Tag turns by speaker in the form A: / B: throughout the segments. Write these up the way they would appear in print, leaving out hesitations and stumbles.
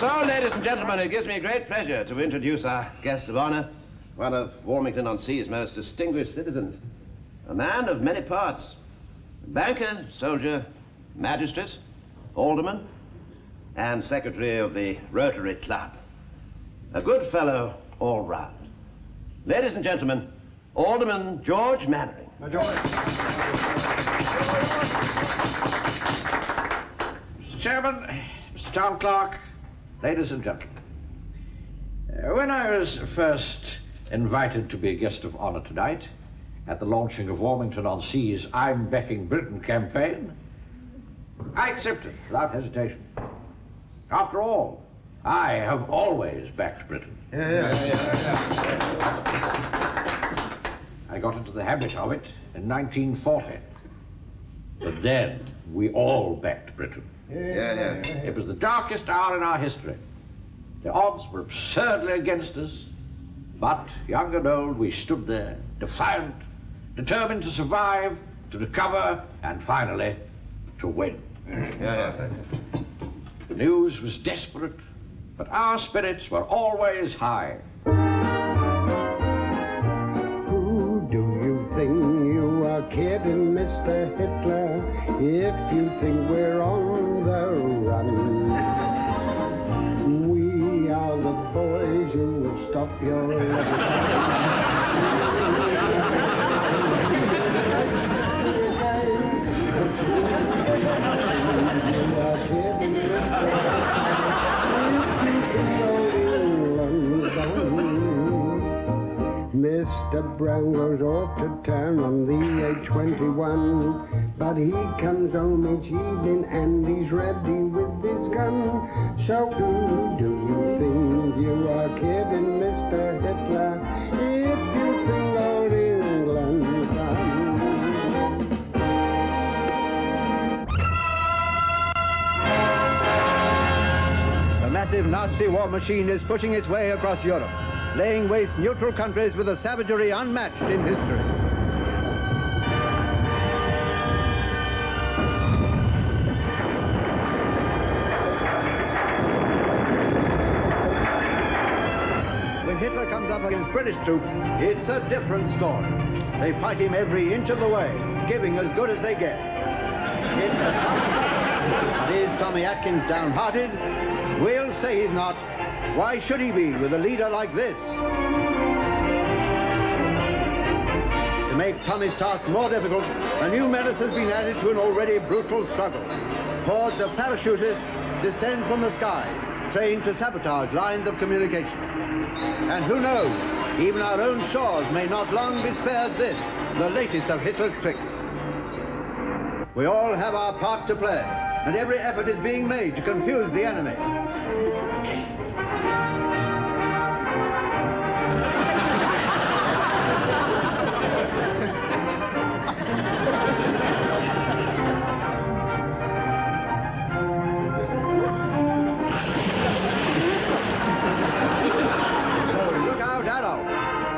A: So, ladies and gentlemen, it gives me great pleasure to introduce our guest of honor, one of Warmington-on-Sea's most distinguished citizens, a man of many parts, banker, soldier, magistrate, alderman, and secretary of the Rotary Club. A good fellow all round. Ladies and gentlemen, Alderman George Mannering.
B: Mr. Chairman, Mr. Town Clerk, ladies and gentlemen. When I was first invited to be a guest of honor tonight at the launching of Warmington-on-Sea's I'm Backing Britain campaign, I accepted without hesitation. After all, I have always backed Britain. I got into the habit of it in 1940. But then we all backed Britain. It was the darkest hour in our history. The odds were absurdly against us. But, young and old, we stood there, defiant, determined to survive, to recover, and finally, to win. The news was desperate, but our spirits were always high.
C: Who do you think you are kidding, Mr. Hitler, if you think we're on the run? We are the boys who will stop your Mr. Brown goes off to town on the A21, but he comes home each evening and he's ready with his gun. So who do you think you are kidding, Mr. Hitler, if you think old England's done?
D: The massive Nazi war machine is pushing its way across Europe, laying waste neutral countries with a savagery unmatched in history. When Hitler comes up against British troops, it's a different story. They fight him every inch of the way, giving as good as they get. It's a tough battle. But is Tommy Atkins downhearted? We'll say he's not. Why should he be with a leader like this? To make Tommy's task more difficult, a new menace has been added to an already brutal struggle. Hordes of parachutists descend from the skies, trained to sabotage lines of communication. And who knows, even our own shores may not long be spared this, the latest of Hitler's tricks. We all have our part to play, and every effort is being made to confuse the enemy.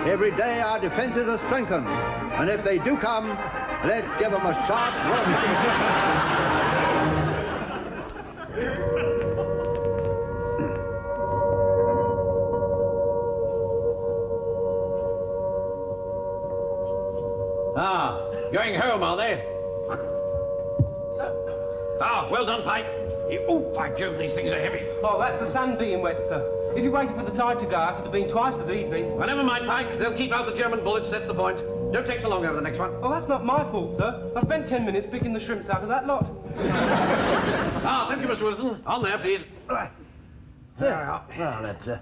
D: Every day our defenses are strengthened, and if they do come, let's give them a sharp warning.
B: Going home, are they?
E: Sir?
B: Well done, Pike. Oh, by Jove, these things are heavy.
E: Oh, that's the sand being wet, sir. If you waited for the tide to go out, it'd have been twice as easy.
B: Well, never mind, Pike. They'll keep out the German bullets, that's the point. Don't take so long over the next one.
E: Well, that's not my fault, sir. I spent 10 minutes picking the shrimps out of that lot.
B: Thank you, Mr. Wilson. On there, please.
A: Well, that's a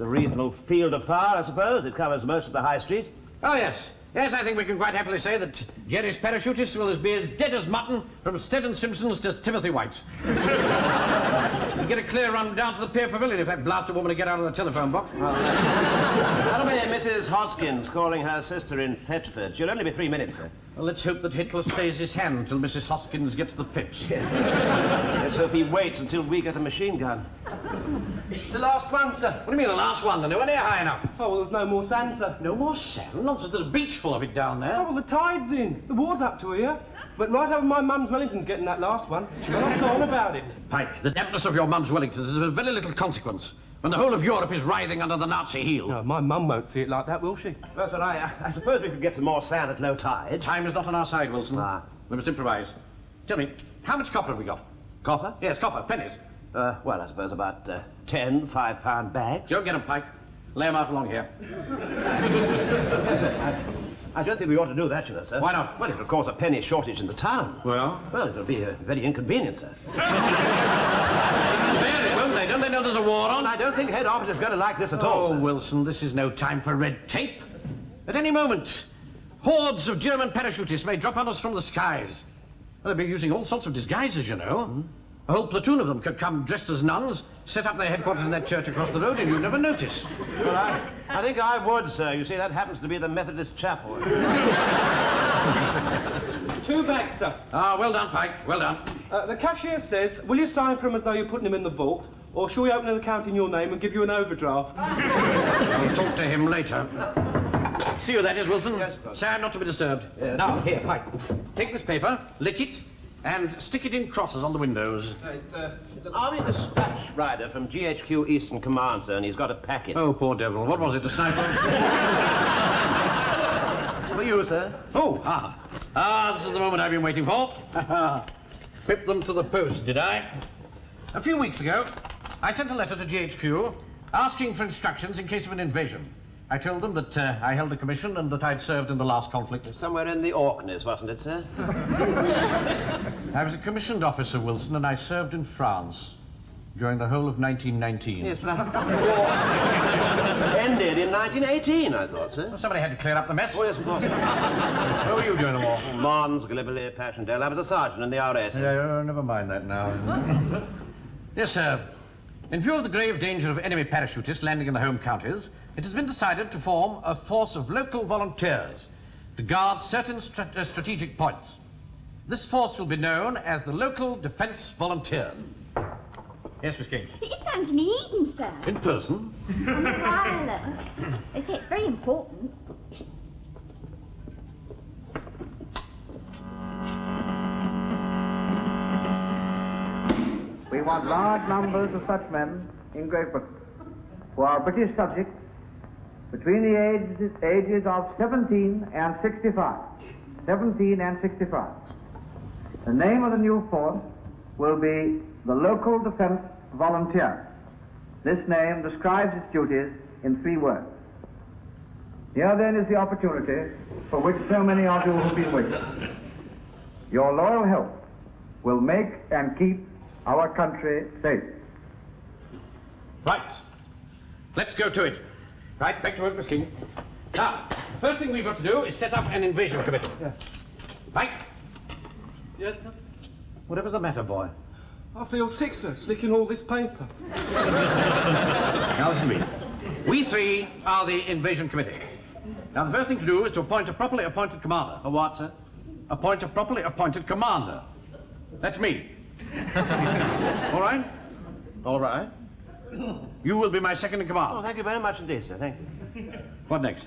A: reasonable field of fire, I suppose. It covers most of the high street.
B: Oh, yes. Yes, I think we can quite happily say that Jerry's parachutists will be as dead as mutton from Stead & Simpson's to Timothy White's. We'll get a clear run down to the Pier Pavilion if that blasted woman to get out of the telephone box.
A: That'll be Mrs. Hoskins calling her sister in Petford. She'll only be 3 minutes, sir.
B: Well, let's hope that Hitler stays his hand till Mrs. Hoskins gets the pips.
A: Let's hope he waits until we get a machine gun.
E: It's the last one, sir.
B: What do you mean, the last one? They're nowhere near high enough.
E: Oh, well, there's no more sand, sir.
B: No more sand? Nonsense, there's a beach full of it down there.
E: Oh, well, the tide's in. The war's up to here. Went right over my mum's Wellingtons getting that last one. She went on about it.
B: Pike, the dampness of your mum's Wellingtons is of very little consequence when the whole of Europe is writing under the Nazi heel.
E: No, my mum won't see it like that, will she?
A: Well, sir, I suppose we could get some more sand at low tide.
B: Time is not on our side, Wilson.
A: Ah.
B: We must improvise. Tell me, how much copper have we got?
A: Copper?
B: Yes, copper, pennies.
A: Well, I suppose about 10 5-pound bags.
B: Don't get 'em, Pike. Lay 'em out along here.
A: Yes, sir. I don't think we ought to do that, you know, sir.
B: Why not?
A: Well, it'll cause a penny shortage in the town.
B: Well?
A: Well, it'll be very inconvenient, sir.
B: Very well, don't they know there's a war on?
A: I don't think head office is going to like this at all,
B: Oh,
A: sir.
B: Wilson, this is no time for red tape. At any moment, hordes of German parachutists may drop on us from the skies. Well, they'll be using all sorts of disguises, you know.
A: Hmm?
B: A whole platoon of them could come dressed as nuns, set up their headquarters in that church across the road, and you'd never notice.
A: Well, I think I would, sir. You see, that happens to be the Methodist chapel.
E: 2 bags, sir.
B: Ah, well done, Pike. Well done.
E: The cashier says, will you sign for him as though you're putting him in the vault, or shall we open an account in your name and give you an overdraft?
B: I'll talk to him later. See you, that is, Wilson.
A: Yes, of course.
B: Sad not to be disturbed.
A: Yes.
B: Now, here, Pike. Take this paper, lick it, and stick it in crosses on the windows.
A: It's an Army dispatch rider from GHQ Eastern Command, sir, and he's got a packet.
B: Oh, poor devil. What was it, a sniper?
A: It's for you, sir.
B: Oh, this is the moment I've been waiting for. Pipped them to the post, did I? A few weeks ago, I sent a letter to GHQ asking for instructions in case of an invasion. I told them that I held a commission and that I'd served in the last conflict.
A: Somewhere in the Orkneys, wasn't it, sir?
B: I was a commissioned officer, Wilson, and I served in France during the whole of 1919.
A: Yes, but the war ended in 1918, I thought, sir.
B: Well, somebody had to clear up the mess.
A: Oh, yes, of course.
B: Where were you during the war?
A: Mons, Gallipoli, Passchendaele. I was a sergeant in the RS.
B: Never mind that now. Yes, sir. In view of the grave danger of enemy parachutists landing in the home counties, it has been decided to form a force of local volunteers to guard certain strategic points. This force will be known as the Local Defence Volunteers. Yes, Miss King?
F: It's Anthony Eden, sir.
B: In person?
F: On the wireless. They say it's very important.
G: We want large numbers of such men in Great Britain who are British subjects between the ages of 17 and 65. 17 and 65. The name of the new force will be the Local Defence Volunteer. This name describes its duties in 3 words. Here then is the opportunity for which so many of you have been waiting. Your loyal help will make and keep our country safe.
B: Right. Let's go to it. Right, back to work, Miss King. Now, the first thing we've got to do is set up an invasion committee.
E: Yes.
B: Pike,
E: Yes, sir?
B: whatever's the matter, boy?
E: I feel sick, sir, slicking all this paper.
B: Now listen to me. We 3 are the invasion committee. Now, the first thing to do is to appoint a properly appointed commander.
A: A what, sir?
B: Appoint a properly appointed commander. That's me. All right?
A: All right.
B: You will be my second in command.
A: Oh, thank you very much indeed, sir. Thank you.
B: What next?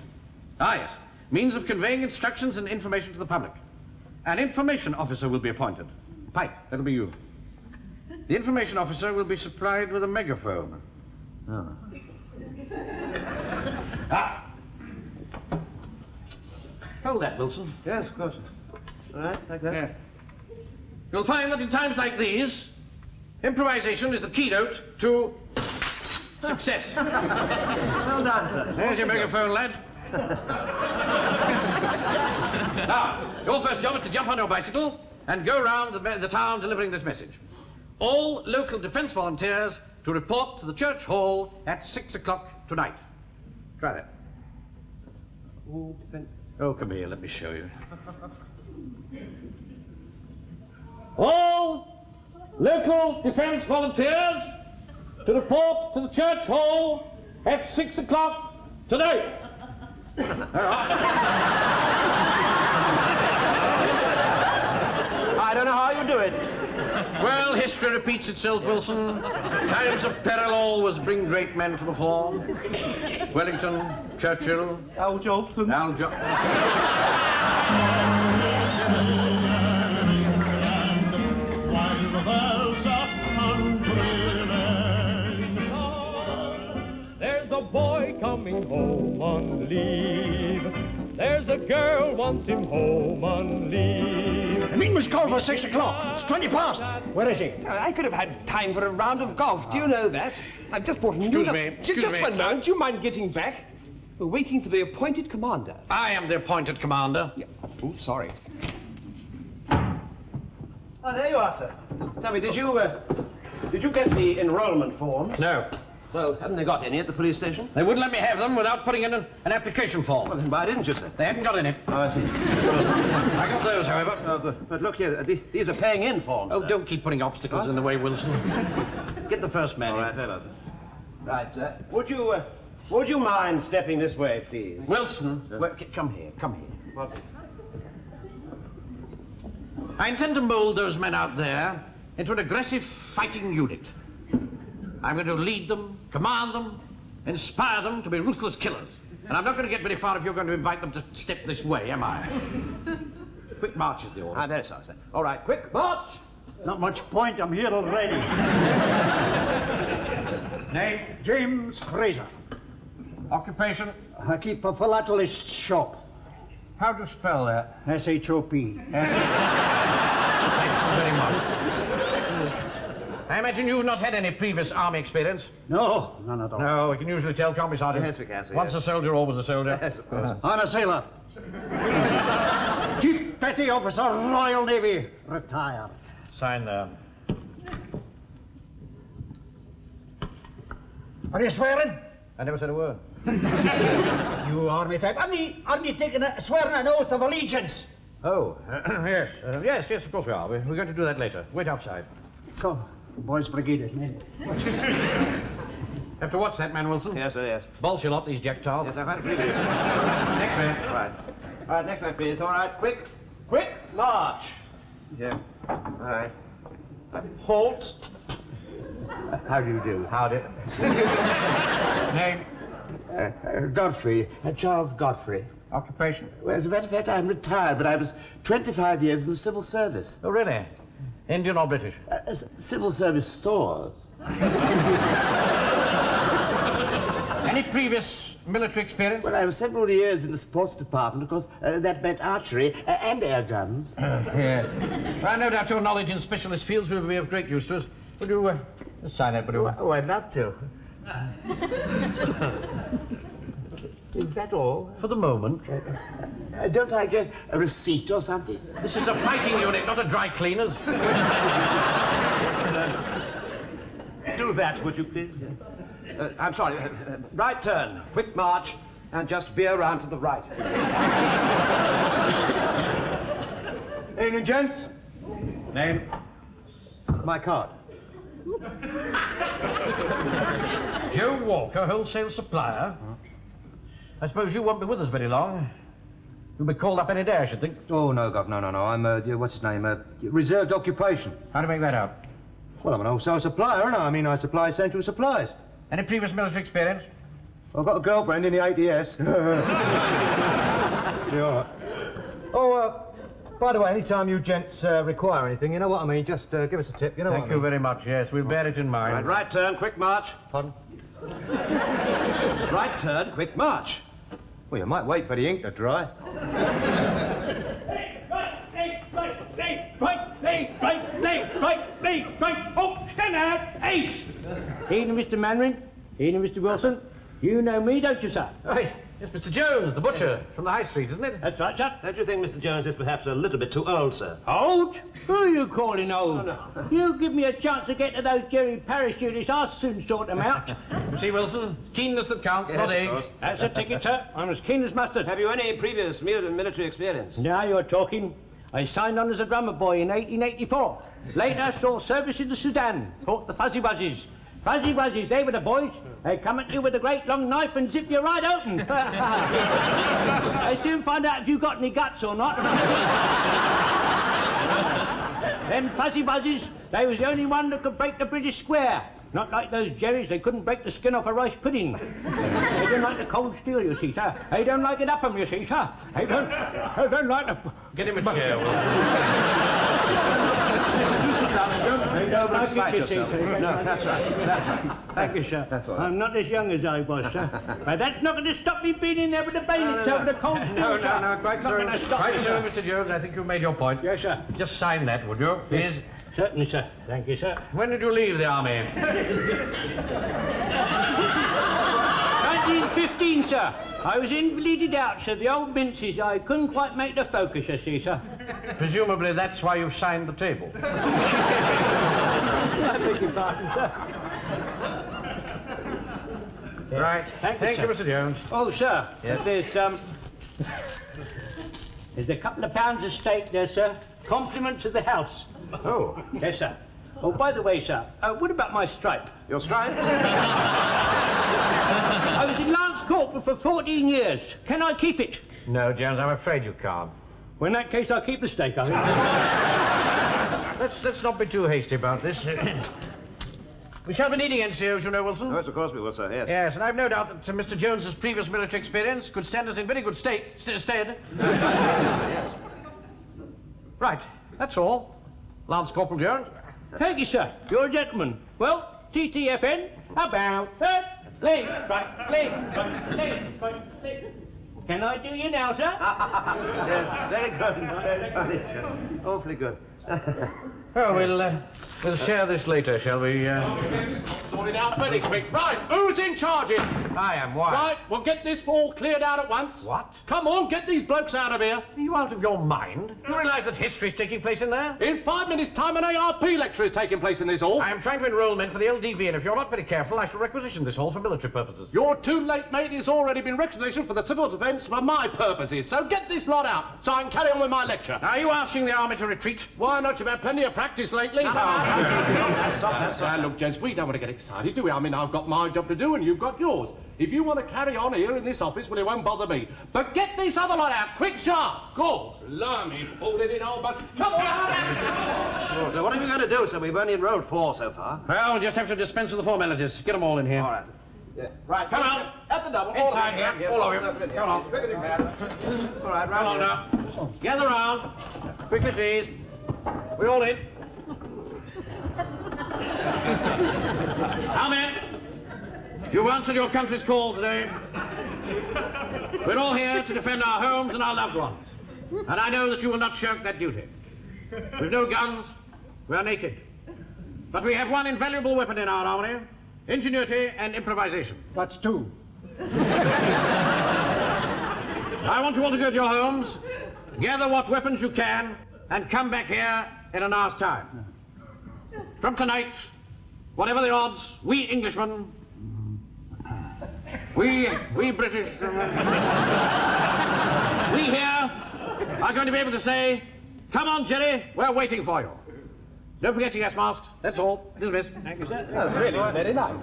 B: Ah, yes. Means of conveying instructions and information to the public. An information officer will be appointed. Pike, that'll be you. The information officer will be supplied with a megaphone.
A: Oh.
B: Ah! Hold that, Wilson.
A: Yes, of course. All right, like that.
B: Yeah. You'll find that in times like these, improvisation is the keynote to success.
A: Well done, sir.
B: There's your megaphone, lad. Now, your first job is to jump on your bicycle and go round the town delivering this message. All local defence volunteers to report to the church hall at 6 o'clock tonight. Try that. Oh, come here, let me show you. All local defence volunteers to report to the church hall at 6 o'clock tonight.
A: I don't know how you do it.
B: Well, history repeats itself, Wilson. Times of peril always bring great men to the fore. Wellington, Churchill,
E: Al Jolson.
B: Al
H: coming home on leave. There's a girl wants him home on leave.
I: The meeting was called for 6 o'clock. It's 20 past. Where is he?
J: I could have had time for a round of golf. Do you know that? I've just bought a new...
B: Excuse me.
J: One moment. Do you mind getting back? We're waiting for the appointed commander.
B: I am the appointed commander.
J: Yeah. Oh, sorry.
A: Oh, there you are, sir. Tell me, did you get the enrollment forms?
B: No.
A: Well, haven't they got any at the police station?
B: They wouldn't let me have them without putting in an application form.
A: Well, then why didn't you, sir?
B: They haven't got any.
A: Oh, I see.
B: I got those, however.
A: But look here, these are paying in forms.
B: Oh,
A: sir.
B: don't keep putting obstacles in the way, Wilson. Get the first man.
A: All right, hello. Right, sir. Would you mind stepping this way, please?
B: Wilson, come here.
A: What's it?
B: I intend to mold those men out there into an aggressive fighting unit. I'm going to lead them, command them, inspire them to be ruthless killers. And I'm not going to get very far if you're going to invite them to step this way, am I? Quick march is the order.
A: I'm very sorry, sir. All right, quick march!
I: Not much point. I'm here already.
B: Name?
I: James Fraser.
B: Occupation?
I: I keep a philatelist shop.
B: How do you spell that?
I: S-H-O-P.
B: Thank you very much. I imagine you've not had any previous army experience?
I: No, none at all.
B: No, we can usually tell, can't we, Sergeant?
A: Yes, we can, sir.
B: Once a soldier, always a soldier.
A: Yes, of course.
I: I'm a sailor. Chief Petty Officer, Royal Navy. Retired.
B: Sign there.
I: Are you swearing?
B: I never said a word.
I: You army type. Aren't you swearing an oath of allegiance?
B: Oh, yes. Yes, of course we are. We're going to do that later. Wait outside.
I: Come, boys brigade, men.
B: Have to watch that man, Wilson.
A: Yes, sir, yes.
B: Bolts you lot, these jack tiles.
A: Yes, I've had a pretty good.
B: Next man.
A: All right. All right, next man, please. All right, quick march. Yeah. All right. Halt.
D: How do you do?
B: Howdy. Name?
D: Godfrey. Charles Godfrey.
B: Occupation?
D: Well, as a matter of fact, I'm retired, but I was 25 years in the civil service.
B: Oh, really? Indian or British?
D: Civil service stores.
B: Any previous military experience?
D: Well, I was several years in the sports department. Of course, that meant archery and air guns.
B: Yeah. Well, no doubt your knowledge in specialist fields will be of great use to us. Would you sign that, would you?
D: Oh, I'd love to. Is that all?
B: For the moment.
D: Don't I get a receipt or something?
B: This is a fighting unit, not a dry cleaner's.
A: Do that, would you, please? I'm sorry. Right turn. Quick march. And just veer round to the right.
I: Evening, gents.
B: Name?
I: My card.
B: Joe Walker, wholesale supplier. I suppose you won't be with us very long. You'll be called up any day, I should think.
K: Oh, no, Gov, no. I'm, what's his name? Reserved occupation.
B: How do you make that out?
K: Well, I'm an wholesale supplier, aren't I? I mean, I supply essential supplies.
B: Any previous military experience?
K: I've got a girlfriend in the ATS. Yeah, all right. Oh, by the way, any time you gents require anything, you know what I mean, just give us a tip, you know what I mean.
B: Thank you very much, yes. We'll bear it in mind.
A: Right turn. Quick march.
K: Pardon?
A: Right turn. Quick march.
K: Well, you might wait for the ink to dry.
L: Right. Oh, stand out. Ace. Evening, Mr. Manring. Evening, Mr. Wilson. You know me, don't you, sir?
B: Right. Yes, Mr. Jones, the butcher, from the High Street, isn't it?
L: That's right, sir.
A: Don't you think Mr. Jones is perhaps a little bit too old, sir?
L: Old? Who are you calling old?
A: Oh, no.
L: You give me a chance to get to those Jerry parachutists, I'll soon sort them out.
B: You see, Wilson, keenness that counts,
A: Yes,
B: not
A: of
B: age.
A: course.
L: That's the ticket, sir. I'm as keen as mustard.
A: Have you any previous military experience?
L: Now you're talking. I signed on as a drummer boy in 1884. Later, saw service in the Sudan. Fought the Fuzzy Wuzzies. Fuzzy Wuzzies, they were the boys. They come at you with a great long knife and zip you right open. I soon find out if you got any guts or not. Them Fuzzy Wuzzies, they was the only one that could break the British square. Not like those Jerrys, they couldn't break the skin off a rice pudding. They don't like the cold steel, you see, sir. They don't like it up 'em, you see, sir. They don't like the...
B: Get him a chair, Wilson.
L: You sit down, they don't
A: overexcite yourself. No, that's right. That's right.
L: Thank you, sir.
A: That's all right.
L: I'm not as young as I was, sir. But that's not going to stop me being in there with the bayonets over the cold steel,
B: No,
L: sir.
B: quite
L: Not
B: so.
L: gonna stop
B: Quite
L: me,
B: so,
L: sir.
B: Mr. Jones. I think you've made your point.
L: Yes, sir.
B: Just sign that, would you, please?
L: Certainly, sir. Thank you, sir.
B: When did you leave the army?
L: 1915, sir. I was invalided out, sir. The old minces, I couldn't quite make the focus, I see, sir.
B: Presumably that's why you've signed the table.
L: I beg your pardon, sir.
B: Right. Thank you, Mr. Jones.
L: Oh, sir.
B: Yes?
L: There's a couple of pounds of steak there, sir. Compliment to the house.
B: Oh.
L: Yes, sir. Oh, by the way, sir, what about my stripe?
A: Your stripe?
L: I was in Lance Corporal for 14 years. Can I keep it?
B: No, Jones, I'm afraid you can't.
L: Well, in that case, I'll keep the steak, I think.
B: Let's not be too hasty about this. We shall be needing NCOs, you know, Wilson.
A: Yes, of course we will, sir, yes.
B: Yes, and I've no doubt that Mr. Jones's previous military experience could stand us in very good stead.
A: Yes.
B: Right, that's all. Lance Corporal Jones.
L: Thank you, sir. You're a gentleman. Well, TTFN, about that. Leg, right, leg, right, leg, right, leg. Can I do you now, sir?
A: Yes, very good. Very funny, sir. Awfully good.
B: Oh, we'll share this later, shall we?
M: Sort it out very quick. Right, who's in charge here?
B: I am. Why?
M: Right, we'll get this all cleared out at once.
B: What?
M: Come on, get these blokes out of here.
B: Are you out of your mind? Do you realise that history's taking place in there?
M: In 5 minutes' time, an ARP lecture is taking place in this hall.
B: I am trying to enrol men for the LDV, and if you're not very careful, I shall requisition this hall for military purposes.
M: You're too late, mate. It's already been requisitioned for the civil defence for my purposes. So get this lot out so I can carry on with my lecture.
B: Are you asking the army to retreat?
M: Why not? You've had plenty of practice lately. That's all. Look, gents, we don't want to get excited, do we? I mean, I've got my job to do and you've got yours. If you want to carry on here in this office, well, it won't bother me. But get this other lot out, quick, sharp. Go. Blimey, pulled it in, old but come on.
A: Oh, so what are we going to do, sir? We've only enrolled 4 so far.
B: Well, we'll just have to dispense with the formalities. Get them all in here.
A: All right. Yeah.
M: Right,
B: come out.
M: At the double.
B: Inside here. All of you. Come on.
A: All right,
B: Come on now. Gather round. Quickly, please. We all in. Now, men, you've answered your country's call today. We're all here to defend our homes and our loved ones. And I know that you will not shirk that duty. We've no guns. We are naked. But we have one invaluable weapon in our army: ingenuity and improvisation.
I: That's 2.
B: I want you all to go to your homes, gather what weapons you can, and come back here in an hour's time. From tonight, whatever the odds, we Englishmen, we British, we here are going to be able to say, come on, Jerry, we're waiting for you. Don't forget your gas mask. That's all. Dismissed. Thank you, sir.
A: That's really very nice.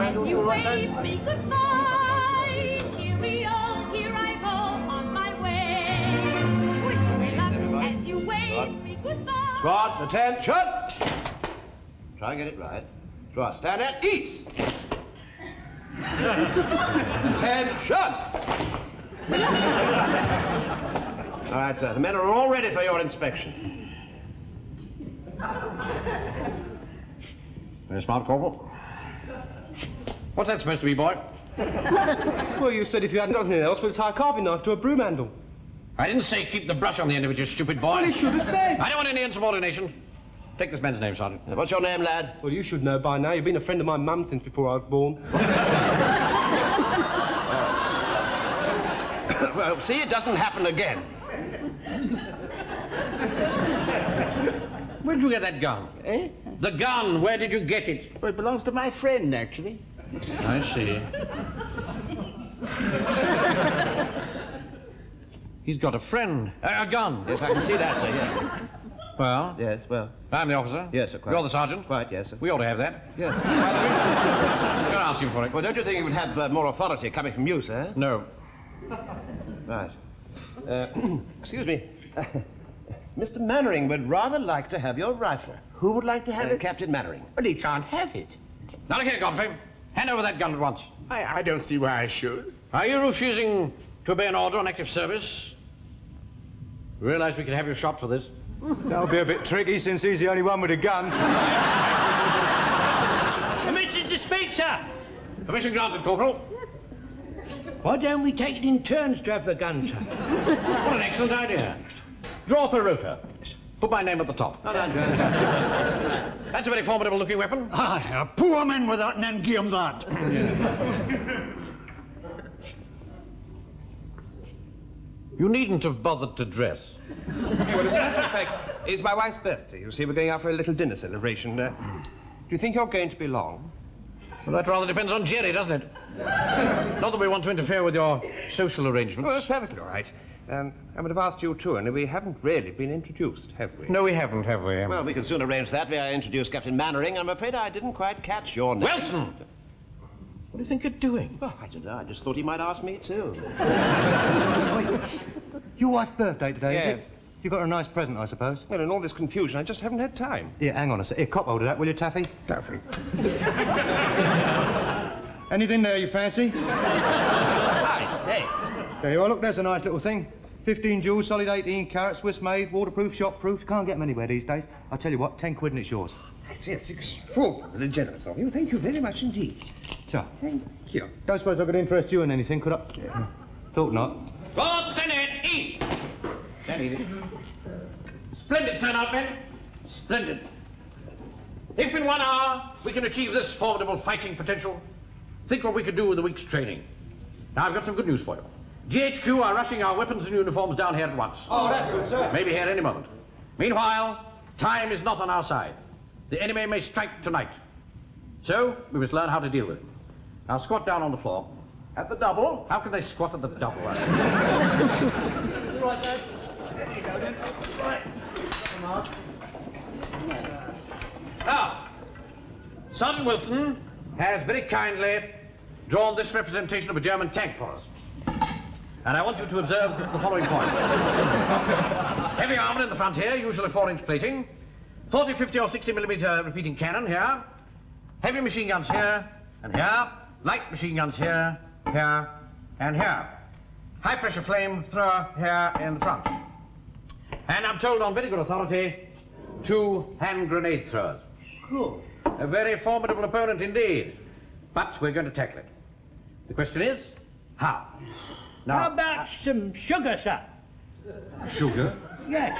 N: And you wave me goodbye. Cheerio, here I go on my way. Wish me luck as you wave me goodbye.
A: Squad, attention! Try and get it right. Squad, stand at ease. Attention! All right, sir. The men are all ready for your inspection.
B: Very smart, Corporal. What's that supposed to be, boy?
E: Well, you said if you hadn't got anything else, we'd tie a carving knife to a broom handle.
B: I didn't say keep the brush on the end of it, you stupid boy.
E: Well, you should have said.
B: I don't want any insubordination. Take this man's name, Sergeant.
A: What's your name, lad?
E: Well, you should know by now. You've been a friend of my mum since before I was born.
A: Well, see, it doesn't happen again.
B: Where did you get that gun?
I: Eh?
B: The gun, where did you get it?
I: Well, it belongs to my friend, actually.
B: I see. He's got a friend. A gun.
A: Yes, I can see that, sir, yes.
B: Well?
A: Yes, well.
B: I'm the officer.
A: Yes, sir, quite.
B: You're the sergeant.
A: Quite, yes, sir.
B: We ought to have that.
A: Yes.
B: You're asking for it.
A: Well, don't you think it would have more authority coming from you, sir?
B: No.
A: Right. Excuse me. Mr. Mannering would rather like to have your rifle.
I: Who would like to have it?
A: Captain Mannering.
I: Well, he can't have it.
B: Now look here, Godfrey. Hand over that gun at once.
I: I don't see why I should.
B: Are you refusing to obey an order on active service? Realize we could have you shot for this.
K: That'll be a bit tricky since he's the only one with a gun.
L: Permission to speak, sir.
B: Permission granted, Corporal.
L: Why don't we take it in turns to have the gun, sir?
B: What an excellent idea. Draw up a rota. Put my name at the top. That's a very formidable looking weapon.
I: Aye, a poor man with that and then give him that.
B: You needn't have bothered to dress.
E: Well, as a matter of fact, it's my wife's birthday. You see, we're going out for a little dinner celebration. Do you think you're going to be long?
B: Well, that rather depends on Jerry, doesn't it? Not that we want to interfere with your social arrangements.
E: Well, that's perfectly all right. I would have asked you too, and we haven't really been introduced, have we?
B: No, we haven't, have we?
A: Well, we can soon arrange that. May I introduce Captain Mannering? I'm afraid I didn't quite catch your name.
B: Wilson! What do you think you're doing?
A: Oh, I don't know. I just thought he might ask me, too.
K: Your wife's birthday today,
E: Yes.
K: is it? You got her a nice present, I suppose.
E: Well, in all this confusion, I just haven't had time.
K: Here, hang on a sec. Here, cop hold of that, will you, Taffy?
I: Taffy.
K: Anything there you fancy?
E: I say.
K: There you are. Look, there's a nice little thing. 15 jewels, solid 18 carats, Swiss made, waterproof, shockproof. Can't get them anywhere these days. I'll tell you what, 10 quid and it's yours.
E: I say, it's extraordinarily generous of you. Thank you very much indeed.
K: So,
E: Thank you.
K: don't suppose I could interest you in anything, could I? Yeah. Thought not.
B: Roll, stand in, eat! Stand easy. Splendid turnout, men. Splendid. If in 1 hour we can achieve this formidable fighting potential, think what we could do with a week's training. Now, I've got some good news for you. GHQ are rushing our weapons and uniforms down here at once.
K: Oh, that's good, sir.
B: Maybe here any moment. Meanwhile, time is not on our side. The enemy may strike tonight. So, we must learn how to deal with it. Now, squat down on the floor. At the double? How can they squat at the double?
K: Right, Dad. There you go, then. Right.
B: Now, Sergeant Wilson has very kindly drawn this representation of a German tank for us. And I want you to observe the following point. Heavy armor in the front here, usually 4-inch plating. 40, 50 or 60 millimeter repeating cannon here. Heavy machine guns here and here. Light machine guns here, here, and here. High pressure flame thrower here in the front. And I'm told on very good authority, 2 hand grenade throwers.
K: Cool.
B: A very formidable opponent indeed. But we're going to tackle it. The question is, how? Now,
L: How about some sugar, sir?
B: sugar?
L: Yes.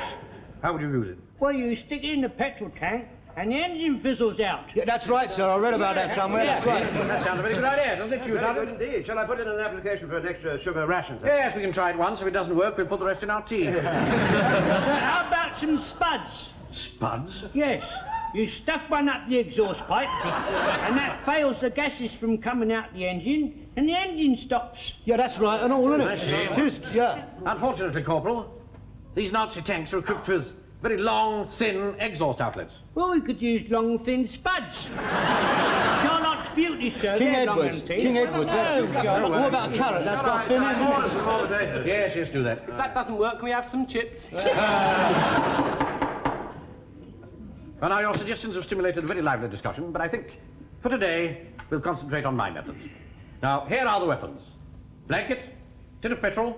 B: How would you use it?
L: Well, you stick it in the petrol tank, and the engine fizzles out.
K: Yeah, that's right, sir. I read about that somewhere.
L: Yeah.
K: That's right.
B: That sounds a very good idea, doesn't it, you,
A: Very
B: Sergeant?
A: good indeed. Shall I put in an application for an extra sugar ration, sir?
B: Yes, we can try it once. If it doesn't work, we'll put the rest in our tea.
L: How about some spuds?
B: Spuds?
L: Yes. You stuff one up the exhaust pipe, and that fails the gases from coming out the engine, and the engine stops.
K: Yeah, that's right, and all, isn't it?
B: I see.
K: Just, yeah.
B: Unfortunately, Corporal, these Nazi tanks are equipped with very long, thin exhaust outlets.
L: Well, we could use long, thin spuds. Charlotte's Beauty, sir.
K: King
L: They're long
K: Edwards.
L: and thin.
K: King Edwards.
L: No, Charlotte.
K: What about a carrot? That's got thin end, isn't it?
B: Yes, do that.
E: If that doesn't work, can we have some chips?
B: Well, now, your suggestions have stimulated a very lively discussion, but I think for today we'll concentrate on my methods. Now, here are the weapons. Blanket, tin of petrol,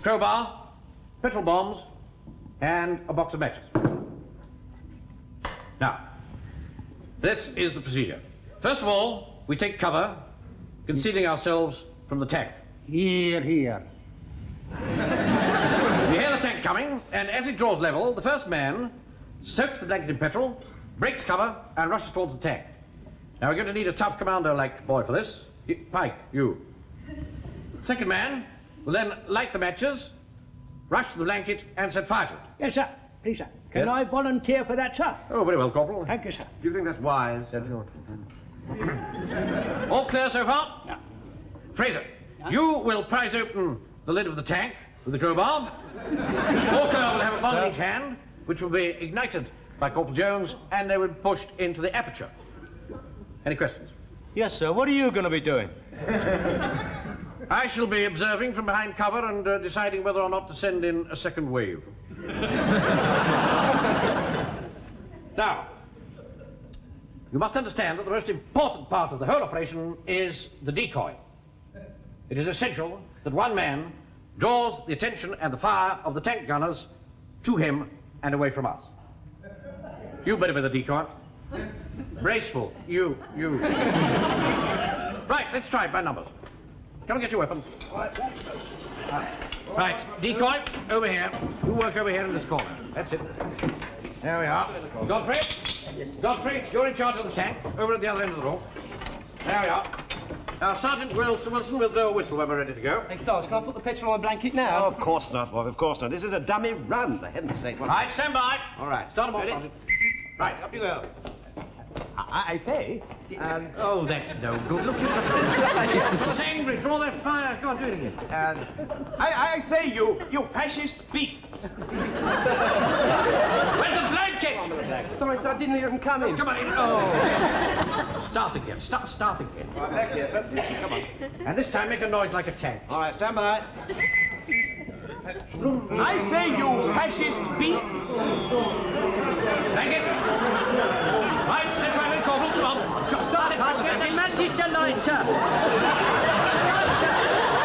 B: crowbar, petrol bombs, and a box of matches. Now, this is the procedure. First of all, we take cover, concealing ourselves from the tank.
I: Here, here.
B: We hear the tank coming, and as it draws level, the first man soaks the blanket in petrol, breaks cover, and rushes towards the tank. Now, we're going to need a tough commando-like boy for this. Pike, you. Second man will then light the matches, rush to the blanket, and set fire to it.
L: Yes, sir. Please, sir. Can
B: Yeah.
L: I volunteer for that, sir?
B: Oh, very well, Corporal.
L: Thank you, sir.
A: Do you think that's wise?
B: All clear so far?
L: Yeah.
B: Fraser, you will prise open the lid of the tank with the crowbar. Walker will have a bomb in each hand, which will be ignited by Corporal Jones, and they will be pushed into the aperture. Any questions?
K: Yes, sir. What are you going to be doing?
B: I shall be observing from behind cover and deciding whether or not to send in a second wave. Now, you must understand that the most important part of the whole operation is the decoy. It is essential that one man draws the attention and the fire of the tank gunners to him and away from us. You better be the decoy. Braceful. You. Right, let's try it by numbers. Come and get your weapons. Right, decoy, over here. You work over here in this corner. That's it. There we are. Godfrey, you're in charge of the tank, over at the other end of the room. There we are. Now, Sergeant Wilson with the whistle when we're ready to go.
E: Hey, Sarge, can I put the petrol on my blanket now?
A: Oh, of course not, Bob, of course not. This is a dummy run, for heaven's sake.
B: Right, stand by. All right, start them off, Sergeant. Right, up you go.
E: I say.
B: Oh, that's no good. Look at them. I was angry for all that fire. Go on, do it again.
E: I say, you fascist beasts.
B: Where's the blanket?
E: Sorry, sir, I didn't hear him coming.
B: Come on in. Oh. Start again. Start again.
A: Right, back here. First, come on.
B: And this time make a noise like a tank.
A: All right, stand by.
E: I say, you fascist beasts.
L: Thank it. Right, sit right in, Corporal. Come on. Sergeant, get the Manchester line, sir.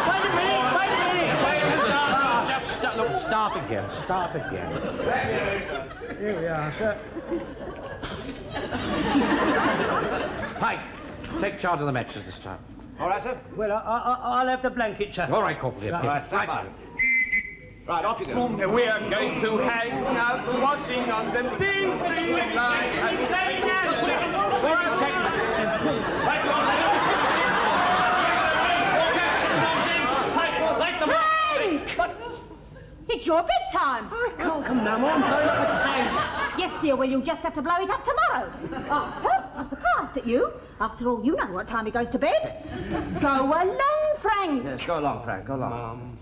L: Wait a minute.
B: Start again.
L: Here we are, sir.
B: Pike, take charge of the matches this time.
A: All right, sir.
L: Well, I'll have the blanket, sir.
B: All right, Corporal. Here.
A: Right, stand by. Right, off you go.
E: We are going to hang out washing on the sea line.
F: It's your bedtime.
L: I can't come now, Mum. I'm blowing up the tank.
F: Yes, dear, well, you'll just have to blow it up tomorrow. Oh, I'm surprised at you. After all, you know what time he goes to bed. Go along, Frank.
A: Yes, go along, Frank, go along.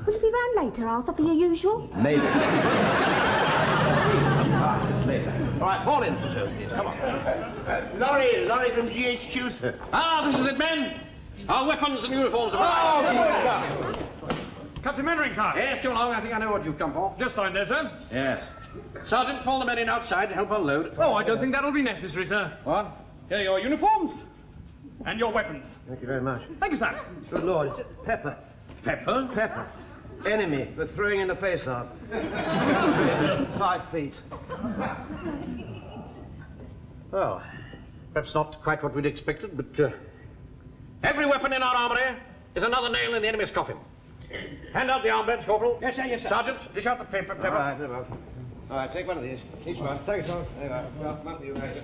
F: Will you be round later, Arthur, for your usual?
A: Maybe. Later. All right, fall in, sir. Come on. Laurie from GHQ, sir.
B: Ah, this is it, men. Our weapons and uniforms are
E: Captain Mannering, sir.
B: Yes, come along. I think I know what you've come for.
E: Just signed there, sir.
B: Yes. Sergeant, fall the men in outside to help unload.
E: Oh, I don't think that'll be necessary, sir.
B: What?
E: Here are your uniforms. And your weapons.
A: Thank you very much.
E: Thank you, sir.
A: Good Lord, it's Pepper.
B: Pepper?
A: Pepper. Enemy for throwing in the face of. 5 feet.
B: Well, perhaps not quite what we'd expected, but every weapon in our armory is another nail in the enemy's coffin. Hand out the armbands, Corporal.
L: Yes, sir, yes, sir.
B: Sergeant, dish out the paper.
A: All right, very well. All right, take one of these. Each one. Thanks, sir. There you are. Well, one for you, guys.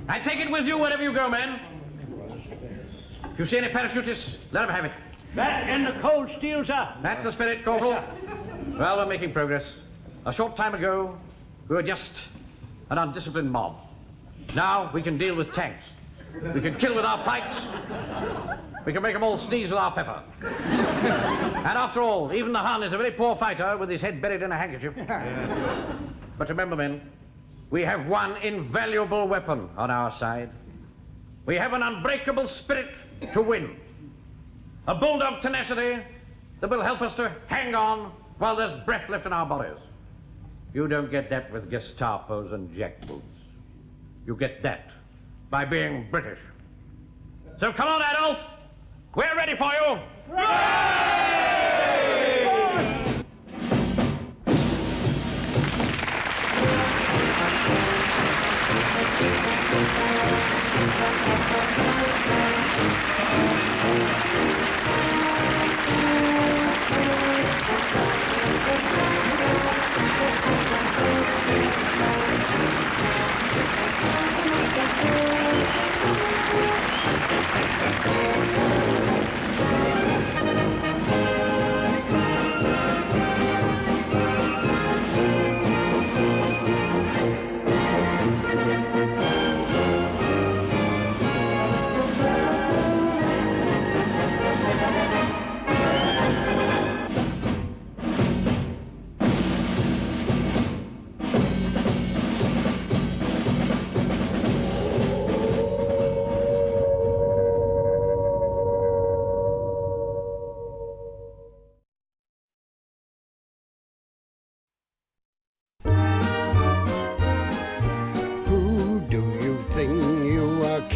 B: And take it with you wherever you go, men. If you see any parachutists, let them have it.
L: That and the cold steel, sir.
B: That's the spirit, Corporal.
L: Yes,
B: Well, we're making progress. A short time ago, we were just an undisciplined mob. Now we can deal with tanks. We can kill with our pikes. We can make them all sneeze with our pepper. And after all, even the Hun is a very poor fighter with his head buried in a handkerchief. But remember, men, we have one invaluable weapon on our side. We have an unbreakable spirit to win. A bulldog tenacity that will help us to hang on while there's breath left in our bodies. You don't get that with Gestapos and jackboots. You get that by being British. So come on, Adolf. We're ready for you.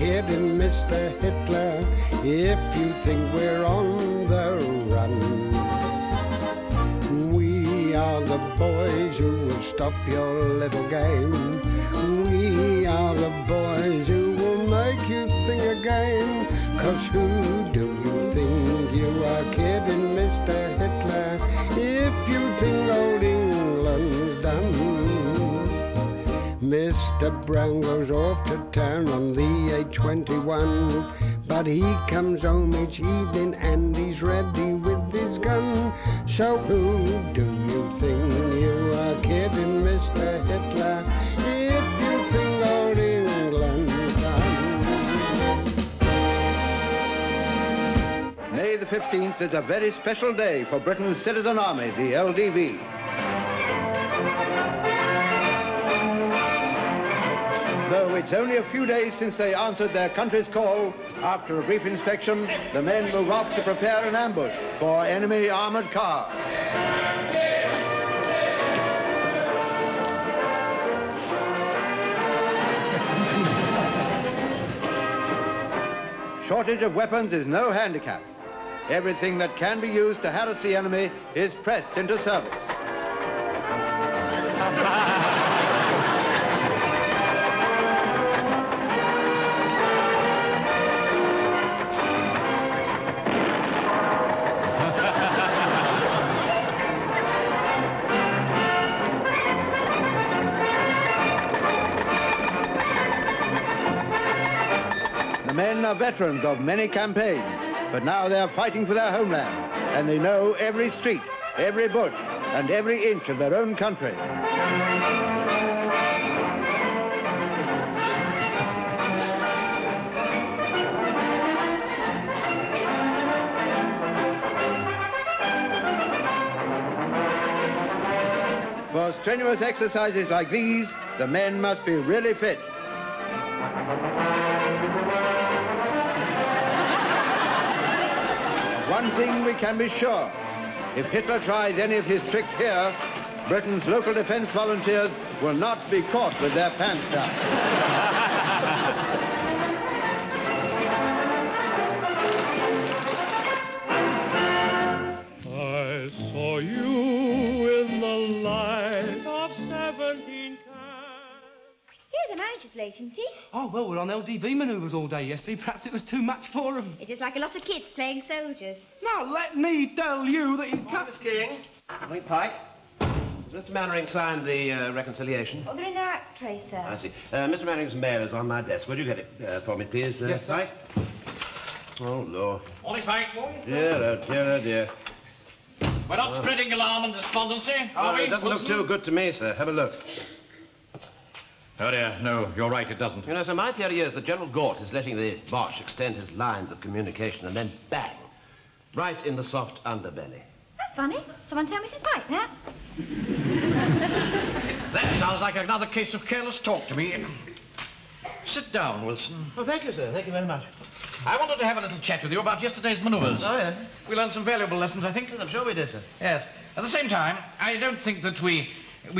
C: kidding, Mr. Hitler, if you think we're on the run. We stop your little game. We are the boys who will make you think again. 'Cause who do you think you are kidding, Mr. Hitler, if you think old England's done? Mr. Brown goes off to town on the A21, but he comes home each evening and he's ready with his gun. So who do you think you are kidding, Mr. Hitler, if you think old England's done?
D: May the 15th is a very special day for Britain's citizen army, the LDV. Though it's only a few days since they answered their country's call, after a brief inspection, the men move off to prepare an ambush for enemy armored cars. Shortage of weapons is no handicap. Everything that can be used to harass the enemy is pressed into service. The men are veterans of many campaigns, but now they're fighting for their homeland, and they know every street, every bush, and every inch of their own country. For strenuous exercises like these, the men must be really fit. One thing we can be sure, if Hitler tries any of his tricks here, Britain's local defense volunteers will not be caught with their pants down.
H: I saw you in the light of 17
O: Here, the manager's late, isn't he?
J: Oh, well, we're on LDV manoeuvres all day yesterday. Perhaps it was too much for him.
O: It is like a lot of kids playing soldiers.
J: Now, let me tell you that you can't...
A: Miss King. Morning, Pike. Has Mr. Mannering signed the reconciliation?
O: Oh, they're in their act tray, sir.
A: I see. Mr. Mannering's mail is on my desk. Would you get it for me, please,
J: Yes, sir.
A: Pike? Oh, Lord.
B: Morning, Pike.
A: Dear, oh, dear, oh, dear.
B: We're not spreading alarm and despondency,
A: Oh,
B: are we?
A: it doesn't look too good to me, sir. Have a look.
B: Oh, dear, no, you're right, it doesn't.
A: You know, sir, my theory is that General Gort is letting the Boche extend his lines of communication and then bang, right in the soft underbelly.
O: That's funny. Someone tell Mrs. Pike that.
B: That sounds like another case of careless talk to me. Sit down, Wilson.
A: Oh, thank you, sir. Thank you very much.
B: I wanted to have a little chat with you about yesterday's manoeuvres.
A: Oh, yes?
B: We learned some valuable lessons, I think.
A: Yes, I'm sure we did, sir.
B: Yes. At the same time, I don't think that we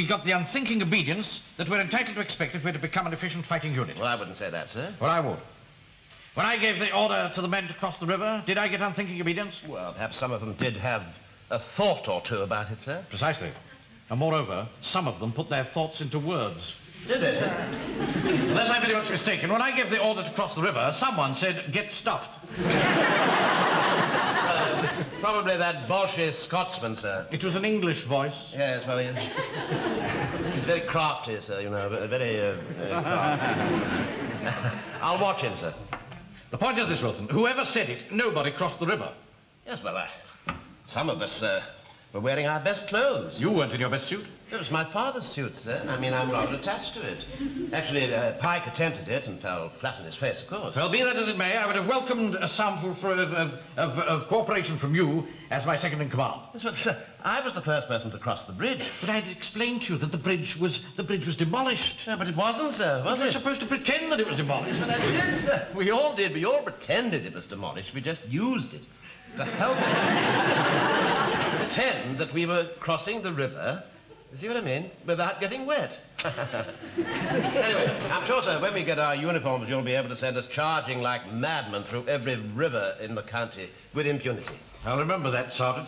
B: got the unthinking obedience that we're entitled to expect if we're to become an efficient fighting unit.
A: Well, I wouldn't say that, sir.
B: Well, I would. When I gave the order to the men to cross the river, did I get unthinking obedience?
A: Well, perhaps some of them did have a thought or two about it, sir.
B: Precisely. And moreover, some of them put their thoughts into words.
A: Did they, sir?
B: Unless I'm very much mistaken, when I gave the order to cross the river, someone said, get stuffed.
A: Probably that Bolshevik Scotsman, sir.
B: It was an English voice.
A: Yes, well, he's very crafty, sir, you know, very crafty. I'll watch him, sir.
B: The point is this, Wilson. Whoever said it, nobody crossed the river.
A: Yes, well, some of us were wearing our best clothes.
B: You weren't in your best suit?
A: It was my father's suit, sir. I mean, I'm rather attached to it. Actually, Pike attempted it and fell flat on his face, of course.
B: Well, be that as it may, I would have welcomed a sample of cooperation from you as my second in command.
A: Yes, but, sir, I was the first person to cross the bridge.
B: But I'd explained to you that the bridge was demolished.
A: No, but it wasn't, sir, was it?
B: You were supposed to pretend that it was demolished.
A: But I did, sir. We all did. We all pretended it was demolished. We just used it to help pretend that we were crossing the river. You see what I mean? Without getting wet. Anyway, I'm sure, sir, when we get our uniforms, you'll be able to send us charging like madmen through every river in the county with impunity.
B: I'll remember that, Sergeant.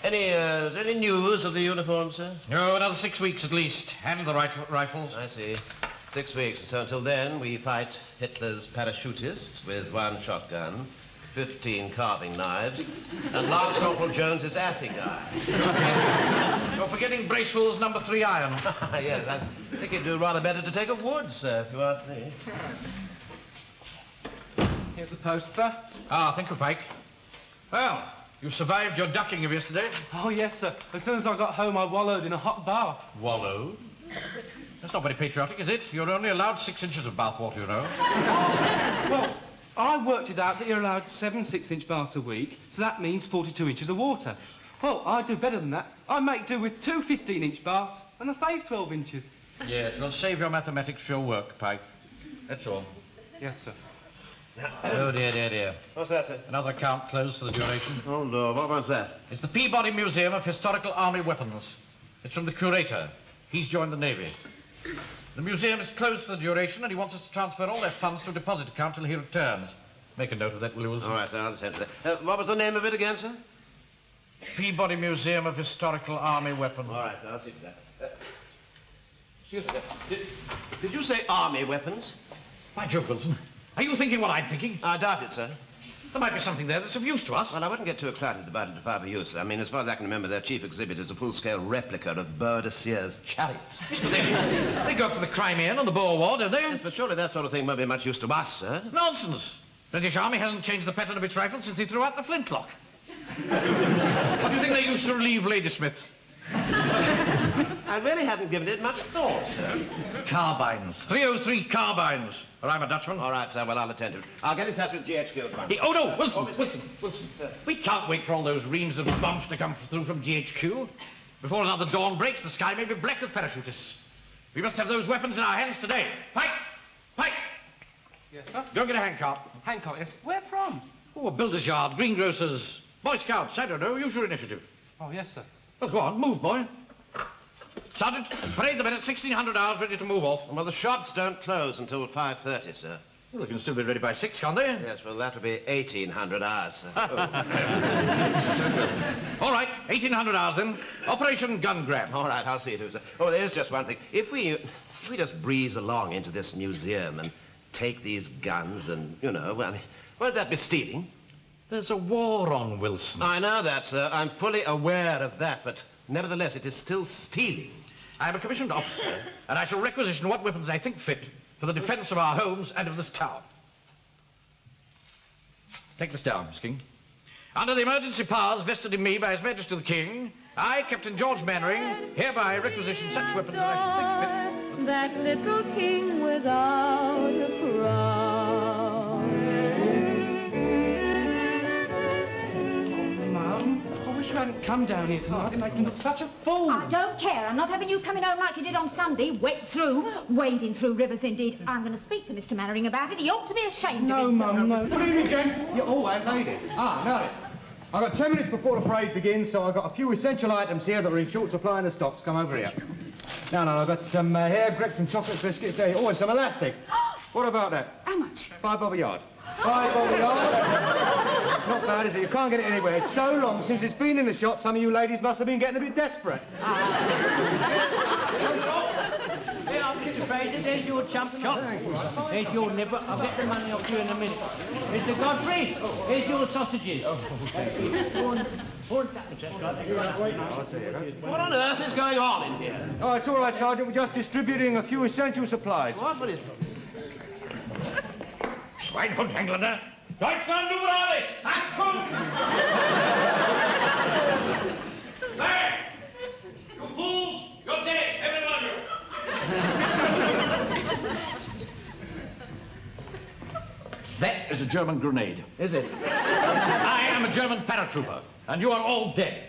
A: Any news of the uniform, sir?
B: No, another 6 weeks at least. And the rifles.
A: I see. 6 weeks. So until then, we fight Hitler's parachutists with 1 shotgun, 15 carving knives, and Lance Corporal Jones's assegai.
B: You're forgetting Bracewell's number 3 iron.
A: Yes, I think it'd do rather better to take a wood, sir, if you ask me.
E: Here's the post, sir.
B: Ah, thank you, Pike. Well, you survived your ducking of yesterday.
E: Oh, yes, sir. As soon as I got home, I wallowed in a hot bath.
B: Wallowed? That's not very patriotic, is it? You're only allowed 6 inches of bathwater, you know.
E: Well, I worked it out that you're allowed 7 6-inch baths a week, so that means 42 inches of water. Well, I do better than that. I make do with 2 15-inch baths, and I save 12 inches.
B: Yes, well, save your mathematics for your work, Pike. That's all.
E: Yes, sir.
B: Oh, dear, dear, dear.
A: What's that, sir?
B: Another account closed for the duration.
A: Oh, Lord, what was that?
B: It's the Peabody Museum of Historical Army Weapons. It's from the curator. He's joined the Navy. The museum is closed for the duration, and he wants us to transfer all their funds to a deposit account till he returns. Make a note of that, will you, Wilson?
A: All right, sir, I'll attend to that. What was the name of it again, sir?
B: Peabody Museum of Historical Army Weapons.
A: All right, I'll see to that. Excuse me, did you say army weapons?
B: By Jove, Wilson. Are you thinking what I'm thinking?
A: I doubt it, sir.
B: There might be something there that's of use to us.
A: Well, I wouldn't get too excited about it if I were you, sir. I mean, as far as I can remember, their chief exhibit is a full-scale replica of Boadicea's chariots.
B: They go up to the Crimean and the Boer War, don't they?
A: Yes, but surely that sort of thing won't be much use to us, sir.
B: Nonsense. British Army hasn't changed the pattern of its rifles since he threw out the flintlock. What do you think they used to relieve Ladysmith?
A: I really haven't given it much thought, sir.
B: Carbines. 303 carbines. Or I'm a Dutchman.
A: All right, sir. Well, I'll attend to it. I'll get in touch with GHQ at once.
B: Oh, no, Wilson. We can't wait for all those reams of bombs to come through from GHQ. Before another dawn breaks, the sky may be black with parachutists. We must have those weapons in our hands today. Pike! Pike!
E: Yes, sir?
B: Go get a handcart.
E: Handcart, yes. Where from?
B: Oh, a builder's yard, greengrocers, Boy Scouts, I don't know. Use your initiative.
E: Oh, yes, sir.
B: Well, go on, move, boy. Sergeant, parade the men at 1600 hours ready to move off.
A: Well, the shops don't close until 5:30, sir.
B: Well, they can still be ready by 6, can't they?
A: Yes, well, that'll be 1800 hours, sir.
B: All right, 1800 hours then. Operation Gun Grab.
A: All right, I'll see you to it, sir. Oh, there's just one thing. If we just breeze along into this museum and take these guns and, you know, well, won't that be stealing?
B: There's a war on, Wilson.
A: I know that, sir. I'm fully aware of that, but nevertheless, it is still stealing.
B: I'm a commissioned officer, and I shall requisition what weapons I think fit for the defense of our homes and of this town. Take this down, Miss King. Under the emergency powers vested in me by His Majesty the King, I, Captain George Mannering, hereby requisition such weapons as I think fit.
N: That little king without a crown.
E: Mum, I wish you hadn't come down here tonight. It makes me look such a fool.
F: I don't care. I'm not having you coming home like you did on Sunday, wet through, wading through rivers indeed. I'm going to speak to Mr. Mannering about it. He ought to be ashamed of himself.
K: No, Mum, no. Good evening, gents. Oh, Aunt Lady. No. I've got 10 minutes before the parade begins, so I've got a few essential items here that are in short supply in the stocks. Come over here. No, I've got some hair grapes and chocolate biscuits there. Oh, and some elastic. What about that?
F: How much?
K: £5 a yard. £5 a yard? Not bad, is it? You can't get it anywhere. It's so long since it's been in the shop, some of you ladies must have been getting a bit desperate.
L: Hey, I'll get the Fraser. There's your chump chop. There's your nibber. I'll get the money off you in a minute. Mr. Godfrey, here's your sausages.
A: What on earth is going on in here?
K: Oh, it's all right, Sergeant. We're just distributing a few essential supplies.
A: What is...
B: Schweinhund, Engländer. Deutschland über alles. Achtung! There! You fools! You're dead, every one of you! That is a German grenade.
A: Is it?
B: I am a German paratrooper, and you are all dead.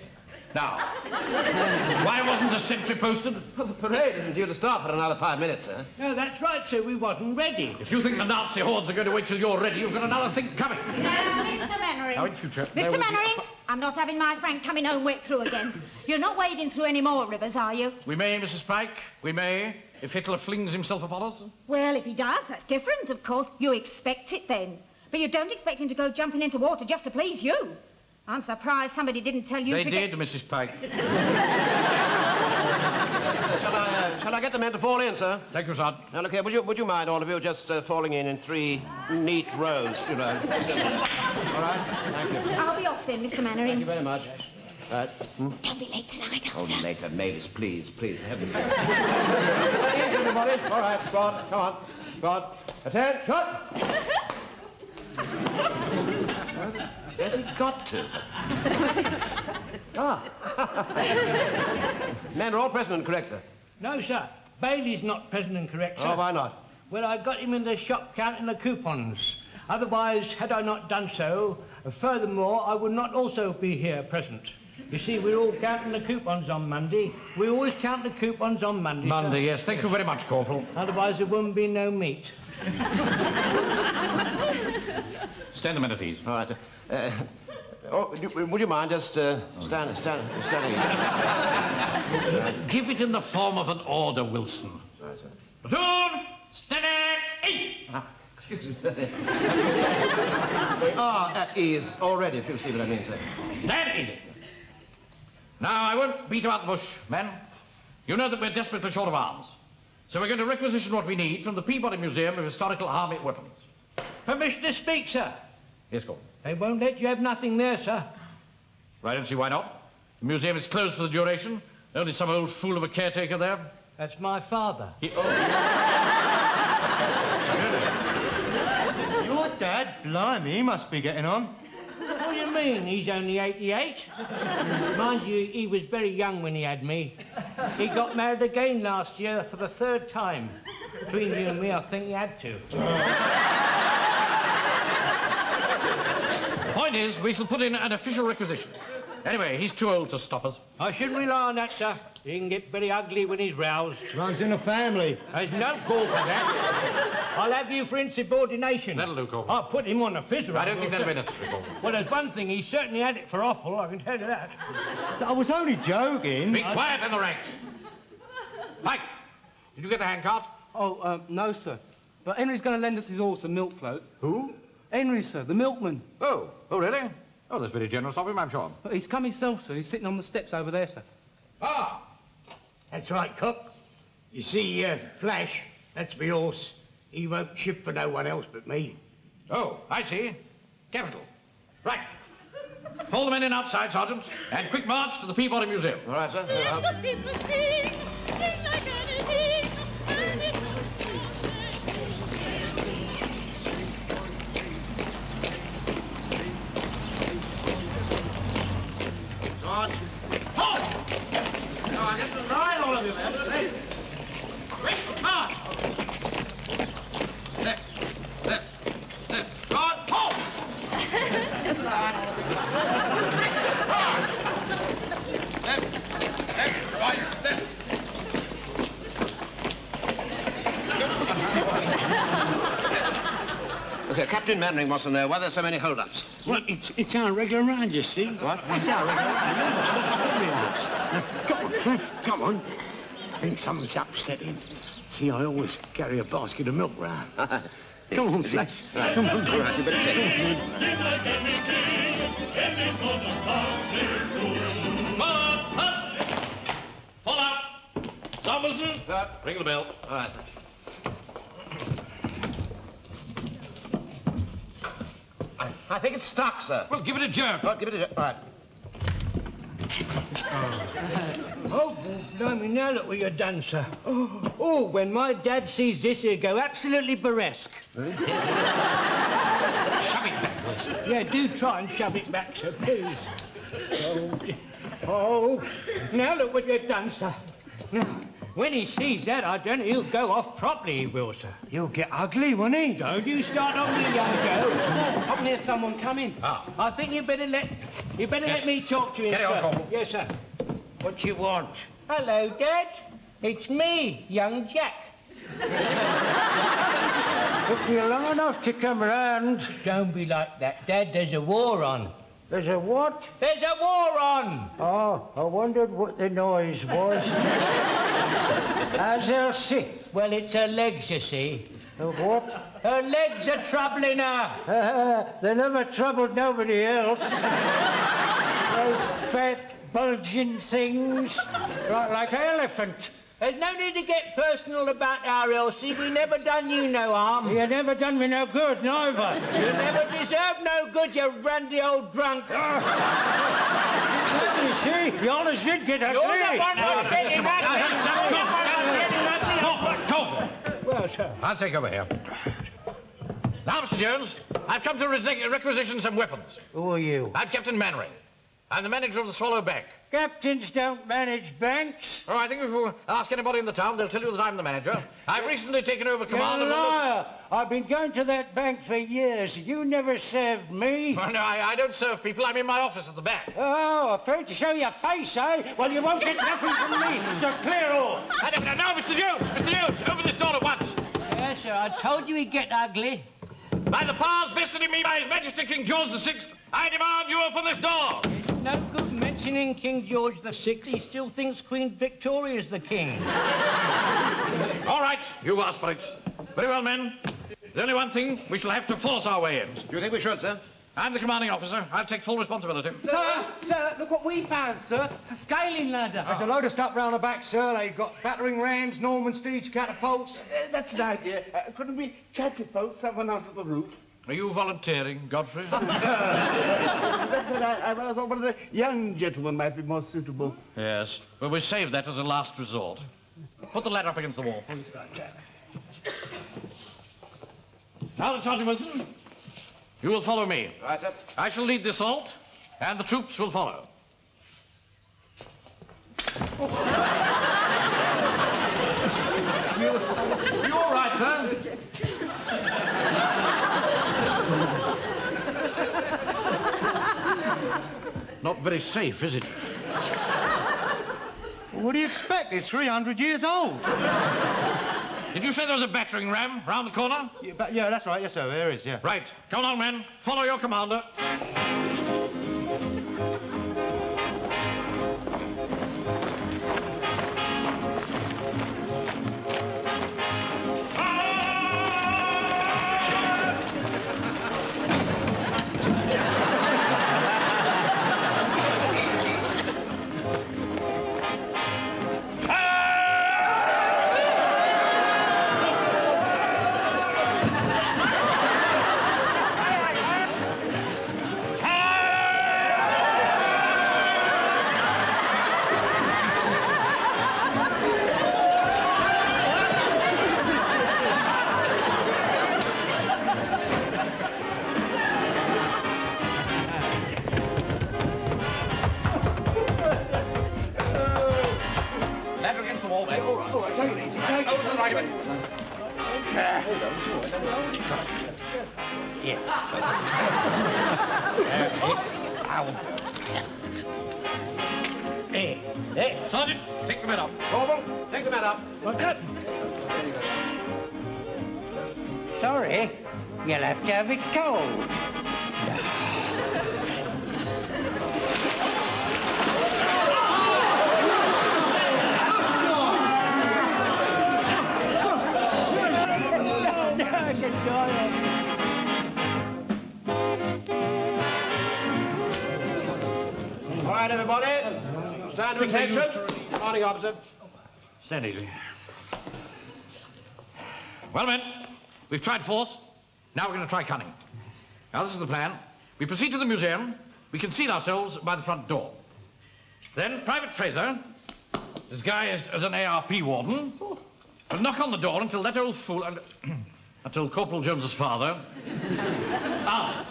B: Now, why wasn't the sentry posted?
A: Well, the parade isn't due to start for another 5 minutes, sir.
L: No, that's right, sir. We wasn't ready.
B: If you think the Nazi hordes are going to wait till you're ready, you've got another thing coming.
F: Now, Mr. Mannering.
B: Now, in future...
F: Mr. Mannering, I'm not having my Frank coming home wet through again. You're not wading through any more rivers, are you?
B: We may, Mrs. Pike, we may, if Hitler flings himself upon us.
F: Well, if he does, that's different, of course. You expect it then. But you don't expect him to go jumping into water just to please you. I'm surprised somebody didn't tell you
P: They
F: to
P: did, Mrs. Pike.
A: Shall I get the men to fall in, sir?
P: Thank you, Sergeant.
A: Now, look here, would you mind, all of you, just falling in 3 neat rows, you know? All right? Thank you.
F: I'll be off then, Mr. Mannering.
A: Thank you very much. Right.
F: Don't be late tonight.
A: Oh, later, Mavis, please, for heaven's sake. Easy, everybody. All right, squad, come on. Squad, attend, shot. Where's he got to? Men are all present and correct, sir.
L: No, sir. Bailey's not present and correct, sir.
A: Oh, why not?
L: Well, I got him in the shop counting the coupons. Otherwise, had I not done so, furthermore, I would not also be here present. You see, we're all counting the coupons on Monday. We always count the coupons on Monday.
P: Monday,
L: sir.
P: yes. Thank you very much, Corporal.
L: Otherwise, there wouldn't be no meat.
P: Stand a minute, please.
A: All right, sir. Would you mind just standing?
P: Give it in the form of an order, Wilson.
A: Sorry, sir.
P: Platoon, steady,
A: Excuse me. At ease already, if you see what I mean, sir.
P: Stand easy. Now, I won't beat about the bush, men. You know that we're desperately short of arms. So we're going to requisition what we need from the Peabody Museum of Historical Army Weapons.
L: Permission to speak, sir.
P: Yes, Gordon.
L: They won't let you have nothing there, sir.
P: I don't see why not. The museum is closed for the duration. Only some old fool of a caretaker there.
L: That's my father.
K: Your dad? Blimey, he must be getting on.
L: What do you mean? He's only 88. Mind you, he was very young when he had me. He got married again last year for the 3rd time. Between you and me, I think he had to.
P: The point is, we shall put in an official requisition. Anyway, he's too old to stop us.
L: I shouldn't rely on that, sir. He can get very ugly when he's roused.
K: Runs in the family.
L: There's no call for that. I'll have you for insubordination.
P: That'll do, Corporal.
L: I'll put him on the fizzer.
P: I don't think that'll be necessary, Corporal.
L: Well, there's one thing. He certainly had it for offal, I can tell you that.
K: I was only joking.
P: Be quiet in the ranks. Mike, did you get the handcart?
E: Oh, no, sir. But Henry's going to lend us his horse, a milk float.
P: Who?
E: Henry, sir, the milkman.
P: Oh, really? Oh, that's very generous of him, I'm sure.
E: But he's come himself, sir. He's sitting on the steps over there, sir.
I: Ah! That's right, Cook. You see, Flash, that's me horse. He won't ship for no one else but me.
P: Oh, I see. Capital. Right. Pull the men in outside, Sergeant, and quick march to the Peabody Museum.
A: All right, sir.
P: Get the line, all of you, man. Quick, march! Left. Guard, halt! Left, right, left.
A: Okay, Captain Mannering wants to know why there's so many hold-ups.
I: Well, it's our regular round, you see.
A: What?
I: It's our regular round. Come on. I think something's upsetting. See, I always carry a basket of milk round. Come on, Flash.
A: Right.
I: Come on.
A: All right, you better take it.
P: Pull up. Somerson. Ring the bell.
A: All right. I think it's stuck, sir.
P: Well, give it a jerk.
A: Oh, give it a jerk. All right.
L: Oh, blimey, now look what you've done, sir. Oh, when my dad sees this, he'll go absolutely burlesque.
P: Shove it back, Wilson.
L: Yeah, do try and shove it back, sir, please. Oh, now look what you've done, sir. Now, when he sees that, I don't know, he'll go off properly, he will, sir.
K: He'll get ugly, won't he?
L: Don't you start on me, young Joe.
E: Sir, I can hear someone coming.
L: I think you better let me talk to him,
P: Get
L: sir.
P: on, Corporal.
L: Yes, sir. What you want? Hello, Dad. It's me, young Jack.
I: Took you long enough to come round.
L: Don't be like that, Dad. There's a war on.
I: There's a what?
L: There's a war on.
I: Oh, I wondered what the noise was. How's Elsie?
L: Well, it's her legs, you see.
I: What?
L: Her legs are troubling her.
I: They never troubled nobody else.
Q: fat, bulging things, like an elephant.
L: There's no need to get personal about our Elsie. We never done you no harm.
Q: You never done me no good, neither.
L: You never deserved no good, you randy old drunk.
Q: You see, you always did get ugly.
L: You're the one who's getting
P: Well, sir. I'll take over here. Now, Mr. Jones, I've come to requisition some weapons.
Q: Who are you?
P: I'm Captain Mannering. I'm the manager of the Swallow Bank.
Q: Captains don't manage banks.
P: Oh, I think if you ask anybody in the town, they'll tell you that I'm the manager. I've recently taken over command
Q: You're
P: of...
Q: a liar. I've been going to that bank for years. You never served me.
P: Oh, no, I don't serve people. I'm in my office at the back.
Q: Oh, afraid to show your face, eh? Well, you won't get nothing from me, so clear off.
P: No, Mr. Jones! Mr. Jones, open this door at once.
L: Yes, sir, I told you he'd get ugly.
P: By the powers vested in me by His Majesty King George VI, I demand you open this door.
L: It's no good mentioning King George VI. He still thinks Queen Victoria's the king.
P: All right, you asked for it. Very well, men. There's only one thing. We shall have to force our way in.
A: Do you think we should, sir?
P: I'm the commanding officer. I'll take full responsibility.
E: Sir, look what we found, sir. It's a scaling ladder.
K: There's a load of stuff round the back, sir. They've got battering rams, Norman siege catapults.
E: That's an idea. Couldn't we catapult someone out of the roof?
P: Are you volunteering, Godfrey?
E: I thought one of the young gentlemen might be more suitable.
P: Yes. Well, we saved that as a last resort. Put the ladder up against the wall. Now, Sergeant Wilson, you will follow me.
A: Right, sir.
P: I shall lead the assault, and the troops will follow.
A: You all right, sir?
P: Not very safe, is it?
K: What do you expect? It's 300 years old.
P: Did you say there was a battering ram round the corner?
K: Yeah, that's right. Yes, sir. There is, yeah.
P: Right. Come on, men. Follow your commander.
L: Hey,
P: Sergeant, take the men up.
A: Corporal, take the men up.
Q: Sorry, you'll have to have it cold.
A: All right, everybody. Stand to attention. Morning, officer.
P: Stand easy. Well, men, we've tried force. Now we're going to try cunning. Now, this is the plan. We proceed to the museum. We conceal ourselves by the front door. Then Private Fraser, disguised as an ARP warden, will knock on the door until that old fool... until Corporal Jones's father answers.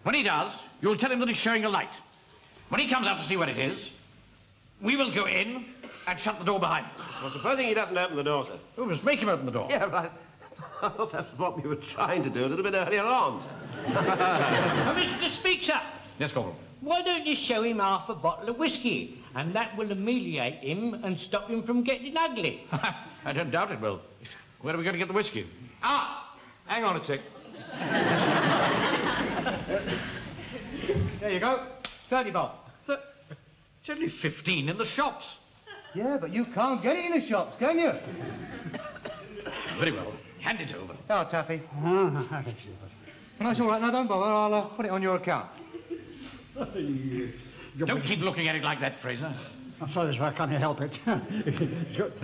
P: When he does, you'll tell him that he's showing a light. When he comes out to see what it is, we will go in and shut the door behind us.
A: Well, supposing he doesn't open the door, sir.
P: We must make him open the door.
A: Yeah, but I thought that's what we were trying to do a little bit earlier on.
L: Mr. Speaker,
P: Yes, Corporal.
L: why don't you show him half a bottle of whiskey? And that will ameliorate him and stop him from getting ugly.
P: I don't doubt it will. Where are we going to get the whiskey?
K: Hang on a tick. There you go. 30 bob.
P: It's only 15 in the shops.
K: Yeah, but you can't get it in the shops, can you?
P: Very well. Hand it over.
K: Oh, Taffy. No, it's all right. No, don't bother. I'll put it on your account.
P: Don't keep looking at it like that, Fraser.
K: I'm sorry, sir, I can't help it.
P: Now,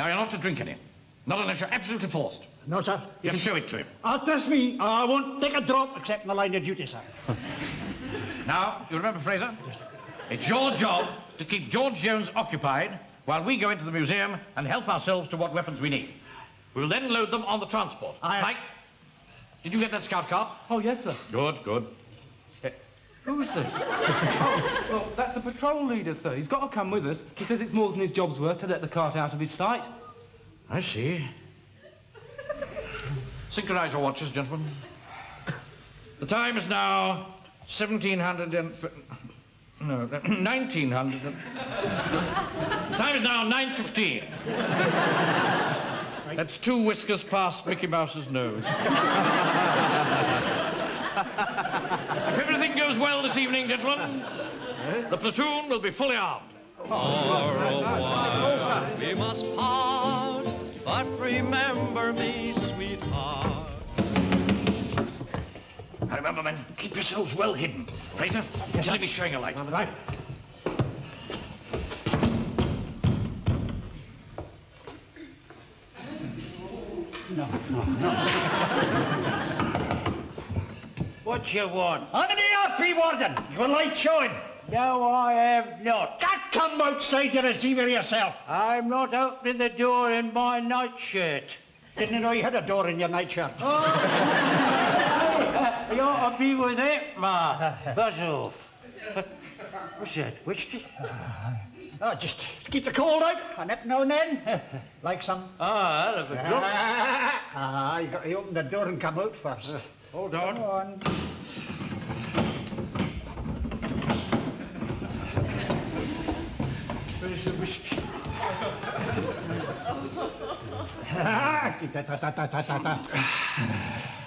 P: you're not to drink any. Not unless you're absolutely forced.
K: No, sir.
P: Just show it to him.
K: Trust me, I won't take a drop except in the line of duty, sir.
P: Now, you remember, Fraser? It's your job to keep George Jones occupied while we go into the museum and help ourselves to what weapons we need. We'll then load them on the transport. Mike, did you get that scout car?
E: Oh, yes, sir.
P: Good, good.
E: Who's this? Oh, well, that's the patrol leader, sir. He's got to come with us. He says it's more than his job's worth to let the cart out of his sight.
P: I see. Synchronize your watches, gentlemen. The time is now 1900 and... The time is now 9:15. That's 2 whiskers past Mickey Mouse's nose. If everything goes well this evening, gentlemen, the platoon will be fully armed.
H: For a while we must part, but remember me, sweetheart.
P: Now remember, men, keep yourselves well hidden. Fraser, tell him he's showing a light.
K: Right. No.
Q: What you want?
K: How many are free warden? Your light showing.
Q: No, I have not.
K: Come outside to receive it yourself.
Q: I'm not opening the door in my nightshirt.
K: Didn't you know you had a door in your nightshirt?
Q: You ought to be with it, Ma. Buzz off. What's that, whiskey?
K: Just keep the cold out, and every now and then. Like some?
Q: I'll have a drop.
K: You got to open the door and come out first.
Q: Hold on.
K: Come on.
Q: Where's the whiskey?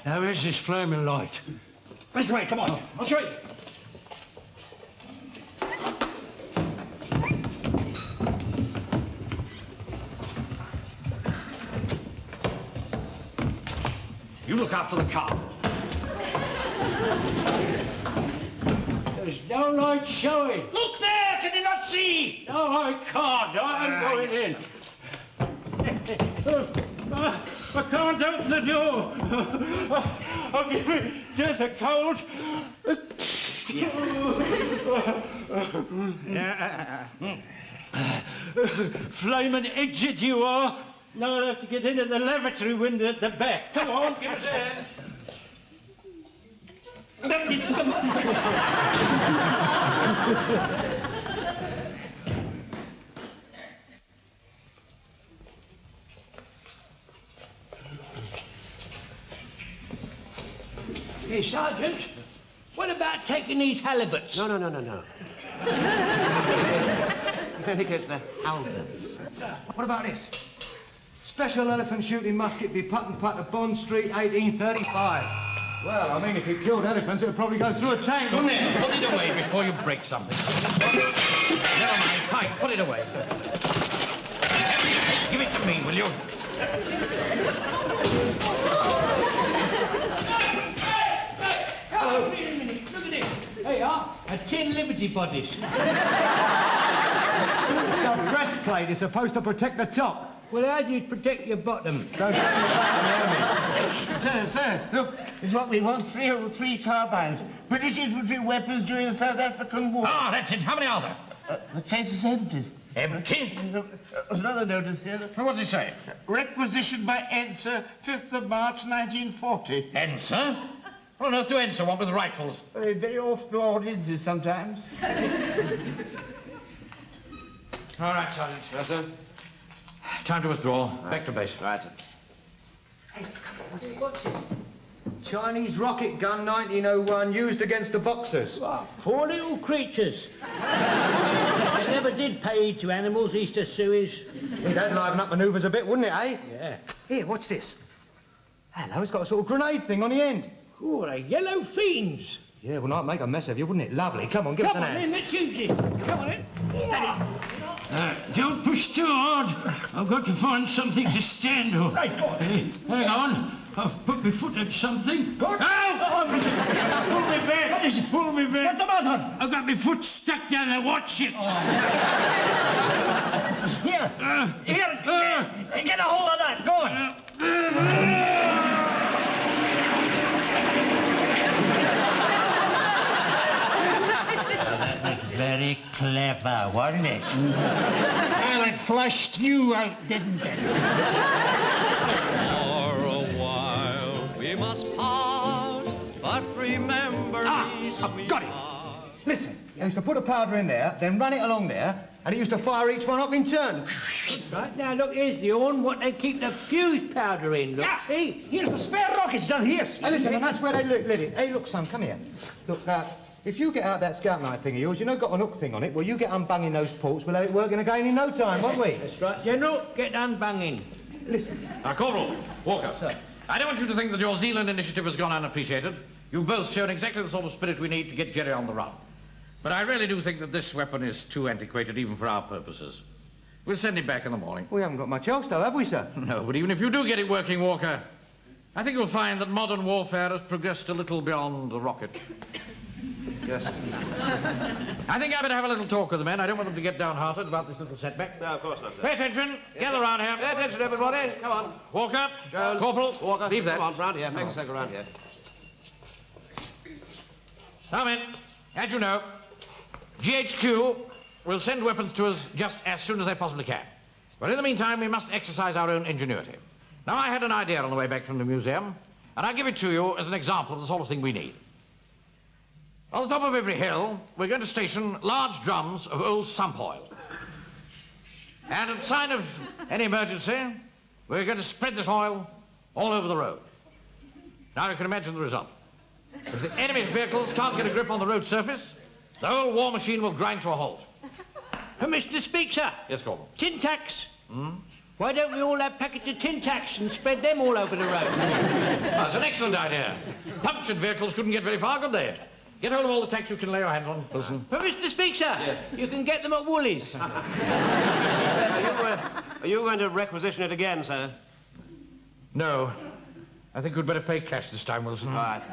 Q: Now, where's this flaming light?
K: This way, come on. I'll show you.
P: You look after the car.
Q: There's no light showing.
K: Look there! Can you not see?
Q: No, I can't. I'm going in. I can't open the door. I'll give me death a cold. Flaming exit you are. Now I'll have to get into the lavatory window at the back. Come on, give us a hand. Hey, Sergeant, what about taking these halibuts?
A: No. I think it's the halberds.
K: Sir, what about this? Special elephant shooting musket be putt and putt at Bond Street, 1835. Well, I mean, if it killed elephants, it would probably go through a tank, wouldn't it?
P: Put it away before you break something. Never mind, Pike, put it away. Give it to me, will you?
Q: Oh, wait a minute, look at this. Hey, a tin Liberty bodies.
K: It's a breastplate. It's supposed to protect the top.
Q: Well, how do you protect your bottom?
K: Don't get me back to me.
I: Sir, look, is what we want, three carbines. British infantry weapons during the South African War.
P: Ah, that's it. How many are there?
I: The case is empty.
P: Empty?
I: There's another notice here.
P: What does it say?
I: Requisitioned by Enser, 5th of March, 1940.
P: Enser? What on earth do Enser want with rifles?
I: Very awful audiences sometimes.
P: All right, Sergeant.
A: Yes, sir.
P: Time to withdraw. Back to base.
A: Right, sir.
K: Hey, what's it? Chinese rocket gun 1901 used against the Boxers.
Q: Oh, poor little creatures. They never did pay heed to animals, Easter Sueys.
K: That'd liven up manoeuvres a bit, wouldn't it, eh?
Q: Yeah.
K: Here, what's this? Hello, it's got a sort of grenade thing on the end.
Q: Oh, they're yellow fiends.
K: Yeah, well, I'd make a mess of you, wouldn't it? Lovely. Come on, give us an hand.
Q: Come on, then, let's use it. Come on, then. Steady. Don't push too hard. I've got to find something to stand on.
K: Right, go on.
Q: Hang on. I've put my foot at something.
I: What?
Q: Help! Pull me back!
I: What is it?
Q: Pull me back!
I: What's the matter?
Q: I've got my foot stuck down there. Watch it!
I: Here, get a hold of that. Go on.
Q: Very clever, wasn't it?
I: Well, it flushed you out, didn't it?
H: For a while we must part, but remember
K: I've got it. Listen, I used to put a powder in there, then run it along there, and it used to fire each one up in turn.
L: Right, now look, here's the horn, what they keep the fuse powder in, look, see?
I: Here's the spare rockets down here.
K: Hey, listen, and that's where they lit it. Hey, look, son, come here. Look, if you get out that scout knife thing of yours, you know, got an hook thing on it, well, you get unbunging those ports, we'll have it working again in no time, won't we?
L: That's right, General, get unbunging.
K: Listen.
P: Corporal, Walker. Sir. I don't want you to think that your Zealand initiative has gone unappreciated. You've both shown exactly the sort of spirit we need to get Jerry on the run. But I really do think that this weapon is too antiquated even for our purposes. We'll send him back in the morning.
K: We haven't got much else, though, have we, sir?
P: No, but even if you do get it working, Walker, I think you'll find that modern warfare has progressed a little beyond the rocket.
K: Yes.
P: I think I better have a little talk with the men. I don't want them to get downhearted about this little setback.
A: No, of course not, sir.
P: Pay attention. Gather round here.
A: Pay attention, everybody. Come on.
P: Walker.
A: Jones.
P: Corporal.
A: Walker.
P: Leave that.
A: Come on, round here. Make a circle round here.
P: Now, men, as you know, GHQ will send weapons to us just as soon as they possibly can. But in the meantime, we must exercise our own ingenuity. Now, I had an idea on the way back from the museum, and I'll give it to you as an example of the sort of thing we need. On the top of every hill, we're going to station large drums of old sump oil. And at the sign of any emergency, we're going to spread this oil all over the road. Now, you can imagine the result. If the enemy's vehicles can't get a grip on the road surface, the whole war machine will grind to a halt.
L: Mr. Speaker.
P: Yes, Corporal.
L: Tin tacks. Why don't we all have packets of tin tacks and spread them all over the road?
P: That's an excellent idea. Punctured vehicles couldn't get very far, could they? Get hold of all the tacks you can lay your hands on, Wilson.
L: But Mr. Speaker, you can get them at Woolies.
A: Are you going to requisition it again, sir?
P: No. I think we'd better pay cash this time, Wilson.
A: Right.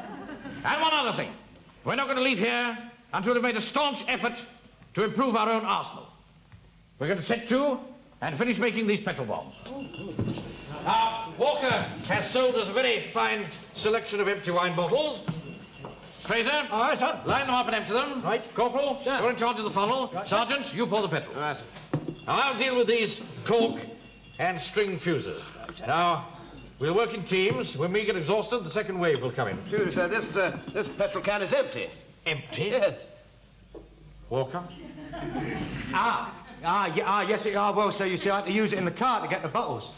P: And one other thing. We're not going to leave here until we've made a staunch effort to improve our own arsenal. We're going to set to and finish making these petrol bombs. Now, Walker has sold us a very fine selection of empty wine bottles. Fraser.
I: All right, sir.
P: Line them up and empty them.
I: Right.
P: Corporal, you're in charge of the funnel.
I: Right.
P: Sergeant, you pour the petrol.
A: All right.
P: Now, I'll deal with these cork and string fuses. Now, we'll work in teams. When we get exhausted, the second wave will come in.
A: Sure, sir. This petrol can is empty.
P: Empty?
A: Yes.
P: Walker?
K: Yes, well, so you see, I had to use it in the car to get the bottles.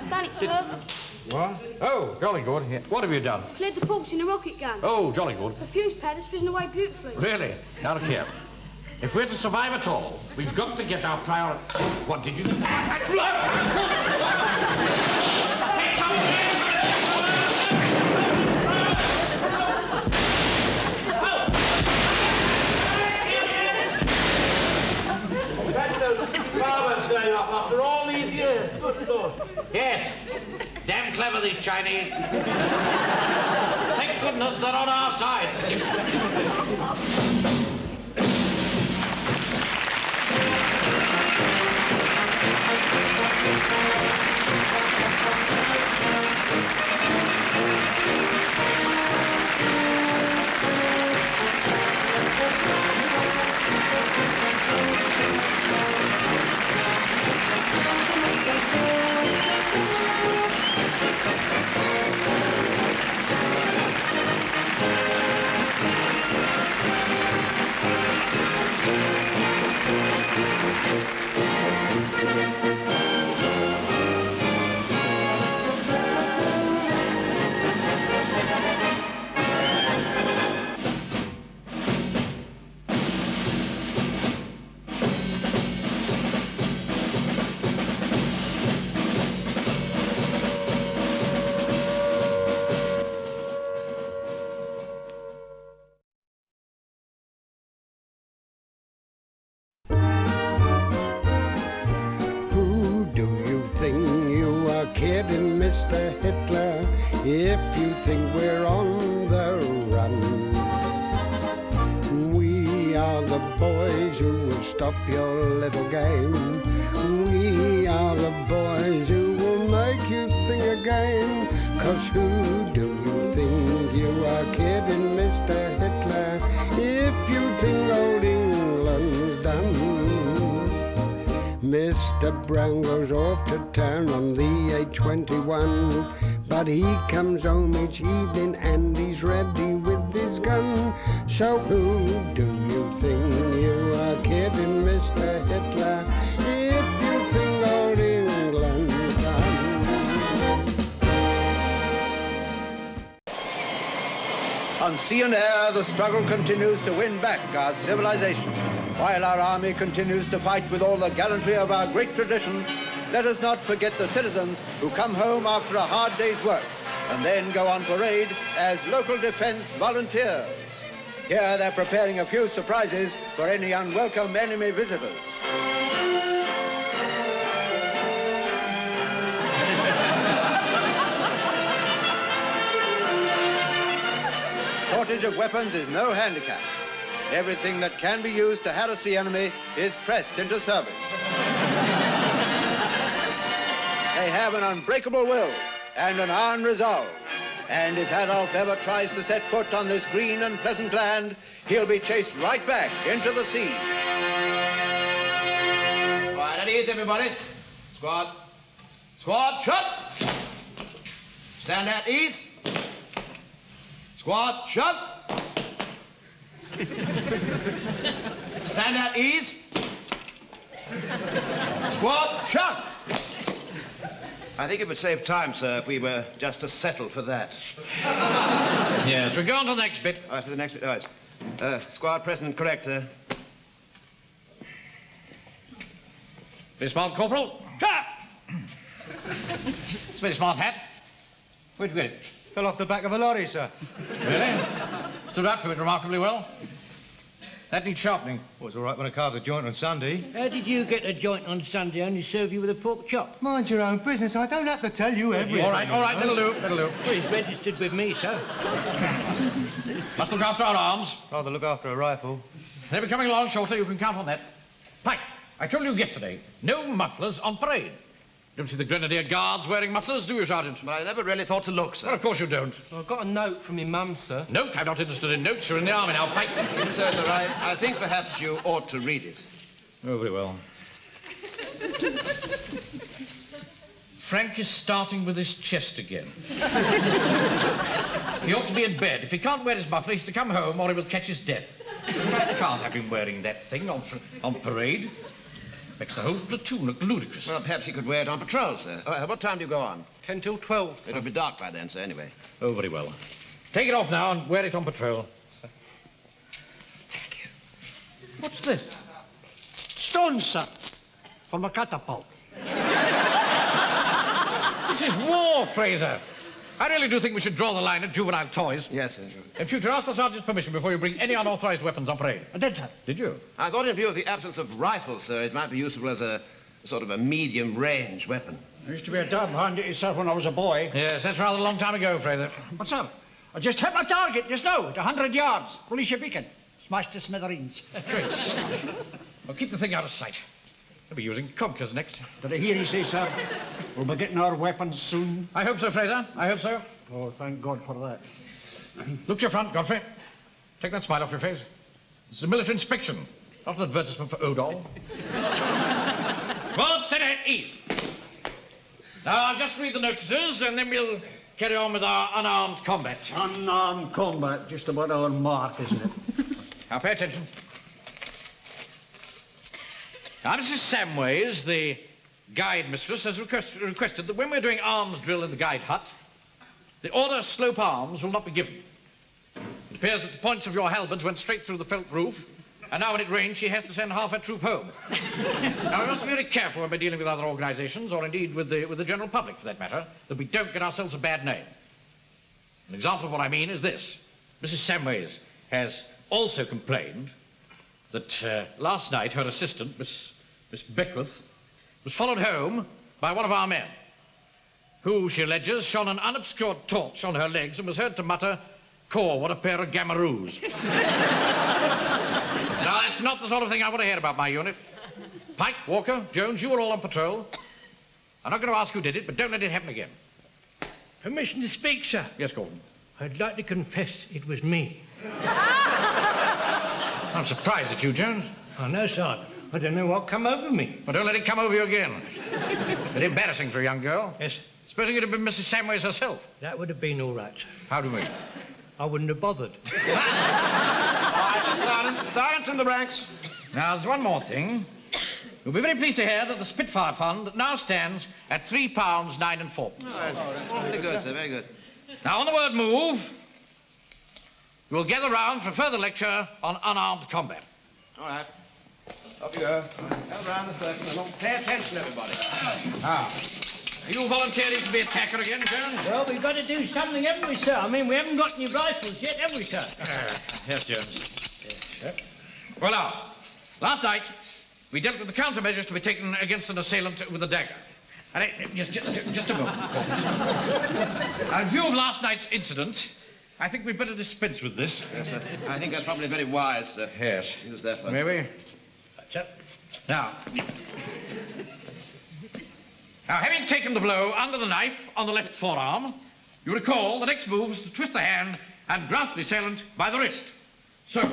R: Done it, sir.
P: What? Oh, jolly good. Yeah. What have you done?
R: Cleared the ports in the rocket gun.
P: Oh, jolly good.
R: The fuse pad has fizzed away beautifully.
P: Really? Now look here. If we're to survive at all, we've got to get our priority. What did you do?
I: Fireworks going off after all these years. Good Lord.
P: Yes. Damn clever, these Chinese. Thank goodness they're on our side.
C: kidding, Mr. Hitler, if you think we're on the run. We are the boys who will stop your little game. We are the boys who will make you think again. 'Cause who do you think you are kidding, Mr. Hitler, if you think old England's done? Mr. Brown goes off to town on the A21, but he comes home each evening and he's ready with his gun. So who do you think you are kidding, Mr. Hitler, if you think old England's done?
D: On sea and air, the struggle continues to win back our civilization. While our army continues to fight with all the gallantry of our great tradition, let us not forget the citizens who come home after a hard day's work and then go on parade as local defense volunteers. Here they're preparing a few surprises for any unwelcome enemy visitors. Shortage of weapons is no handicap. Everything that can be used to harass the enemy is pressed into service. They have an unbreakable will and an iron resolve. And if Adolf ever tries to set foot on this green and pleasant land, he'll be chased right back into the sea.
A: Right, at ease, everybody. Squad. Squad, shut! Stand at ease. Squad, shut! Stand at ease. Squad, shut! I think it would save time, sir, if we were just to settle for that.
P: Yes, we're going to the next bit.
A: To the next bit, right. Squad present and correct, sir.
P: Dismount, Corporal. Shut! It's a very smart hat. Where'd you get it?
K: Fell off the back of a lorry, sir.
P: Really? Stood up to it remarkably well. That needs sharpening.
K: Well, it's all right when I carved a joint on Sunday.
Q: How did you get a joint on Sunday? Only serve you with a pork chop.
K: Mind your own business. I don't have to tell you everything.
P: All right, that'll do, that'll do.
Q: Well, he's registered with me, sir.
P: Must look after our arms.
K: Rather look after a rifle.
P: They'll be coming along shortly, you can count on that. Pike, I told you yesterday, no mufflers on parade. Don't see the Grenadier Guards wearing mufflers, do you, Sergeant?
A: But I never really thought to look, sir.
P: Well, of course you don't.
E: Well, I've got a note from your mum, sir.
P: Note? I'm not interested in notes. You're in the army now, Pike.
A: Sir, I think perhaps you ought to read it.
P: Oh, very well. Frank is starting with his chest again. He ought to be in bed. If he can't wear his muffler, he's to come home or he will catch his death. I can't have him wearing that thing on parade. Makes the whole platoon look ludicrous.
A: Well, perhaps he could wear it on patrol, sir. What time do you go on?
E: 10 till 12, sir.
A: It'll be dark by then, sir, anyway.
P: Oh, very well. Take it off now and wear it on patrol.
I: Thank you.
P: What's this?
I: Stones, sir, from a catapult.
P: This is war, Fraser. I really do think we should draw the line at juvenile toys.
A: Yes, sir.
P: In future, ask the sergeant's permission before you bring any unauthorized weapons on parade.
I: I did, sir.
P: Did you?
A: I thought in view of the absence of rifles, sir, it might be useful as a sort of a medium-range weapon.
I: I used to be a dab hand at yourself when I was a boy.
P: Yes, that's rather a long time ago, Fraser.
I: What's up? I just hit my target just now at 100 yards. Felicia Beacon. Smashed to smithereens.
P: Great Scott. Well, keep the thing out of sight. They'll be using Comkers next.
I: Did I hear you say, sir, we'll be getting our weapons soon?
P: I hope so, Fraser. I hope so.
I: Oh, thank God for that.
P: Look to your front, Godfrey. Take that smile off your face. This is a military inspection, not an advertisement for Odol. Well, steady at ease. Now, I'll just read the notices, and then we'll carry on with our unarmed combat.
I: Unarmed combat, just about our mark, isn't it?
P: Now, pay attention. Now, Mrs. Samways, the guide mistress, has requested that when we're doing arms drill in the guide hut, the order slope arms will not be given. It appears that the points of your halberds went straight through the felt roof, and now when it rains, she has to send half her troop home. Now, we must be very careful when we're dealing with other organizations, or indeed with the general public, for that matter, that we don't get ourselves a bad name. An example of what I mean is this. Mrs. Samways has also complained that last night her assistant, Miss Beckwith, was followed home by one of our men. who, she alleges, shone an unobscured torch on her legs and was heard to mutter, "Caw, what a pair of gamaroos." Now, that's not the sort of thing I want to hear about my unit. Pike, Walker, Jones, you were all on patrol. I'm not going to ask who did it, but don't let it happen again.
Q: Permission to speak, sir.
P: Yes, Gordon.
Q: I'd like to confess it was me.
P: I'm surprised at you, Jones.
Q: I know, Sergeant. I don't know what come over me.
P: Well, don't let it come over you again. It's embarrassing for a young girl.
Q: Yes.
P: Supposing it had been Mrs. Samways herself.
Q: That would have been all right, sir.
P: How do you mean?
Q: I wouldn't have bothered.
P: Silence in the ranks. Now, there's one more thing. You'll be very pleased to hear that the Spitfire Fund now stands at £3 9 and 4.
A: Very good, sir, very good.
P: Now, on the word move, we'll gather round for a further lecture on unarmed combat.
A: All right. Up you go. Come round the circle along. Pay attention, everybody.
P: Ah. Are you volunteering to be attacker again, Jones?
Q: Well, we've got to do something, haven't we, sir? I mean, we haven't got any rifles yet, have we, sir?
P: Yes, Jones. Yes. Well, now, last night, we dealt with the countermeasures to be taken against an assailant with a dagger. And just a moment. In view of last night's incident, I think we'd better dispense with this.
A: Yes, I think that's probably very wise, sir.
P: Yes.
A: Use that one.
P: Maybe. Now, having taken the blow under the knife on the left forearm, you recall the next move was to twist the hand and grasp the assailant by the wrist. So,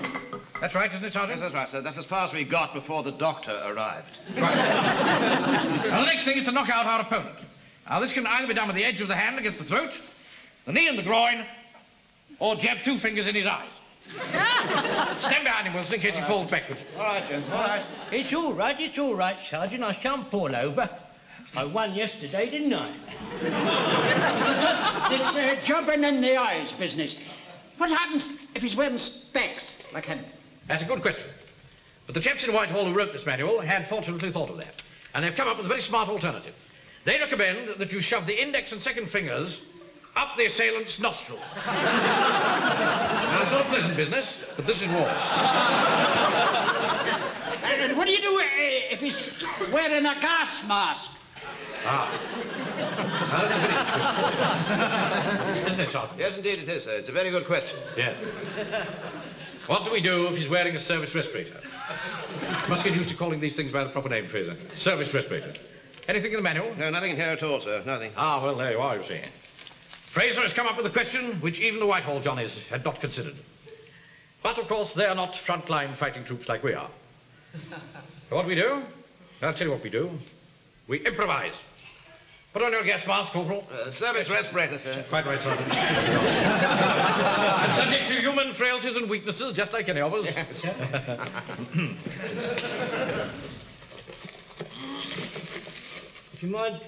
P: that's right, isn't it, Sergeant?
A: Yes, that's right, sir. That's as far as we got before the doctor arrived.
P: Right. Now, the next thing is to knock out our opponent. Now, this can either be done with the edge of the hand against the throat, the knee in the groin, or jab 2 fingers in his eyes. Stand behind him, Wilson, in case he falls backwards.
A: All right, gents, all right.
Q: It's all right, Sergeant. I shan't fall over. I won yesterday, didn't I?
J: This jumping in the eyes business. What happens if he's wearing specs like him?
P: That's a good question. But the chaps in Whitehall who wrote this manual had fortunately thought of that. And they've come up with a very smart alternative. They recommend that you shove the index and second fingers up the assailant's nostril. Now, it's not a pleasant business, but this is war.
J: And what do you do if he's wearing a gas mask?
P: Ah. Now, that's a very... Isn't it, Sergeant?
A: Yes, indeed it is, sir. It's a very good question.
P: Yes. What do we do if he's wearing a service respirator? Must get used to calling these things by the proper name, Fraser. Service respirator. Anything in the manual?
A: No, nothing in here at all, sir. Nothing.
P: Ah, well, there you are, you see. Fraser has come up with a question which even the Whitehall Johnnies had not considered. But, of course, they're not front-line fighting troops like we are. So what do we do? I'll tell you what we do. We improvise. Put on your gas mask, Corporal.
A: Service respirator, sir.
P: Quite right, Sergeant. I'm subject to human frailties and weaknesses, just like any of us.
A: Yes.
Q: Do you mind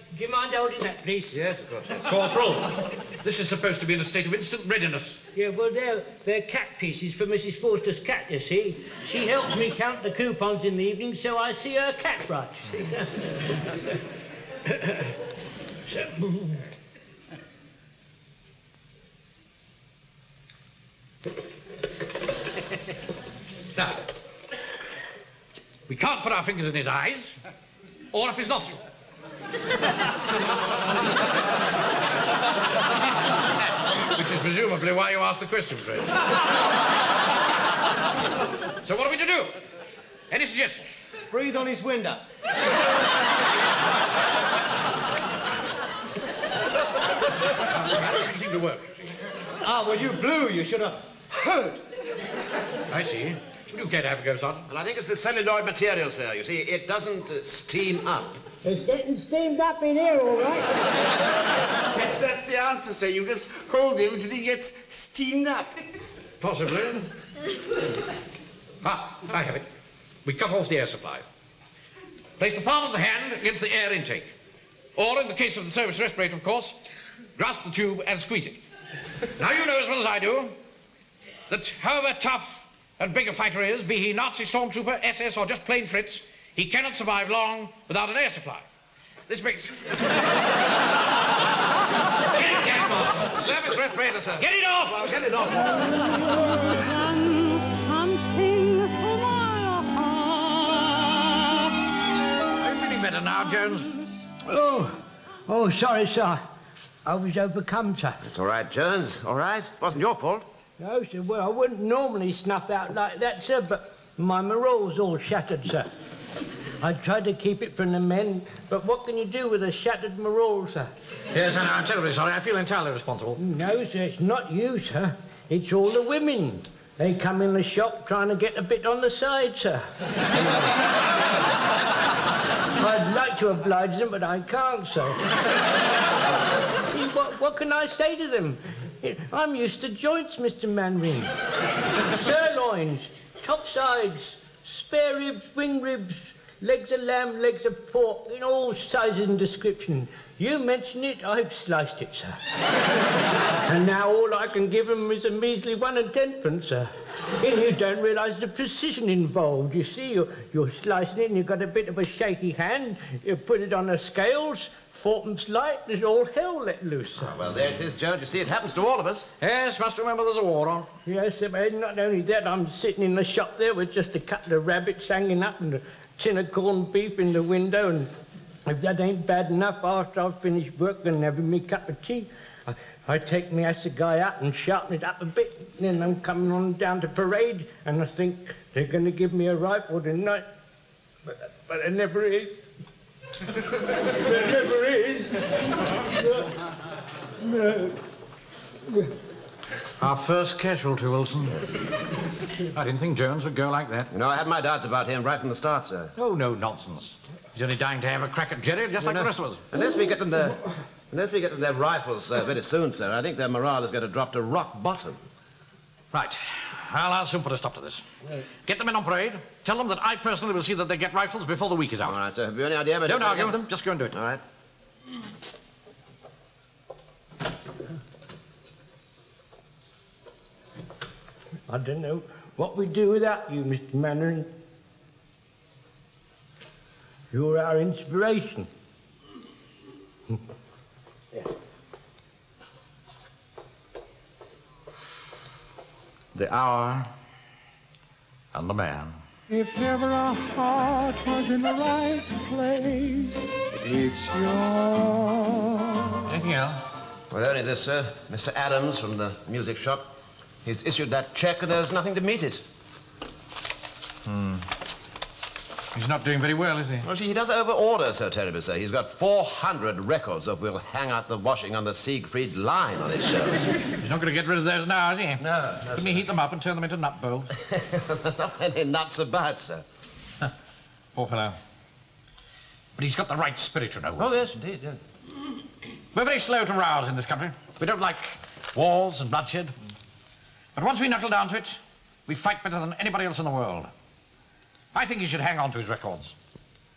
Q: holding that, please?
A: Yes, of course. Yes.
P: Corporal, this is supposed to be in a state of instant readiness.
Q: Yeah, well, they're cat pieces for Mrs. Forster's cat, you see. She helps me count the coupons in the evening, so I see her cat right, you see.
P: Now, we can't put our fingers in his eyes or up his nostril. Which is presumably why you asked the question, Fred. So what are we to do? Any suggestions?
K: Breathe on his window.
P: That doesn't seem to work.
K: Ah, well, you blew. You should have heard.
P: I see. Would you care to have a go, Sergeant?
A: Well, I think it's the celluloid material, sir. You see, it doesn't steam up.
Q: It's getting steamed up in here, all right.
I: Yes, that's the answer, sir. You just hold him until he gets steamed up.
P: Possibly. Ah, I have it. We cut off the air supply. Place the palm of the hand against the air intake. Or, in the case of the service respirator, of course, grasp the tube and squeeze it. Now, you know as well as I do that however tough and big a fighter is, be he Nazi stormtrooper, SS, or just plain Fritz, he cannot survive long without an air supply. This makes... Get it off!
A: Service respirator, sir.
P: Get it off!
A: Well, get it off.
P: Are you feeling better now, Jones?
Q: Oh, sorry, sir. I was overcome, sir.
A: It's all right, Jones. All right. It wasn't your fault.
Q: No, sir, well, I wouldn't normally snuff out like that, sir, but my morale's all shattered, sir. I tried to keep it from the men, but what can you do with a shattered morale, sir?
P: Yes, I'm terribly sorry. I feel entirely responsible.
Q: No, sir, it's not you, sir. It's all the women. They come in the shop trying to get a bit on the side, sir. I'd like to oblige them, but I can't, sir. What can I say to them? I'm used to joints, Mr. Manring. Sirloins, top sides, spare ribs, wing ribs, legs of lamb, legs of pork, in all sizes and description. You mention it, I've sliced it, sir. And now all I can give them is a measly 1 and 10pence, sir. And you don't realise the precision involved. You see, you're slicing it and you've got a bit of a shaky hand. You put it on the scales, 4pence light, there's all hell let loose, sir.
A: Well, there it is, Jones. You see, it happens to all of us.
P: Yes, must remember there's a war on.
Q: Yes, sir, but not only that, I'm sitting in the shop there with just a couple of rabbits hanging up and a tin of corned beef in the window, and if that ain't bad enough, after I've finished work and having me cup of tea, I take my assegai out and sharpen it up a bit. Then I'm coming on down to parade, and I think they're going to give me a rifle tonight. But there never is. There never is. No.
P: Our first casualty, Wilson. I didn't think Jones would go like that.
A: You know, I had my doubts about him right from the start, sir.
P: Oh, no nonsense. He's only dying to have a crack at Jerry, just like the rest of us.
A: Unless we get them their rifles very soon, sir, I think their morale is going to drop to rock bottom.
P: Right. I'll soon put a stop to this. Get the men on parade. Tell them that I personally will see that they get rifles before the week is out.
A: All right, sir. Have you any idea about...
P: Don't argue with them. Just go and do it.
A: All right.
Q: I don't know what we'd do without you, Mr. Mannering. You're our inspiration.
P: The hour and the man.
C: If ever a heart was in the right place, it's yours.
P: Anything else?
A: Well, only this, sir. Mr. Adams from the music shop. He's issued that check and there's nothing to meet it.
P: He's not doing very well, is he?
A: Well, see, he does over-order so terribly, sir. He's got 400 records of We'll Hang Out the Washing on the Siegfried Line on his shelves.
P: He's not going to get rid of those now, is he?
A: No.
P: Couldn't he heat them up and turn them into nut bowls?
A: Not any nuts about, sir.
P: Poor fellow. But he's got the right spirit, you know.
A: Oh, yes, indeed, yes.
P: We're very slow to rouse in this country. We don't like wars and bloodshed. But once we knuckle down to it, we fight better than anybody else in the world. I think he should hang on to his records.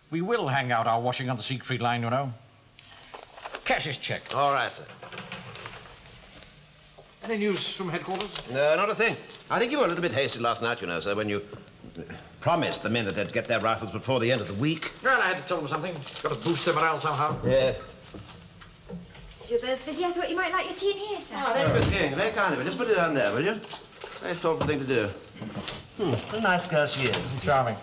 P: We will hang out our washing on the Siegfried Line, you know. Cash his check.
A: All right, sir.
P: Any news from headquarters?
A: No, not a thing. I think you were a little bit hasty last night, you know, sir, when you promised the men that they'd get their rifles before the end of the week.
P: Well, I had to tell them something. Got to boost their morale somehow.
A: Yeah.
O: You're both busy. I thought you might like your tea in here, sir.
A: Oh, thank you, Miss King. Very kind of you. Just put it on there, will you? Very thoughtful thing to do. What a nice girl she is.
P: Charming.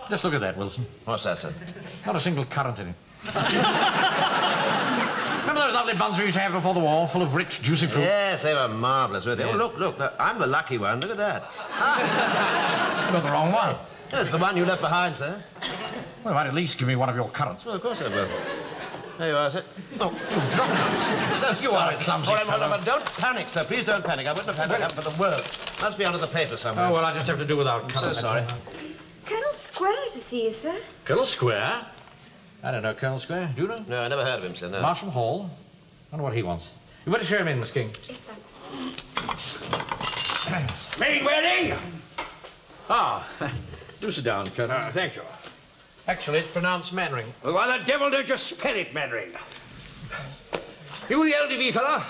P: Just look at that, Wilson.
A: What's that, sir?
P: Not a single currant in it. Remember those lovely buns we used to have before the war, full of rich, juicy fruit?
A: Yes, they were marvellous, weren't they? Oh, look, I'm the lucky one. Look at that.
P: You're the wrong one.
A: That's the one you left behind, sir.
P: Well, you might at least give me one of your currants.
A: Well, of course I will. There you are, sir.
P: Oh, you've dropped it.
A: So
P: You are a clumsy fellow.
A: Don't panic, sir. Please don't panic. I wouldn't have had that happen for the world. Must be under the paper somewhere.
P: Oh, well, I just have to do without
A: I'm
P: currants.
A: so sorry.
O: Colonel Square to see you, sir.
P: Colonel Square? I don't know Colonel Square. Do you know?
A: No, I never heard of him, sir, no.
P: Marshall Hall. I wonder what he wants. You better show him in, Miss King.
O: Yes, sir.
J: Mainwaring!
P: Ah, do sit down, Colonel.
J: Thank you.
P: Actually, it's pronounced Mannering.
J: Well, why the devil don't you spell it, Mannering? You the LDV fella?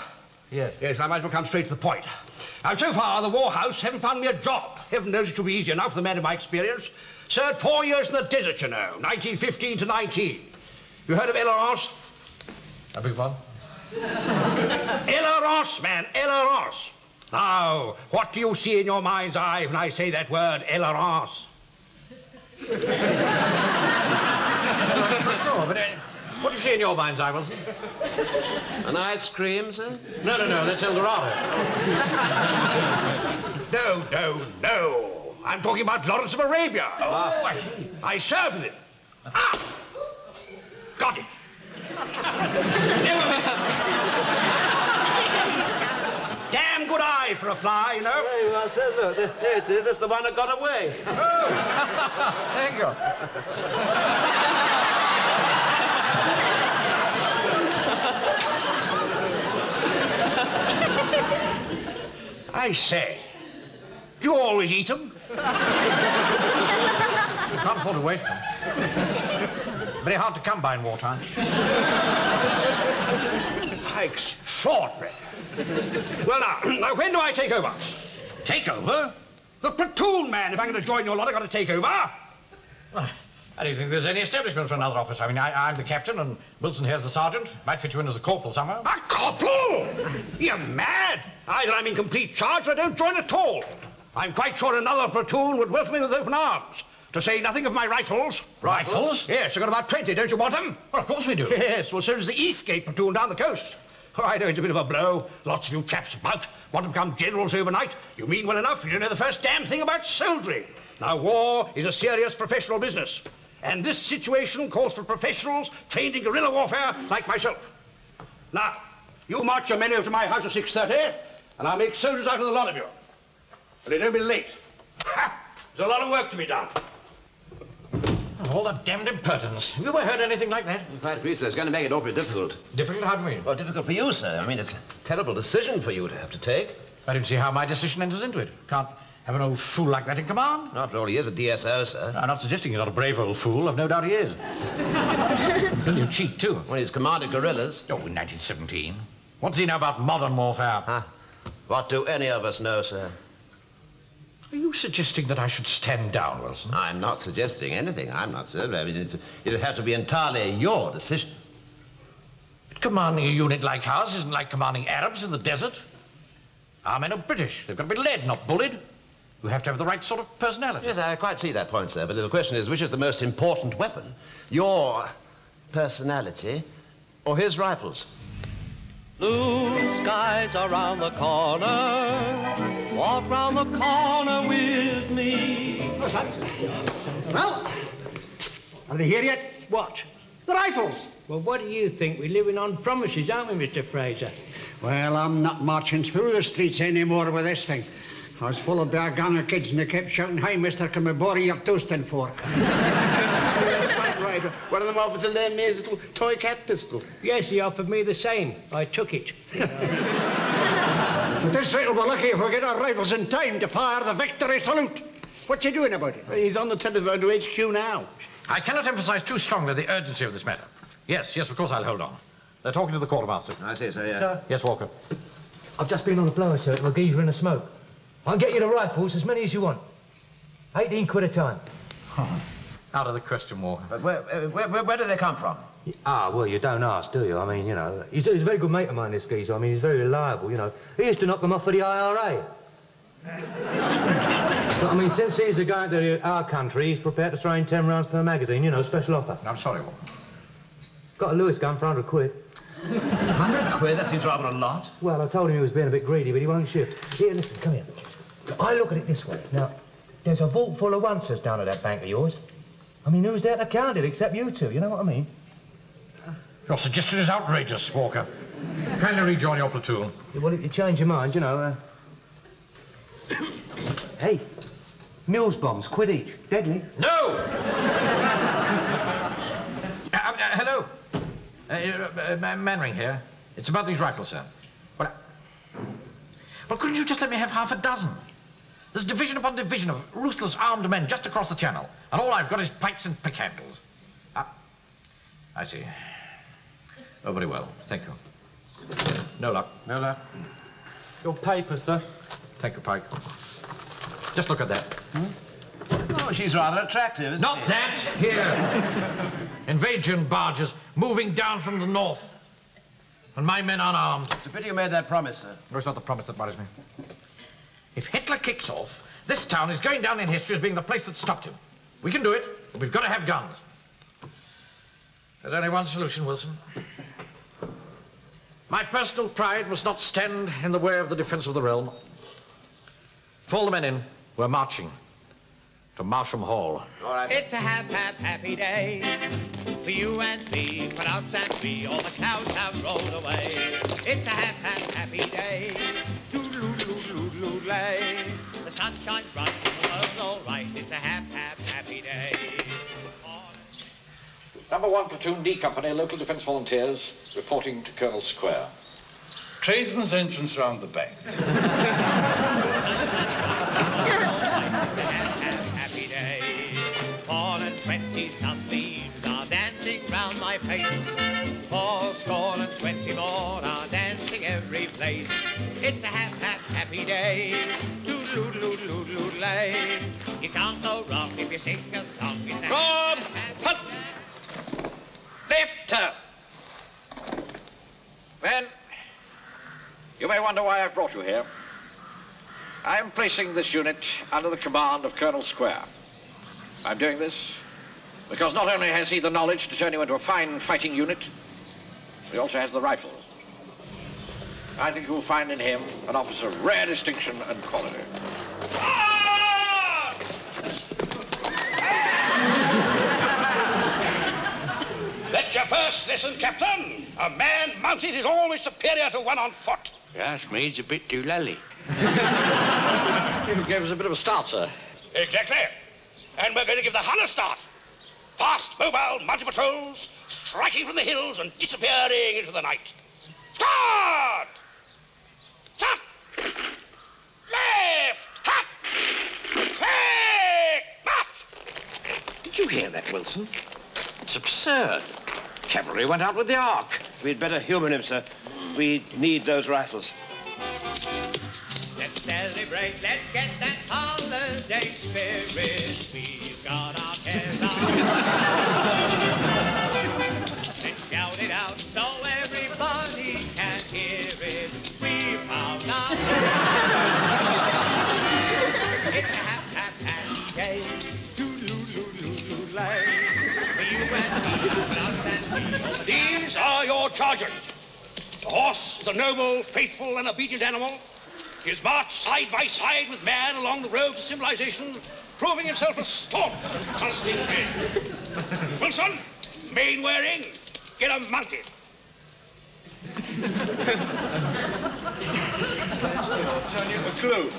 P: Yes.
J: Yes, I might as well come straight to the point. Now, so far, the War House haven't found me a job. Heaven knows it should be easy enough for the man of my experience. Served 4 years in the desert, you know, 1915 to 19. You heard of Ella Ross?
P: A big one?
J: Ella Ross, man, Ella Ross. Now, what do you see in your mind's eye when I say that word, Ella Ross?
P: No, but what do you see in your mind's eye, Wilson?
A: An ice cream, sir?
P: No, that's El Dorado.
J: No. I'm talking about Lawrence of Arabia.
P: Oh, I see.
J: I served with him. Ah! Got it. Damn good eye for a fly, you know.
A: There you are, sir. Look, there it is. It's the one that got away.
P: Thank you.
J: I say, do you always eat them?
P: Can't afford to waste them. Very hard to come by in wartime.
J: Extraordinary. Well, now, when do I take over? Take over? The platoon man. If I'm going to join your lot, I've got to take over.
P: Well, I don't think there's any establishment for another officer. I mean, I'm the captain, and Wilson here's the sergeant. Might fit you in as a corporal somehow.
J: A corporal? You're mad. Either I'm in complete charge or I don't join at all. I'm quite sure another platoon would welcome me with open arms. To say nothing of my rifles.
P: Rifles?
J: Yes, I've got about 20. Don't you want them?
P: Well, of course we do.
J: Yes, well, so does the Eastgate platoon down the coast. Oh, I know it's a bit of a blow. Lots of you chaps about want to become generals overnight. You mean well enough. You don't know the first damn thing about soldiering. Now, war is a serious professional business. And this situation calls for professionals trained in guerrilla warfare like myself. Now, you march your men over to my house at 6:30, and I'll make soldiers out of the lot of you. But they don't be late. Ha! There's a lot of work to be done.
P: All that damned impertinence. Have you ever heard anything like that?
A: I quite agree, sir. It's going to make it awfully difficult.
P: Difficult? How do you mean?
A: Well, difficult for you, sir. I mean, it's a terrible decision for you to have to take.
P: I don't see how my decision enters into it. Can't have an old fool like that in command.
A: After all, he is a DSO, sir.
P: I'm not suggesting he's not a brave old fool. I've no doubt he is. Brilliant cheat, too.
A: Well, he's commanded guerrillas.
P: Oh, in 1917. What does he know about modern warfare?
A: Huh? What do any of us know, sir?
P: Are you suggesting that I should stand down, Wilson?
A: I'm not suggesting anything. I'm not, sir. I mean, it'll have to be entirely your decision.
P: But commanding a unit like ours isn't like commanding Arabs in the desert. Our men are British. They've got to be led, not bullied. You have to have the right sort of personality.
A: Yes, I quite see that point, sir. But the question is, which is the most important weapon? Your personality or his rifles?
H: Blue skies around the corner. Walk round the corner with me.
I: What's that? Well, are they here yet?
Q: What?
I: The rifles.
Q: Well, what do you think? We're living on promises, aren't we, Mr. Fraser?
I: Well, I'm not marching through the streets anymore with this thing. I was full of bare gang of kids and they kept shouting, "Hi, mister, can we borrow your toasting fork?"
A: That's quite right. One of them offered to lend me his little toy cat pistol.
Q: Yes, he offered me the same. I took it.
I: But this rate will be lucky if we get our rifles in time to fire the victory salute. What you doing about it?
A: He's on the telephone to HQ now.
P: I cannot emphasize too strongly the urgency of this matter. Yes, of course I'll hold on. They're talking to the quartermaster.
A: I see, sir, yeah.
K: Sir?
P: Yes, Walker.
K: I've just been on the blower, sir, to a geezer in the smoke. I can get you the rifles, as many as you want. 18 quid a time.
P: Out of the question, Walker.
A: But where do they come from?
K: Ah, well, you don't ask, do you? I mean, you know, he's a very good mate of mine, this geezer. I mean, he's very reliable, you know. He used to knock them off for the IRA. But, I mean, since he's going to our country, he's prepared to throw in 10 rounds per magazine, you know, special offer.
P: I'm sorry, Walker.
K: Got a Lewis gun for 100 quid.
A: 100 quid? That seems rather a lot.
K: Well, I told him he was being a bit greedy, but he won't shift. Here, listen, come here. I look at it this way. Now, there's a vault full of oncers down at that bank of yours. I mean, who's there to count it except you two? You know what I mean?
P: Your suggestion is outrageous, Walker. Kindly rejoin your platoon.
K: Yeah, well, if you change your mind, you know, Hey, Mills bombs, quid each. Deadly.
P: No! Hello. Manring here. It's about these rifles, sir. Well, couldn't you just let me have half a dozen? There's division upon division of ruthless armed men just across the channel, and all I've got is pikes and pick handles. I see. Oh, very well. Thank you. No luck. No luck.
E: Your paper, sir.
P: Thank you, Pike. Just look at that.
A: Oh, she's rather attractive, isn't
P: Not
A: she?
P: that! Here. Invasion barges moving down from the north. And my men unarmed.
A: It's a pity you made that promise, sir.
P: No, it's not the promise that worries me. If Hitler kicks off, this town is going down in history as being the place that stopped him. We can do it, but we've got to have guns. There's only one solution, Wilson. My personal pride must not stand in the way of the defense of the realm. Call the men in. We're marching to Marsham Hall.
Q: All right. It's a happy day for you and me, for us and we. All the clouds have rolled away. It's a happy day. Toodaloo-loo-loo-loo-lay. The sun shines bright and the world's all right. It's a happy day.
P: Number 1 Platoon D Company, local defence volunteers, reporting to Colonel Square.
S: Tradesman's entrance round the back.
Q: Happy day. 420 sunbeams are dancing round my face. 420 more are dancing every place. It's a happy day. Toodaloo-loo-loo-loo-lay. You can't go wrong if you sing a song. It's a happy
P: Left turn. Men, you may wonder why I've brought you here. I am placing this unit under the command of Colonel Square. I'm doing this because not only has he the knowledge to turn you into a fine fighting unit, he also has the rifles. I think you'll find in him an officer of rare distinction and quality.
J: Let your first lesson, Captain. A man mounted is always superior to one on foot.
Q: Yes, me, it's a bit too lally.
P: You gave us a bit of a start, sir.
J: Exactly. And we're going to give the Hun a start. Fast, mobile, multi-patrols, striking from the hills and disappearing into the night. Start! Stop! Left! Hot! Quick! March!
P: Did you hear that, Wilson? It's absurd. Cavalry went out with the Ark.
A: We'd better humour him, sir. We need those rifles.
Q: Let's celebrate, let's get that holiday spirit. We've got our cares on. Let's shout it out so everybody can hear it. We've found our It's a happy day. Toodaloo-loo-loo-loo-lay. For you and me, for us and me.
J: These are your chargers. The horse is a noble, faithful, and obedient animal. He has marched side by side with man along the road to civilization, proving himself a staunch and trusting friend. Wilson, mane wearing, get him mounted.
S: Turn you a clue.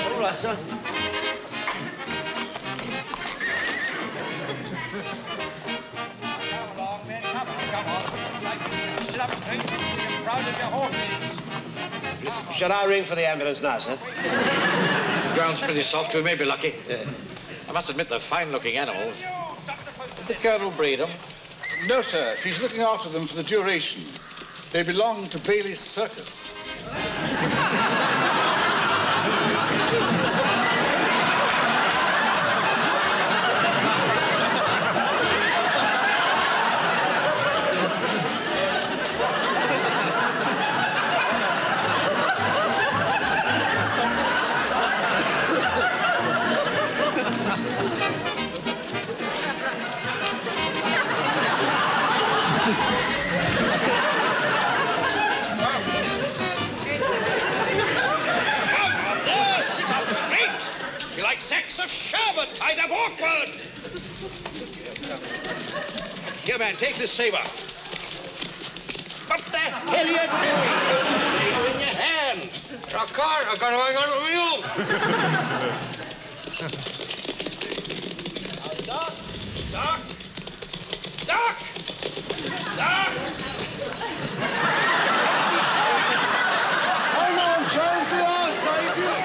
A: All right, sir.
J: Come along, men. Come on. Sit up straight. You're proud of your horse.
A: Shall I ring for the ambulance now, sir?
P: The ground's pretty soft. We may be lucky. I must admit they're fine-looking animals. Did the Colonel breed them?
S: No, sir. He's looking after them for the duration. They belong to Bailey's Circus.
J: Sacks of sherbet tied up awkward. Here, man, take this saber. What the hell are you doing? Saber in your hand.
S: I can't. I got to hang on to you.
J: Duck! Duck! Duck!
S: Hang on, Jones. The arms, baby.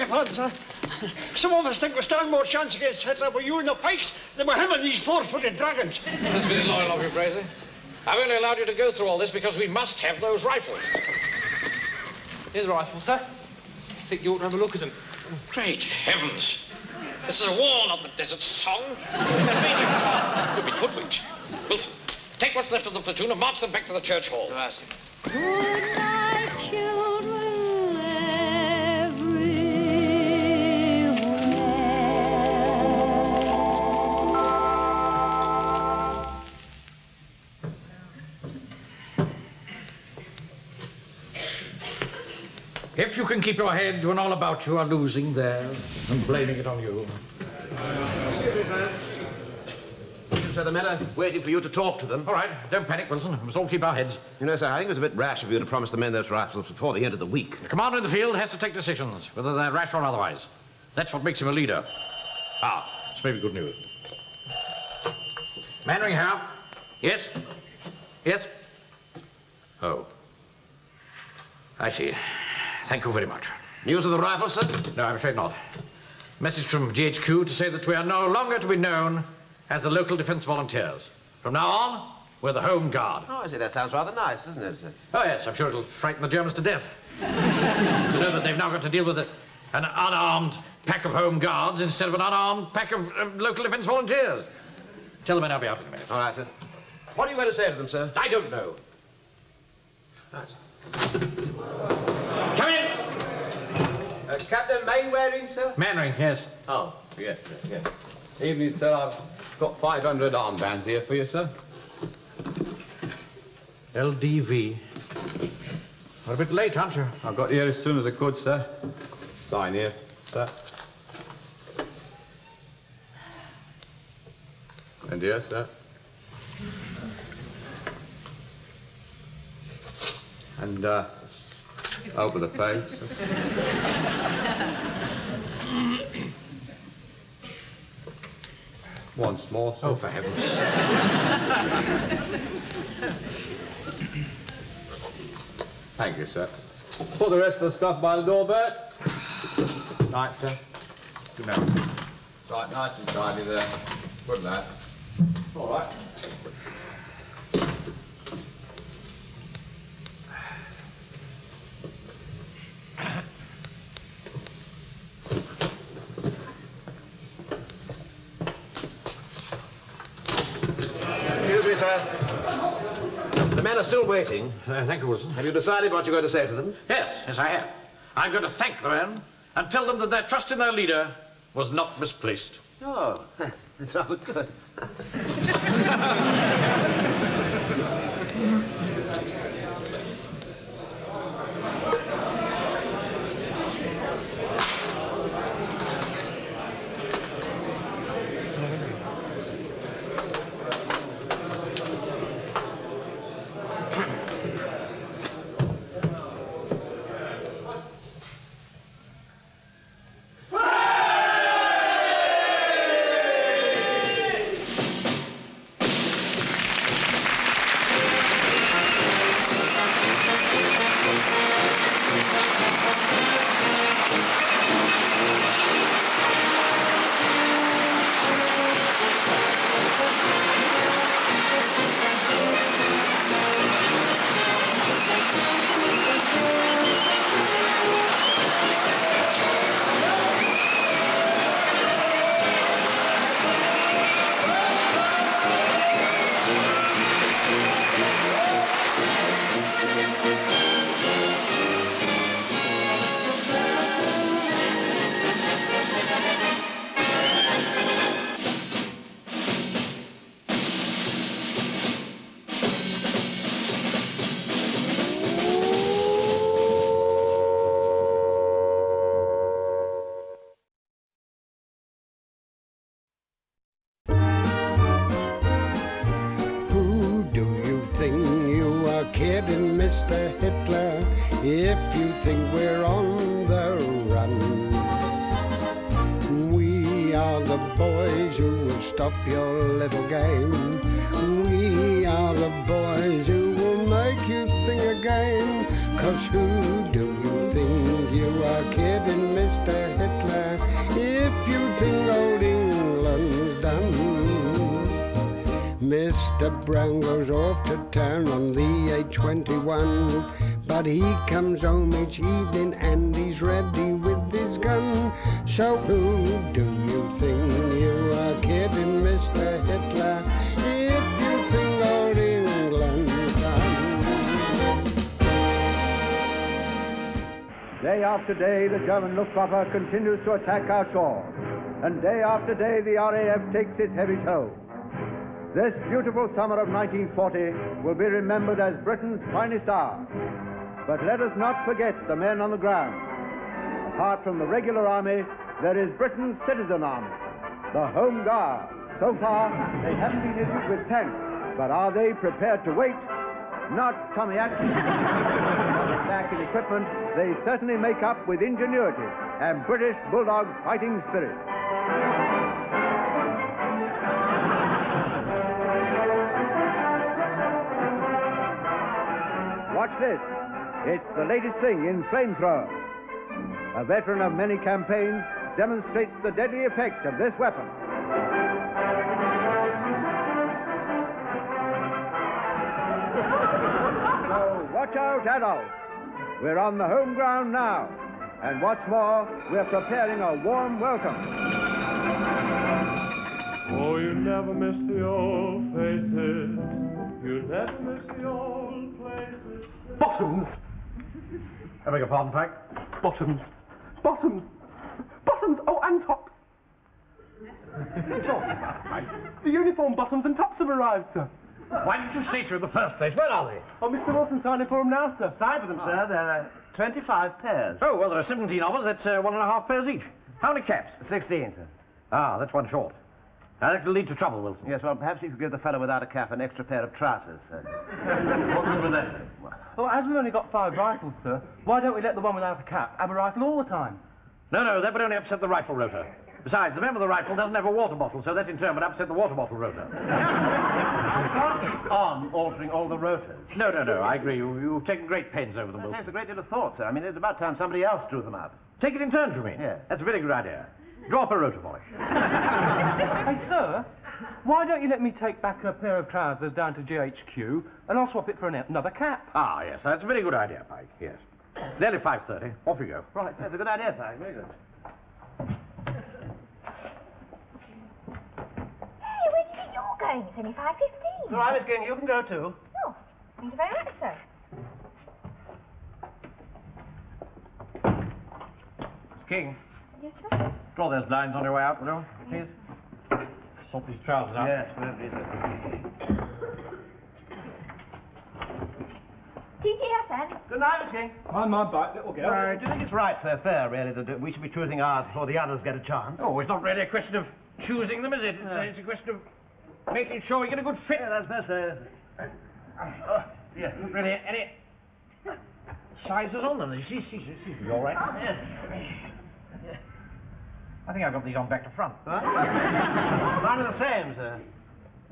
I: your pardon, sir. Some of us think we stand more chance against Hitler with you and the Pikes than with him and these four-footed dragons.
P: That's very loyal of you, Fraser. I've only allowed you to go through all this because we must have those rifles.
E: Here's a rifle, sir. I think you ought to have a look at them.
P: Great heavens. This is a war, not the desert song. It's a maniac. You'll be hoodwinked. Wilson, take what's left of the platoon and march them back to the church hall.
N: Good night, children,
P: If you can keep your head when all about you are losing there and blaming it on you.
A: Sir, the men are waiting for you to talk to them.
P: All right, don't panic, Wilson. We must all keep our heads.
A: You know, sir, I think it was a bit rash of you to promise the men those rifles before the end of the week.
P: The commander in the field has to take decisions, whether they're rash or otherwise. That's what makes him a leader. Ah, it's maybe good news. Mannering here. Yes? Yes? Oh. I see. Thank you very much.
A: News of the rifles, sir?
P: No, I'm afraid not. Message from GHQ to say that we are no longer to be known as the local defense volunteers. From now on, we're the Home Guard.
A: Oh, I see. That sounds rather nice, doesn't it, sir?
P: Oh, yes, I'm sure it'll frighten the Germans to death. To know that they've now got to deal with an unarmed pack of Home Guards instead of an unarmed pack of local defense volunteers. Tell the men I'll be out in a minute.
A: All right, sir. What are you going to say to them, sir?
P: I don't know.
A: Right.
P: Come in!
T: Captain Mainwaring, sir?
P: Mannering, yes.
T: Oh, yes, sir, yes. Evening, sir. I've got 500 armbands here for you, sir.
P: LDV. We're a bit late, aren't you?
T: I got here as soon as I could, sir. Sign here, sir. And here, sir. And, over the page, sir. Once more, sir.
P: Oh, for heaven's sake.
T: Thank you, sir. Put the rest of the stuff by the door, Bert. Night, sir. Good night. It's right, nice and tidy there. Good lad. All right.
A: Excuse me, sir. The men are still waiting.
P: Thank you, Wilson.
A: Have you decided what you're going to say to them?
P: Yes, I have. I'm going to thank the men and tell them that their trust in their leader was not misplaced.
A: Oh, that's rather good.
C: kidding, Mr. Hitler, if you think we're on the run. We are the boys who will stop your little game. We are the boys who will make you think again. 'Cause who do you think you are kidding, Mr. Hitler? Mr. Brown goes off to town on the A21. But he comes home each evening and he's ready with his gun. So who do you think you are kidding, Mr. Hitler, if you think old England's done?
D: Day after day, the German Luftwaffe continues to attack our shores. And day after day, the RAF takes its heavy toll. This beautiful summer of 1940 will be remembered as Britain's finest hour. But let us not forget the men on the ground. Apart from the regular army, there is Britain's citizen army, the Home Guard. So far, they haven't been issued with tanks, but are they prepared to wait? Not Tommy Atkins. Back in equipment, they certainly make up with ingenuity and British bulldog fighting spirit. Watch this. It's the latest thing in flamethrower. A veteran of many campaigns demonstrates the deadly effect of this weapon. So watch out, adults. We're on the home ground now. And what's more, we're preparing a warm welcome.
H: Oh, you never miss the old faces. You never miss the old places.
U: Bottoms!
B: I beg your pardon, Pike?
U: Bottoms. Bottoms. Bottoms! Oh, and tops. The uniform bottoms and tops have arrived, sir.
J: Why didn't you say so in the first place? Where are they?
U: Oh, Mr. Wilson signing for them now, sir.
A: Sign for them, sir. There are 25 pairs.
J: Oh, well, there are 17 of us. That's 1.5 pairs each. How many caps?
A: 16, sir.
J: Ah, that's one short. Now, that will lead to trouble, Wilson.
A: Yes, well, perhaps you could give the fellow without a cap an extra pair of trousers, sir.
J: What good with that?
U: Well, as we've only got 5 rifles, sir, why don't we let the one without a cap have a rifle all the time?
J: No, that would only upset the rifle rotor. Besides, the man with the rifle doesn't have a water bottle, so that in turn would upset the water bottle rotor.
A: On altering all the rotors.
J: No, I agree. You've taken great pains over them,
A: That
J: Wilson.
A: takes a great deal of thought, sir. I mean, it's about time somebody else drew them up.
J: Take it in turns, you mean?
A: Yeah.
J: That's a very good idea. Draw up a rotor polish.
U: Hey, sir, why don't you let me take back a pair of trousers down to GHQ and I'll swap it for another cap?
J: Ah, yes, that's a very good idea, Pike, yes. Nearly 5:30. Off you go.
A: Right, that's a good idea, Pike. Very good.
O: Hey, where do you think you're going? It's only 5:15.
A: All right, Miss King, you can go too.
O: Oh, thank you very much, sir.
J: King,
O: Yes, sir.
J: draw those lines on your way out, will you? Please. Sort these trousers out.
A: Yes, well, please, sir.
O: TTFN.
A: Good night, Miss King.
U: On my bike, little girl.
A: Do you think it's right, sir, fair, really, that we should be choosing ours before the others get a chance?
J: Oh, it's not really a question of choosing them, is it? It's a question of making sure we get a good fit.
A: Yeah, that's best, sir.
J: Yeah, not really any sizes on them. You see, you all right?
A: Yeah.
J: I think I've got these on back to front.
A: Mine are the same, sir.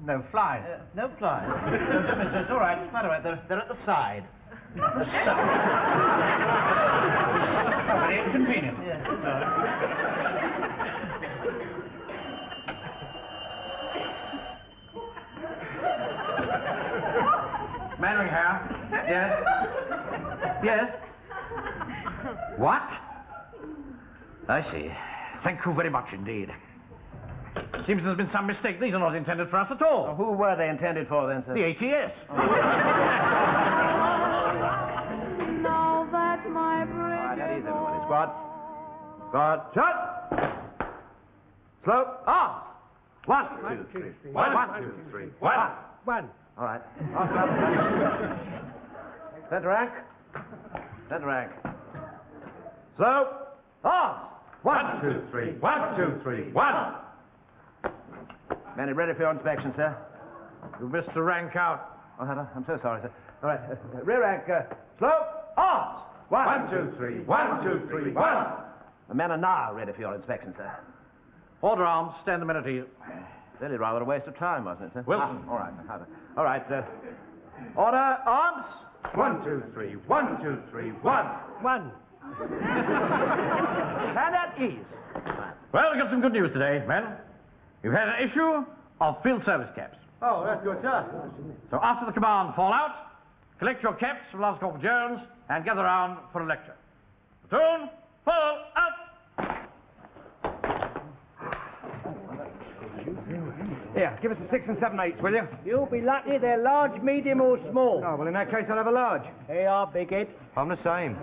J: No flies.
A: No flies. It's all right. It's quite all right. They're at the side.
J: The side? Very inconvenient.
A: Yeah.
J: Mannering here. Yes? Yes? What? I see. Thank you very much indeed. Seems there's been some mistake. These are not intended for us at all.
A: Well, who were they intended for then, sir?
J: The ATS.
N: Now that my bridge
A: All right, that is everybody. Squad. Shut! Slow. Arms! 1, 2, 3. 1, 2, 3. 1. All right. Center rank. Center rank. Slow. Arms! 1, 2, 3. 1, 2, 3. 1. Men are ready for your inspection, sir.
J: You missed the rank out.
A: Oh, have I? I'm so sorry, sir. All right. Rear rank. Slow. Arms! 1, 2, 3. 1, 2, 3. 1. The men are now ready for your inspection, sir.
J: Order arms. Stand a minute here.
A: Really rather a waste of time, wasn't it, sir?
J: Wilson.
A: All right. All right. Order arms. 1, 2, 3. 1, 2, 3. 1. Stand at ease.
J: Well, we've got some good news today, men. We've had an issue of field service caps.
D: Oh, that's good, sir.
P: So after the command fall out, collect your caps from Lance Corporal Jones and gather round for a lecture. Platoon, fall out!
K: Here, give us a 6 and 7/8, will you?
L: You'll be lucky they're large, medium or small.
K: Oh, well, in that case, I'll have a large.
L: They are, big head.
K: I'm the same.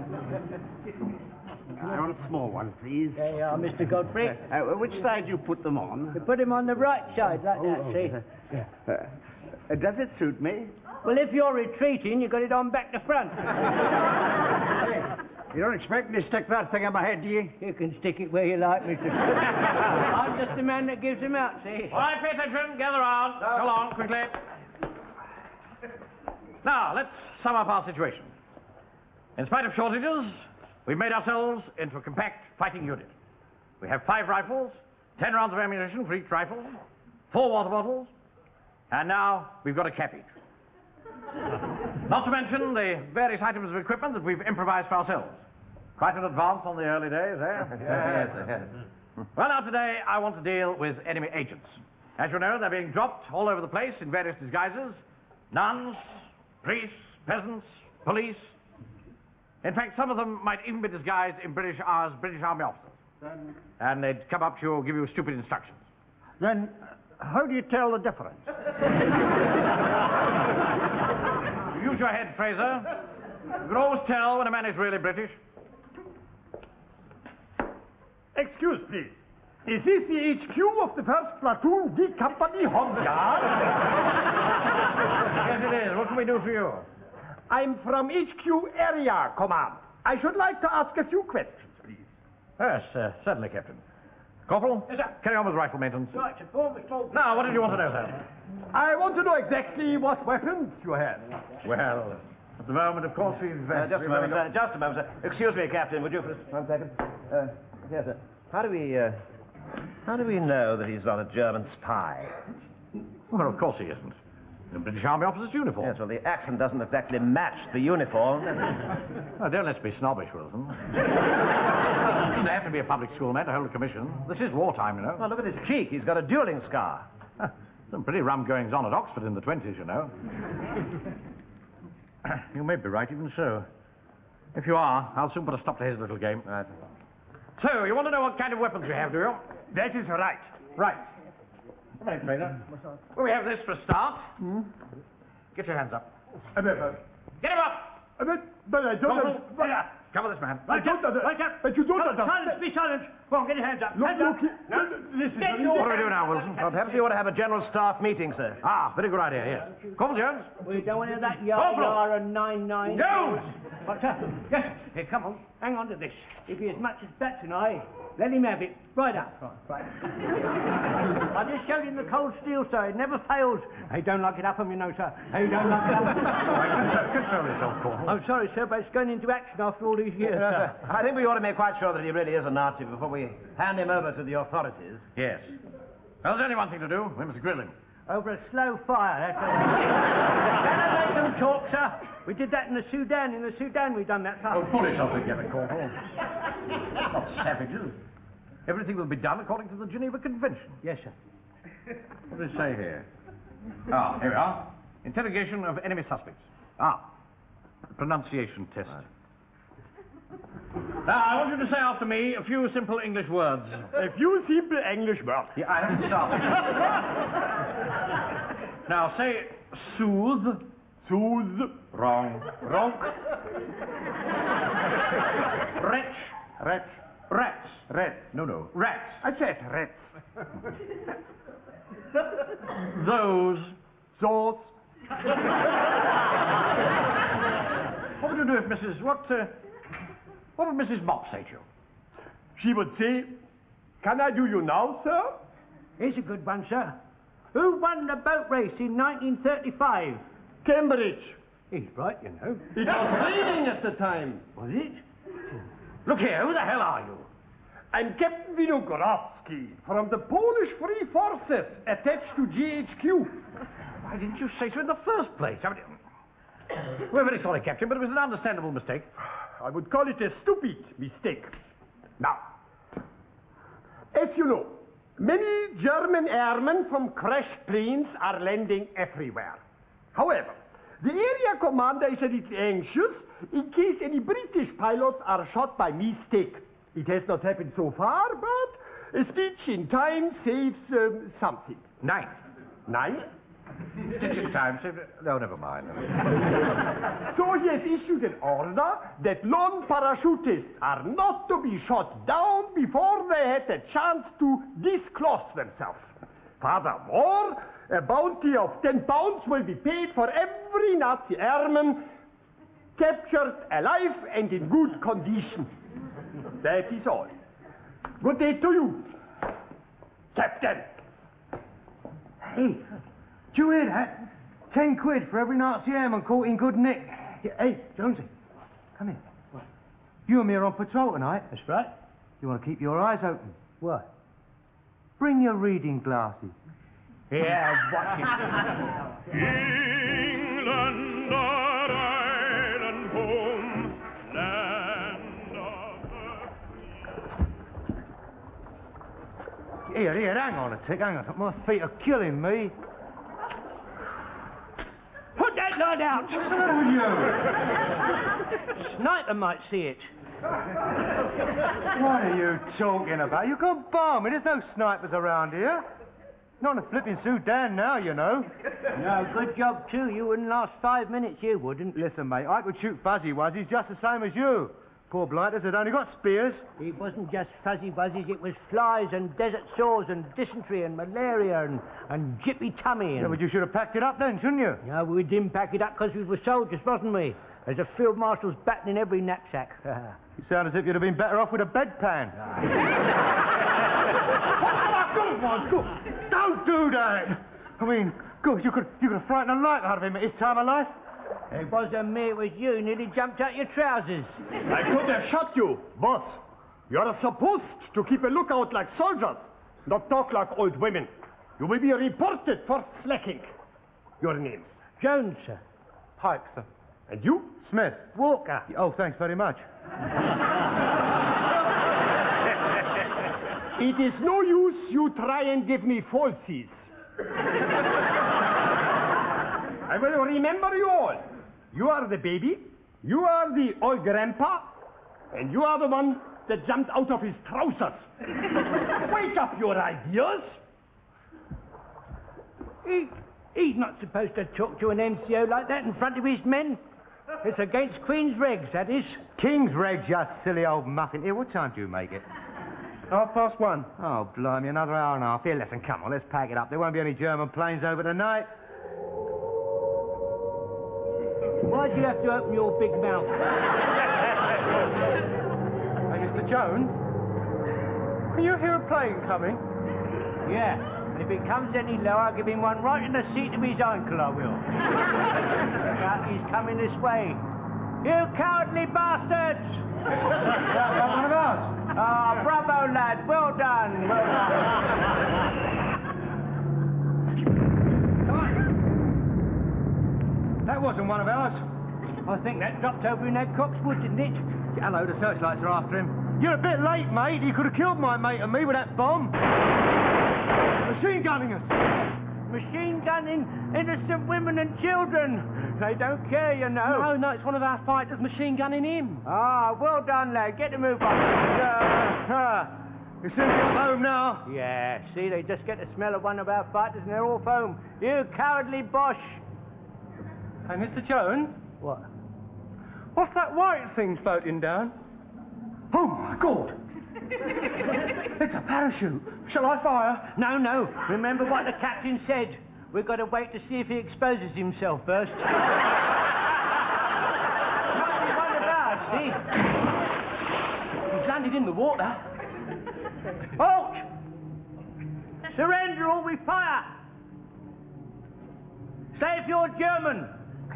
G: I want a small one, please.
L: There you are, Mr. Godfrey.
G: Which side do you put them on?
L: You put him on the right side, like that, see?
G: Does it suit me?
L: Well, if you're retreating, you got it on back to front.
I: You don't expect me to stick that thing in my head, do you?
L: You can stick it where you like, Mr. I'm just the man that gives them out, see?
P: All right, pay attention, gather round. Go on, quickly. Now, let's sum up our situation. In spite of shortages, we've made ourselves into a compact fighting unit. We have 5 rifles, 10 rounds of ammunition for each rifle, 4 water bottles, and now we've got a cap each. Not to mention the various items of equipment that we've improvised for ourselves. Quite an advance on the early days, eh?
A: Yes.
P: Well, now today I want to deal with enemy agents. As you know, they're being dropped all over the place in various disguises. Nuns, priests, peasants, police. In fact, some of them might even be disguised in British Army officers. And they'd come up to you and give you stupid instructions.
I: Then, how do you tell the difference?
P: Use your head, Fraser. You can always tell when a man is really British.
U: Excuse, please. Is this the HQ of the 1st Platoon D Company Home Guard?
P: Yes, it is. What can we do for you?
U: I'm from HQ Area Command. I should like to ask a few questions, please.
P: Yes, certainly, Captain. Corporal? Yes, sir. Carry on with rifle maintenance.
L: Right, to form a small...
P: Now, what did you want to know, sir?
U: I want to know exactly what weapons you have.
P: Well, at the moment, of course, we've...
A: Just a moment, sir. Just a moment, sir. Excuse me, Captain. Would you for 1 second? Yes, sir. How do we know that he's not a German spy?
P: Well, of course he isn't. The British Army officer's uniform.
A: Yes, well, the accent doesn't exactly match the uniform, does it?
P: Oh, don't let's be snobbish, Wilson. They have to be a public school man to hold a commission. This is wartime, you know.
A: Well, look at his cheek. He's got a dueling scar.
P: Some pretty rum goings-on at Oxford in the 20s, you know. You may be right, even so. If you are, I'll soon put a stop to his little game.
A: Right.
P: So, you want to know what kind of weapons we have, do you?
U: That is right.
P: Right. Right, Trainer. Well, we have this for a start. Get your hands up. Get him up!
U: But I don't...
P: Cover this man.
U: I don't understand. But you don't understand.
L: Silence, be silent. Go on, get your hands up.
U: Look,
L: Hands up.
U: this is...
P: What do we do now, Wilson?
A: Well, perhaps you want to have a general staff meeting, sir.
P: Ah, very good idea, yes. Corporal Jones?
L: We don't want to have that yar and 9-9.
P: Jones!
L: What's that? Yes. Here, come on. Hang on to this. If he as much as bats an eye, let him have it. Right up. Right. I just showed him the cold steel, sir. It never fails. Hey, don't lock it up on me, no, sir. Hey, don't lock it up.
P: Control yourself, Corporal.
L: I'm sorry, sir, but it's going into action after all these years, sir.
A: I think we ought to make quite sure that he really is a Nazi before we hand him over to the authorities.
P: Yes. Well, there's only one thing to do. We must grill him.
L: Over a slow fire, that's all. Don't let them talk, sir. We did that in the Sudan. In the Sudan, we done that, sir.
P: Oh, pull yourself together, Corporal. Not savages. Everything will be done according to the Geneva Convention.
L: Yes, sir.
P: What does it say here? Ah, here we are. Interrogation of enemy suspects. Ah, pronunciation test. Now, I want you to say after me a few simple English words.
U: A few simple English words.
P: Yeah, I haven't started. Now, say soothe.
U: Soothe.
P: Wrong.
U: Ronk.
P: Wretch.
U: Rats.
P: Rats.
U: Rats.
P: No. Rats.
U: I said rats.
P: Those.
U: Those.
P: What would you do if Mrs. What would Mrs. Mop say to you?
U: She would say, "Can I do you now, sir?"
L: Here's a good one, sir. Who won the boat race in 1935?
U: Cambridge.
L: He's right, you know.
U: It was raining at the time.
L: Was it?
P: Look here, who the hell are you?
U: I'm Captain Winogradski from the Polish Free Forces attached to GHQ.
P: Why didn't you say so in the first place? We're very sorry, Captain, but it was an understandable mistake.
U: I would call it a stupid mistake. Now, as you know,
M: Many German airmen from crash planes are landing everywhere. However, the area commander is a little anxious in case any British pilots are shot by mistake. It has not happened so far, but a stitch in time saves something.
B: Nine.
M: Nine?
B: Stitch in time saves... No, never mind.
M: So he has issued an order that lone parachutists are not to be shot down before they had the chance to disclose themselves. Furthermore, a bounty of 10 pounds will be paid for every Nazi airman captured alive and in good condition. That is all. Good day to you, Captain.
U: Hey, do you hear that? 10 quid for every Nazi airman caught in good nick. Yeah, hey, Jonesy, come here. What? You and me are on patrol tonight. That's right. You want to keep your eyes open. What? Bring your reading glasses. Yeah, watch it.
H: England, our island home, land of
U: Here, hang on a tick, hang on. My feet are killing me.
Q: Put that light out!
U: What's the matter with you?
Q: Sniper might see it.
U: What are you talking about? You've got balmy. There's no snipers around here. Not in the flipping Sudan now, you know.
Q: No, good job too. You wouldn't last 5 minutes, you wouldn't.
U: Listen, mate, I could shoot fuzzy wuzzies just the same as you. Poor blighters had only got spears.
Q: It wasn't just fuzzy wuzzies, it was flies and desert sores and dysentery and malaria and jippy tummy. And...
U: Yeah, but you should have packed it up then, shouldn't you?
Q: No, we didn't pack it up because we were soldiers, wasn't we? There's a field marshal's baton in every knapsack.
U: You sound as if you'd have been better off with a bedpan. Don't do that! I mean, gosh, you could have frightened the life out of him at his time of life.
Q: It wasn't me, it was you. Nearly jumped out your trousers.
M: I could have shot you, boss. You're supposed to keep a lookout like soldiers, not talk like old women. You will be reported for slacking. Your names?
Q: Jones, sir.
U: Pike, sir.
M: And you?
U: Smith.
Q: Walker.
U: Oh, thanks very much.
M: It is no use you try and give me falsies. I will remember you all. You are the baby, you are the old grandpa, and you are the one that jumped out of his trousers. Wake up your ideas.
Q: He's not supposed to talk to an NCO like that in front of his men. It's against Queen's regs, that is.
U: King's regs, you silly old muffin. Here, what time do you make it? 1:30. Oh, blimey, another hour and a half. Here, listen, come on, let's pack it up. There won't be any German planes over tonight.
Q: Why'd you have to open your big mouth?
U: Hey, Mr. Jones, can you hear a plane coming?
Q: Yeah, and if it comes any lower, I'll give him one right in the seat of his ankle, I will. Now, he's coming this way. You cowardly bastards!
U: That's one of ours.
Q: Ah, bravo, lad. Well done. Well done.
U: That wasn't one of ours.
Q: I think that dropped over in that Coxwood, didn't it?
U: Hello, the searchlights are after him. You're a bit late, mate. You could have killed my mate and me with that bomb. Machine gunning us.
Q: Machine gunning innocent women and children. They don't care, you know.
U: No, it's one of our fighters machine gunning him.
Q: Ah, well done, lad. Get the move on.
U: You seem to be home now.
Q: Yeah, see, they just get the smell of one of our fighters and they're off home. You cowardly Bosch.
U: Hey, Mr. Jones?
Q: What?
U: What's that white thing floating down? Oh, my God! It's a parachute. Shall I fire?
Q: No. Remember what the captain said. We've got to wait to see if he exposes himself first. Might be one of ours, see?
U: He's landed in the water.
Q: Halt! Surrender or we fire! Say if you're German.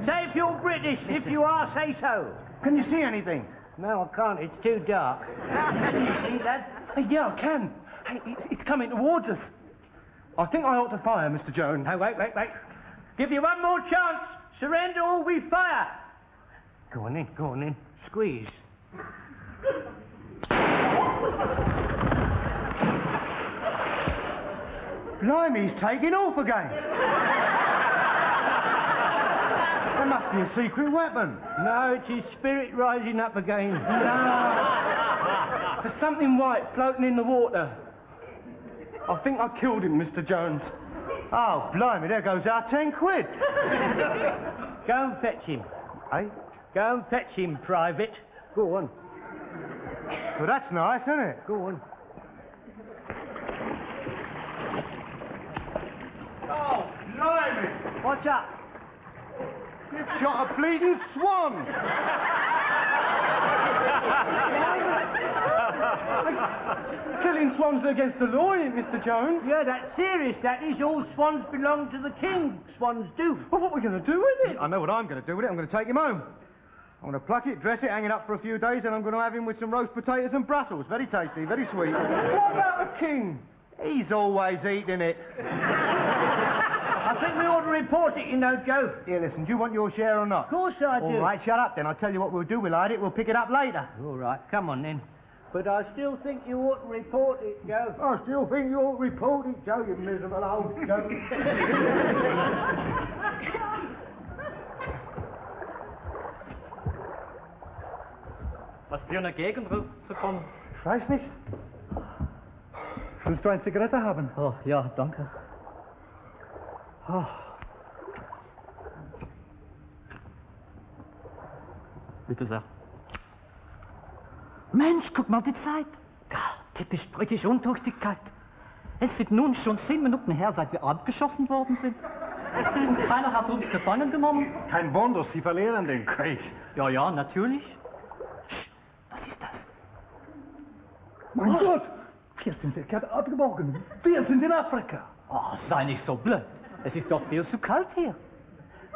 Q: Say if you're British. Listen. If you are, say so.
U: Can you see anything?
Q: No, I can't. It's too dark. Can you see, lad?
U: Hey, yeah, I can. Hey, it's coming towards us. I think I ought to fire, Mr. Jones.
Q: No, wait. Give you one more chance. Surrender or we fire. Go on in. Squeeze.
U: Blimey, he's taking off again. There must be a secret weapon.
Q: No, it's his spirit rising up again.
E: No. There's something white floating in the water. I think I killed him, Mr. Jones.
U: Oh, blimey, there goes our 10 quid.
Q: Go and fetch him.
U: Eh?
Q: Go and fetch him, Private. Go on.
U: Well, that's nice, isn't it?
Q: Go on.
U: Oh, blimey!
Q: What's up?
U: You've shot a bleeding swan!
E: Killing swans against the law, Mr. Jones.
Q: Yeah, that's serious, that is. All swans belong to the king. Swans do.
E: Well, what are we going to do with it?
U: I know what I'm going to do with it. I'm going to take him home. I'm going to pluck it, dress it, hang it up for a few days, and I'm going to have him with some roast potatoes and Brussels. Very tasty, very sweet.
E: What about the king?
U: He's always eating it.
Q: I think we ought to report it, you know, Joe.
U: Here, listen, do you want your share or not?
Q: Of course I do.
U: All right, shut up then. I'll tell you what we'll do. We'll hide it. We'll pick it up later.
Q: All right, come on then. But I still think you ought to report it, Joe.
U: I still think you ought to report it, Joe, you miserable old Joe.
E: Was für eine Gegend rauszukommen?
U: Ich weiß nicht. Willst du eine Zigarette haben?
E: Oh, ja, danke. Oh. Bitte sehr.
F: Mensch, guck mal die Zeit. Ja, typisch britische Untüchtigkeit. Es sind nun schon 10 Minuten her, seit wir abgeschossen worden sind. Und keiner hat uns gefangen genommen.
U: Kein Wunder, Sie verlieren den Krieg.
F: Ja, ja, natürlich. Sch, was ist das?
U: Mein Gott, wir sind gerade abgebogen. Wir sind in Afrika.
F: Oh, sei nicht so blöd. Es ist doch viel zu kalt hier.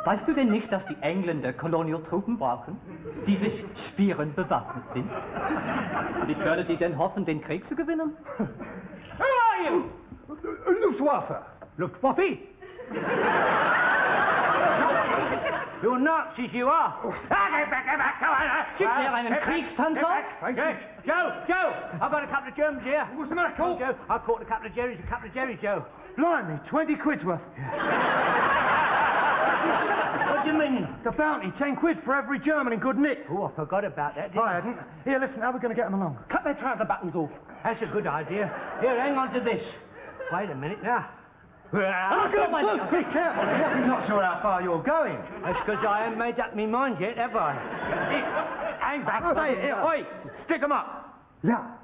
F: Weißt du denn nicht, dass die Engländer Kolonialtruppen brauchen, die mit Speeren bewaffnet sind? Wie können die denn hoffen, den Krieg zu gewinnen?
Q: Who are you?
U: Luftwaffe.
Q: Luftwaffe? You're Nazis, you are.
F: Gibt er einen Kriegstanz auf?
Q: Joe, I've got a couple of Germans here.
U: What's the matter, Colt?
Q: Joe, I caught a couple of Jerrys, Joe.
U: Blimey, 20 quid's worth.
Q: What do you mean?
U: The bounty, 10 quid for every German in good nick.
Q: Oh, I forgot about that, didn't
U: I hadn't. Here, listen, how are we going to get them along?
Q: Cut their trouser buttons off. That's a good idea. Here, hang on to this. Wait a minute now.
U: Be careful, I'm not sure how far you're going.
Q: That's because I haven't made up my mind yet, have I?
U: Hang back. Oi, stick them up. Ja.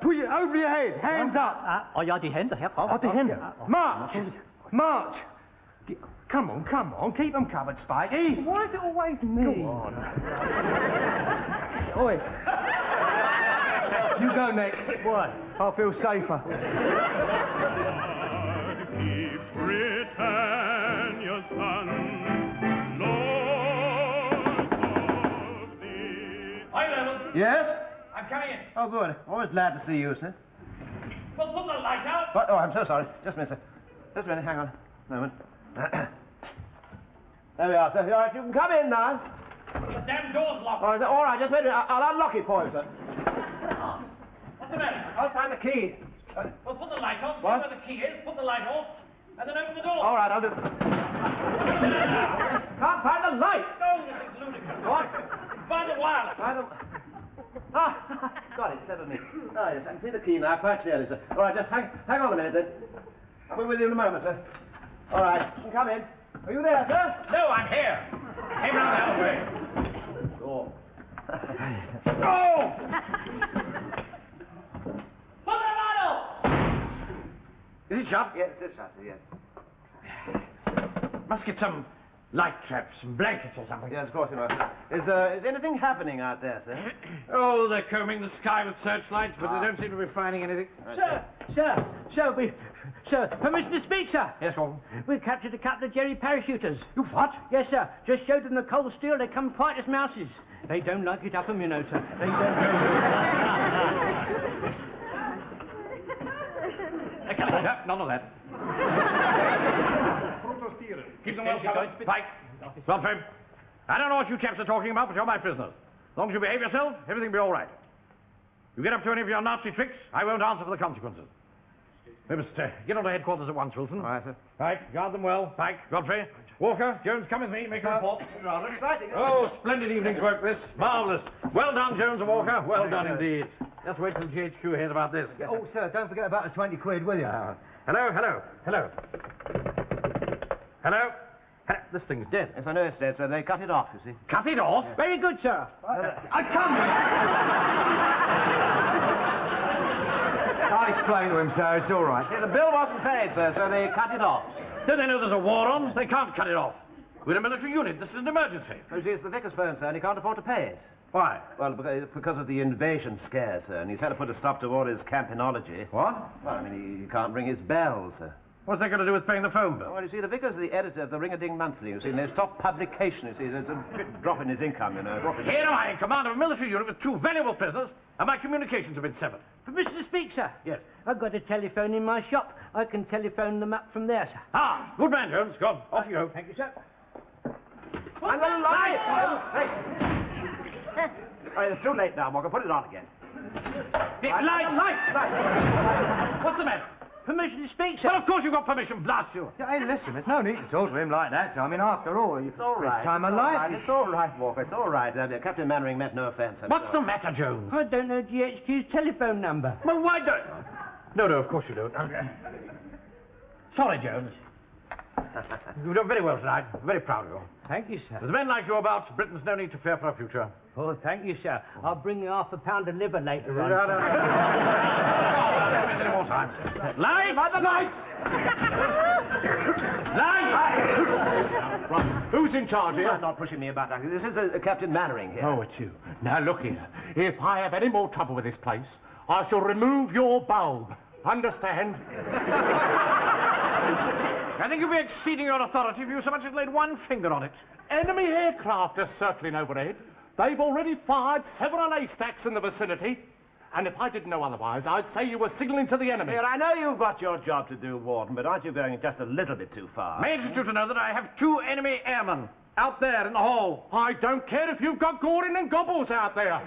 U: Put it over your head, hands up.
F: Oh ja, die Hände, Herr Frau.
U: Oh, die Hände. March. Come on, keep them covered, Spikey.
E: Why is it always me?
U: Go on. Oi. You go next.
Q: Why?
U: I'll feel safer.
H: Britannia's son, Lord of the...
P: Hi, Levels.
U: Yes?
P: I'm coming in.
U: Oh, good. Always glad to see you, sir.
P: Well, put the light out.
U: What? Oh, I'm so sorry. Just a minute, sir. Just a minute, hang on. A moment. There we are, sir. All right, you can come in now.
P: The damn door's locked.
U: All right, just wait a minute. I'll unlock it for you, sir.
P: What's the matter?
U: I'll find the key.
P: Well, put the light on, see
U: What?
P: where the key is, put the light off, and then open the door.
U: All right, I'll do it. Can't find the light.
P: Oh, this is ludicrous.
U: What?
P: Find the wireless.
U: Ah, got it, clever me. Oh, yes, I can see the key now quite clearly, sir. All right, just hang on a minute, then. I'll be with you in a moment, sir. All right, you can come in. Are you there, sir?
P: No, I'm here. Came round the other way.
U: Oh.
P: Oh! Put the light off!
U: Is it shut? Yes, it's shut, sir, yes.
P: Must get some light traps, some blankets or something.
U: Yes, of course you must. Is anything happening out there, sir?
P: Oh, they're combing the sky with searchlights, but they don't seem to be finding anything.
Q: Sir, permission to speak, sir.
P: Yes, go on.
Q: We've captured a couple of Jerry parachuters.
P: You what?
Q: Yes, sir. Just showed them the cold steel. They come quiet as mouses. They don't like it up 'em, you know, sir. They don't.
P: None of that. Keep them well covered. Pike. Well, Fib, I don't know what you chaps are talking about, but you're my prisoners. As long as you behave yourself, everything will be all right. You get up to any of your Nazi tricks, I won't answer for the consequences. We must get on to headquarters at once, Wilson.
A: All right, sir.
P: Right, guard them well. Pike, Godfrey, Walker, Jones, come with me, make a report.
U: Rather exciting.
P: Oh, splendid evening's work, this. Marvellous. Well done, Jones and Walker. Well done indeed. Just wait till GHQ hears about this.
U: Oh, sir, don't forget about the 20 quid, will you?
P: Hello, hello, hello. Hello? This thing's dead.
A: Yes, I know it's dead, sir. They cut it off, you see.
P: Cut it off?
L: Very good, sir.
U: I come I'll explain to him, sir. It's all right.
A: Yeah, the bill wasn't paid, sir, so they cut it off.
P: Don't they know there's a war on? They can't cut it off. We're a military unit. This is an emergency.
A: Oh, see, it's the vicar's phone, sir, and he can't afford to pay it.
P: Why?
A: Well, because of the invasion scare, sir, and he's had to put a stop to all his campinology.
P: What?
A: Well, I mean, he can't ring his bells, sir.
P: What's that got to do with paying the phone bill?
A: Well, you see, the vicar's the editor of the Ring-a-Ding Monthly, you see, and they stopped publication, you see. There's a bit drop in his income, you know.
P: Here am I, in command of a military unit with 2 valuable prisoners, and my communications have been severed.
L: Permission to speak, sir?
P: Yes.
L: I've got a telephone in my shop. I can telephone them up from there, sir.
P: Ah, good man, Jones. Go on, off you go.
L: Thank you, sir.
A: And the lights, for heaven's sake! Oh, it's too late now, Walker. Put it on again.
P: Lights! What's the matter?
L: Permission to speak, sir?
P: Well, of course you've got permission, blast you.
U: Yeah, hey, listen, there's no need to talk to him like that. I mean, after all,
A: It's all right.
U: It's time of life.
A: It's all right, Walker. It's all right. Captain Mannering meant no offence.
P: What's the matter, Jones?
L: I don't know GHQ's telephone number.
P: Well, why don't... No, of course you don't. Okay. Sorry, Jones. You've done very well tonight. I'm very proud of you.
L: Thank you, sir.
P: With men like you about, Britain's no need to fear for our future.
L: Oh, thank you, sir. I'll bring you half a pound of liver later on.
P: No. Don't waste any more time. Lights!
U: Lights!
P: Lights!
U: Who's in charge
A: You're not pushing me about, Uncle. This is Captain Mannering here.
U: Oh, it's you. Now, look here. If I have any more trouble with this place, I shall remove your bulb. Understand?
P: I think you'll be exceeding your authority if you so much as laid one finger on it.
U: Enemy aircraft are circling overhead. They've already fired several haystacks in the vicinity. And if I didn't know otherwise, I'd say you were signaling to the enemy.
A: Here, I know you've got your job to do, Warden, but aren't you going just a little bit too far?
P: May interest you to know that I have 2 enemy airmen out there in the hall.
U: I don't care if you've got Gordon and Gobbles out there.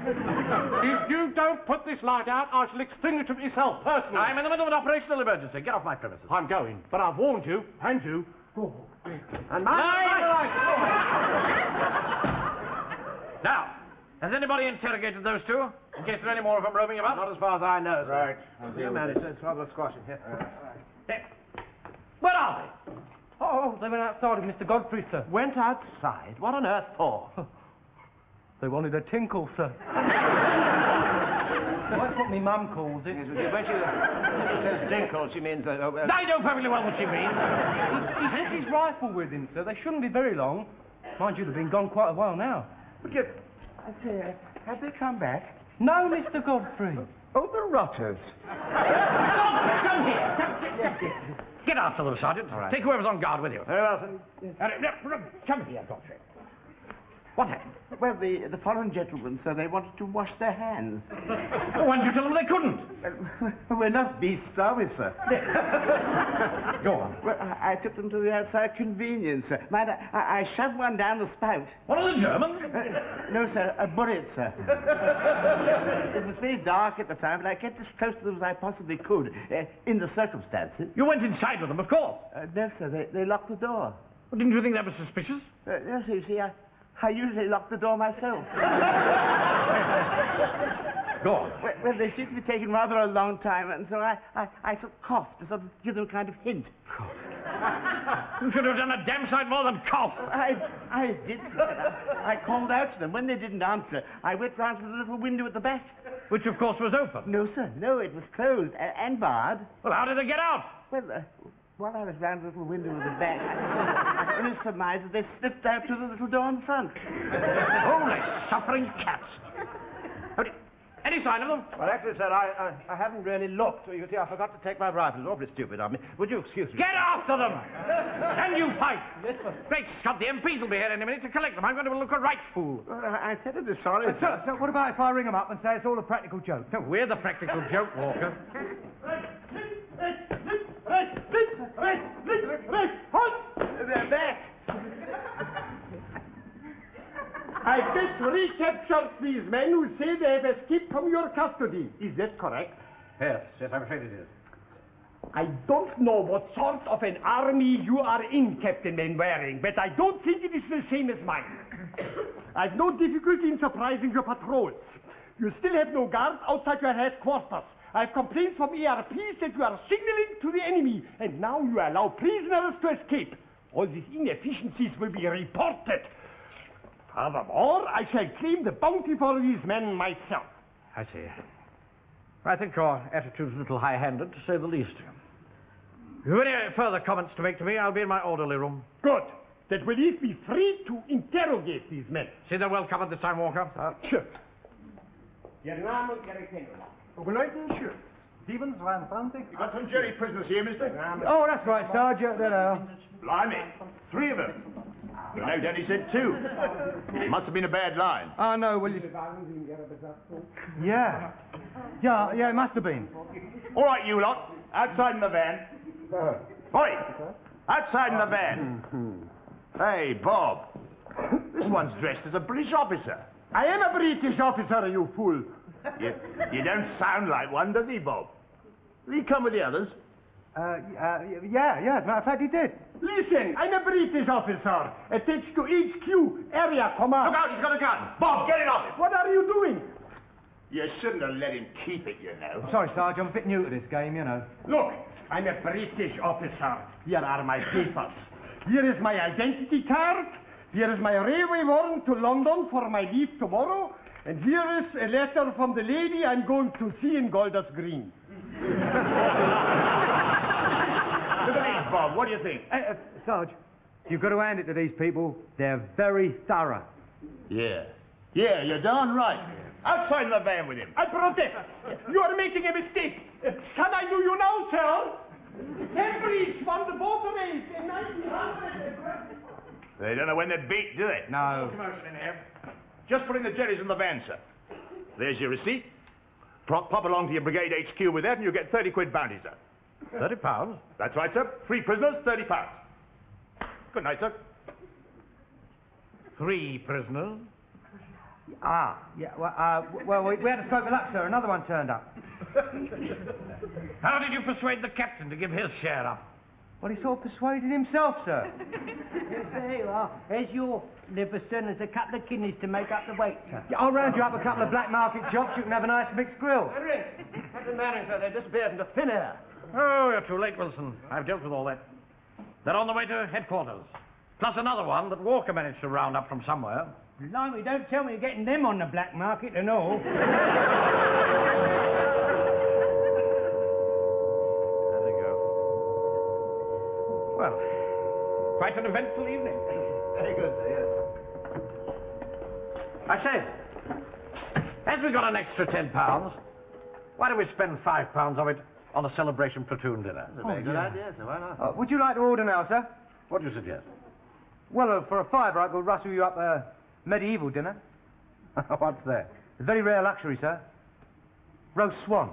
U: If you don't put this light out, I shall extinguish it myself, personally.
P: I'm in the middle of an operational emergency. Get off my premises.
U: I'm going, but I've warned you, and you.
A: And my
P: Now, has anybody interrogated those 2? In case there are any more of them roaming about?
A: Not as far as I know, sir.
U: Right.
A: You managed. It's rather squashing here.
P: Where are they?
E: Oh, they went outside with Mr. Godfrey, sir.
A: Went outside? What on earth for?
E: They wanted a tinkle, sir. That's what my mum calls it.
A: When she says dinkle, she means...
P: I know perfectly well what she means.
E: He had his rifle with him, sir. They shouldn't be very long. Mind you, they've been gone quite a while now.
G: But I say, have they come back?
E: No, Mr. Godfrey.
G: Oh, the rotters.
P: Come here.
G: Yes.
P: Get after them, Sergeant.
A: All right.
P: Take whoever's on guard with you.
A: Very well, sir.
P: Come here, Godfrey. What happened?
G: Well, the foreign gentlemen, sir, they wanted to wash their hands.
P: Why didn't you tell them they couldn't?
G: We're not beasts, are we, sir?
P: Go on.
G: Well, I took them to the outside convenience, sir. Mind, I shoved one down the spout.
P: One of the Germans?
G: No, sir, a bullet, sir. It was very dark at the time, but I kept as close to them as I possibly could, in the circumstances.
P: You went inside with them, of course.
G: No, sir, they locked the door.
P: Well, didn't you think that was suspicious?
G: No, sir, you see, I usually lock the door myself.
P: Go on.
G: Well, they seem to be taking rather a long time, and so I sort of coughed to sort of give them a kind of hint.
P: You should have done a damn sight more than cough.
G: I did, sir. I called out to them. When they didn't answer, I went round to the little window at the back.
P: Which, of course, was open.
G: No, sir. No, it was closed and barred.
P: Well, how did they get out?
G: Well, while I was round the little window at the back, I only surmised that they slipped out through the little door in the front.
P: Holy suffering cats. Any sign of them?
A: Well, actually, sir, I haven't really looked. You see, I forgot to take my rifle. It's awfully stupid of me. Would you excuse me?
P: Get after them! And you, Pike! Yes, sir. Great Scott, the MPs will be here any minute to collect them. I'm going to look a right fool.
G: I'm terribly sorry, sir.
U: So what about if I ring them up and say it's all a practical joke?
P: No, we're the practical joke, Walker.
G: They're back.
M: I just recaptured these men who say they have escaped from your custody. Is that correct?
P: Yes, I'm afraid it is.
M: I don't know what sort of an army you are in, Captain Mainwaring, but I don't think it is the same as mine. I've no difficulty in surprising your patrols. You still have no guard outside your headquarters. I've complaints from ERPs that you are signaling to the enemy, and now you allow prisoners to escape. All these inefficiencies will be reported. Furthermore, I shall claim the bounty for these men myself.
P: I see. I think your attitude's a little high-handed, to say the least. If you have any further comments to make to me, I'll be in my orderly room.
M: Good. That will leave me free to interrogate these men.
P: See they're well covered this time, Walker?
M: Sure. Your name and your attendance.
K: Leutnant Schultz. 27.
G: You got some Jerry prisoners here, mister?
K: Oh, that's right, Sergeant. There they are.
G: Blimey, 3 of them. The note only said 2. It must have been a bad line.
K: Oh, no, will you... Yeah. Yeah, it must have been.
G: All right, you lot. Outside in the van. Oi! Outside in the van. Hey, Bob. This one's dressed as a British officer.
M: I am a British officer, you fool.
G: You don't sound like one, does he, Bob? Did he come with the others?
K: Yeah, as a matter of fact, he did.
M: Listen, I'm a British officer, attached to HQ, area command.
G: Look out, he's got a gun. Bob, get it off him.
M: What are you doing?
G: You shouldn't have let him keep it, you know.
K: Sorry, Sergeant, I'm a bit new to this game, you know.
M: Look, I'm a British officer. Here are my papers. Here is my identity card. Here is my railway warrant to London for my leave tomorrow. And here is a letter from the lady I'm going to see in Golders Green.
G: Look at these, Bob. What do you think?
K: Sarge, you've got to hand it to these people. They're very thorough.
G: Yeah, you're darn right. Outside in the van with him.
M: I protest. You are making a mistake. Shall I do you now, sir? Cambridge won the voter race in 1900.
G: They don't know when they're beat, do they?
K: No.
G: Just put in the jerrys in the van, sir. There's your receipt. Pop along to your brigade HQ with that and you'll get 30 quid bounty, sir.
P: £30?
G: That's right, sir. 3 prisoners, £30. Good night, sir.
P: 3 prisoners?
K: Yeah, well, we had a stroke of luck, sir. Another one turned up.
P: How did you persuade the captain to give his share up?
K: Well, he sort of persuaded himself, sir.
L: Yes, there you are. Here's your liverson. There's a couple of kidneys to make up the weight, sir.
K: Yeah, I'll round you up a couple of black market chops. You can have a nice mixed grill.
A: Henry, Captain Manning, sir, they disappeared into thin air.
P: Oh, you're too late, Wilson. I've dealt with all that. They're on the way to headquarters. Plus another one that Walker managed to round up from somewhere.
L: Blimey, don't tell me you're getting them on the black market and all.
P: Well, quite an eventful evening.
A: Very good, sir, yes.
P: I say, as we got an extra £10, why don't we spend £5 of it on a celebration platoon dinner?
A: That's a very good idea, sir. Why not?
K: Would you like to order now, sir?
P: What do you suggest?
K: Well, for a fiver, I could rustle you up a medieval dinner.
P: What's that?
K: A very rare luxury, sir. Roast swan.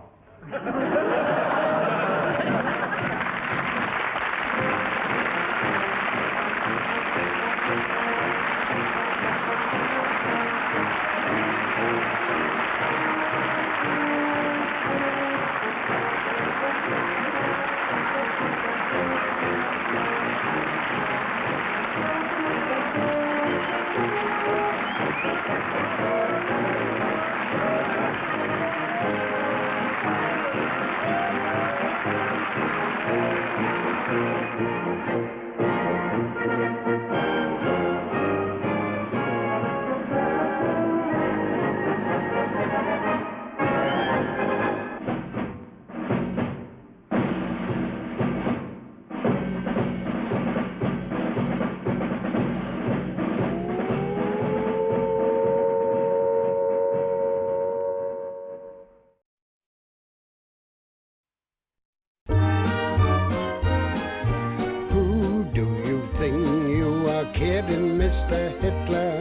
C: Mr. Hitler,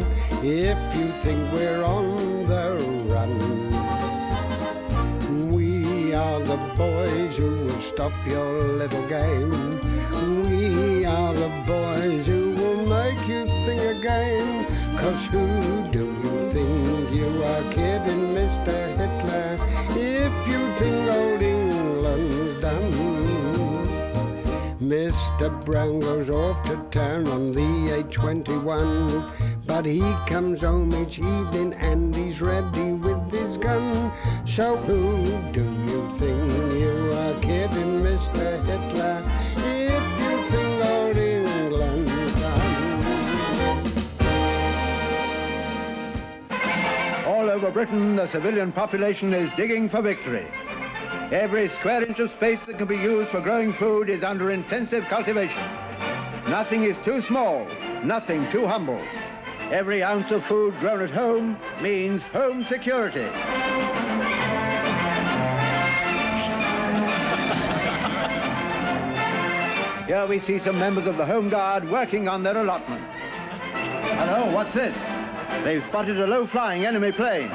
C: if you think we're on the run. We are the boys who will stop your little game. We are the boys who will make you think again. 'Cause who do you think you are kidding, Mr. Hitler, if you think old England's done? Mr. Brown goes off to town on the A21. But he comes home each evening and he's ready with his gun. So who do you think you are kidding, Mr. Hitler, if you think old England's done?
D: All over Britain, the civilian population is digging for victory. Every square inch of space that can be used for growing food is under intensive cultivation. Nothing is too small, nothing too humble. Every ounce of food grown at home means home security. Here we see some members of the Home Guard working on their allotment. Hello, what's this? They've spotted a low-flying enemy plane.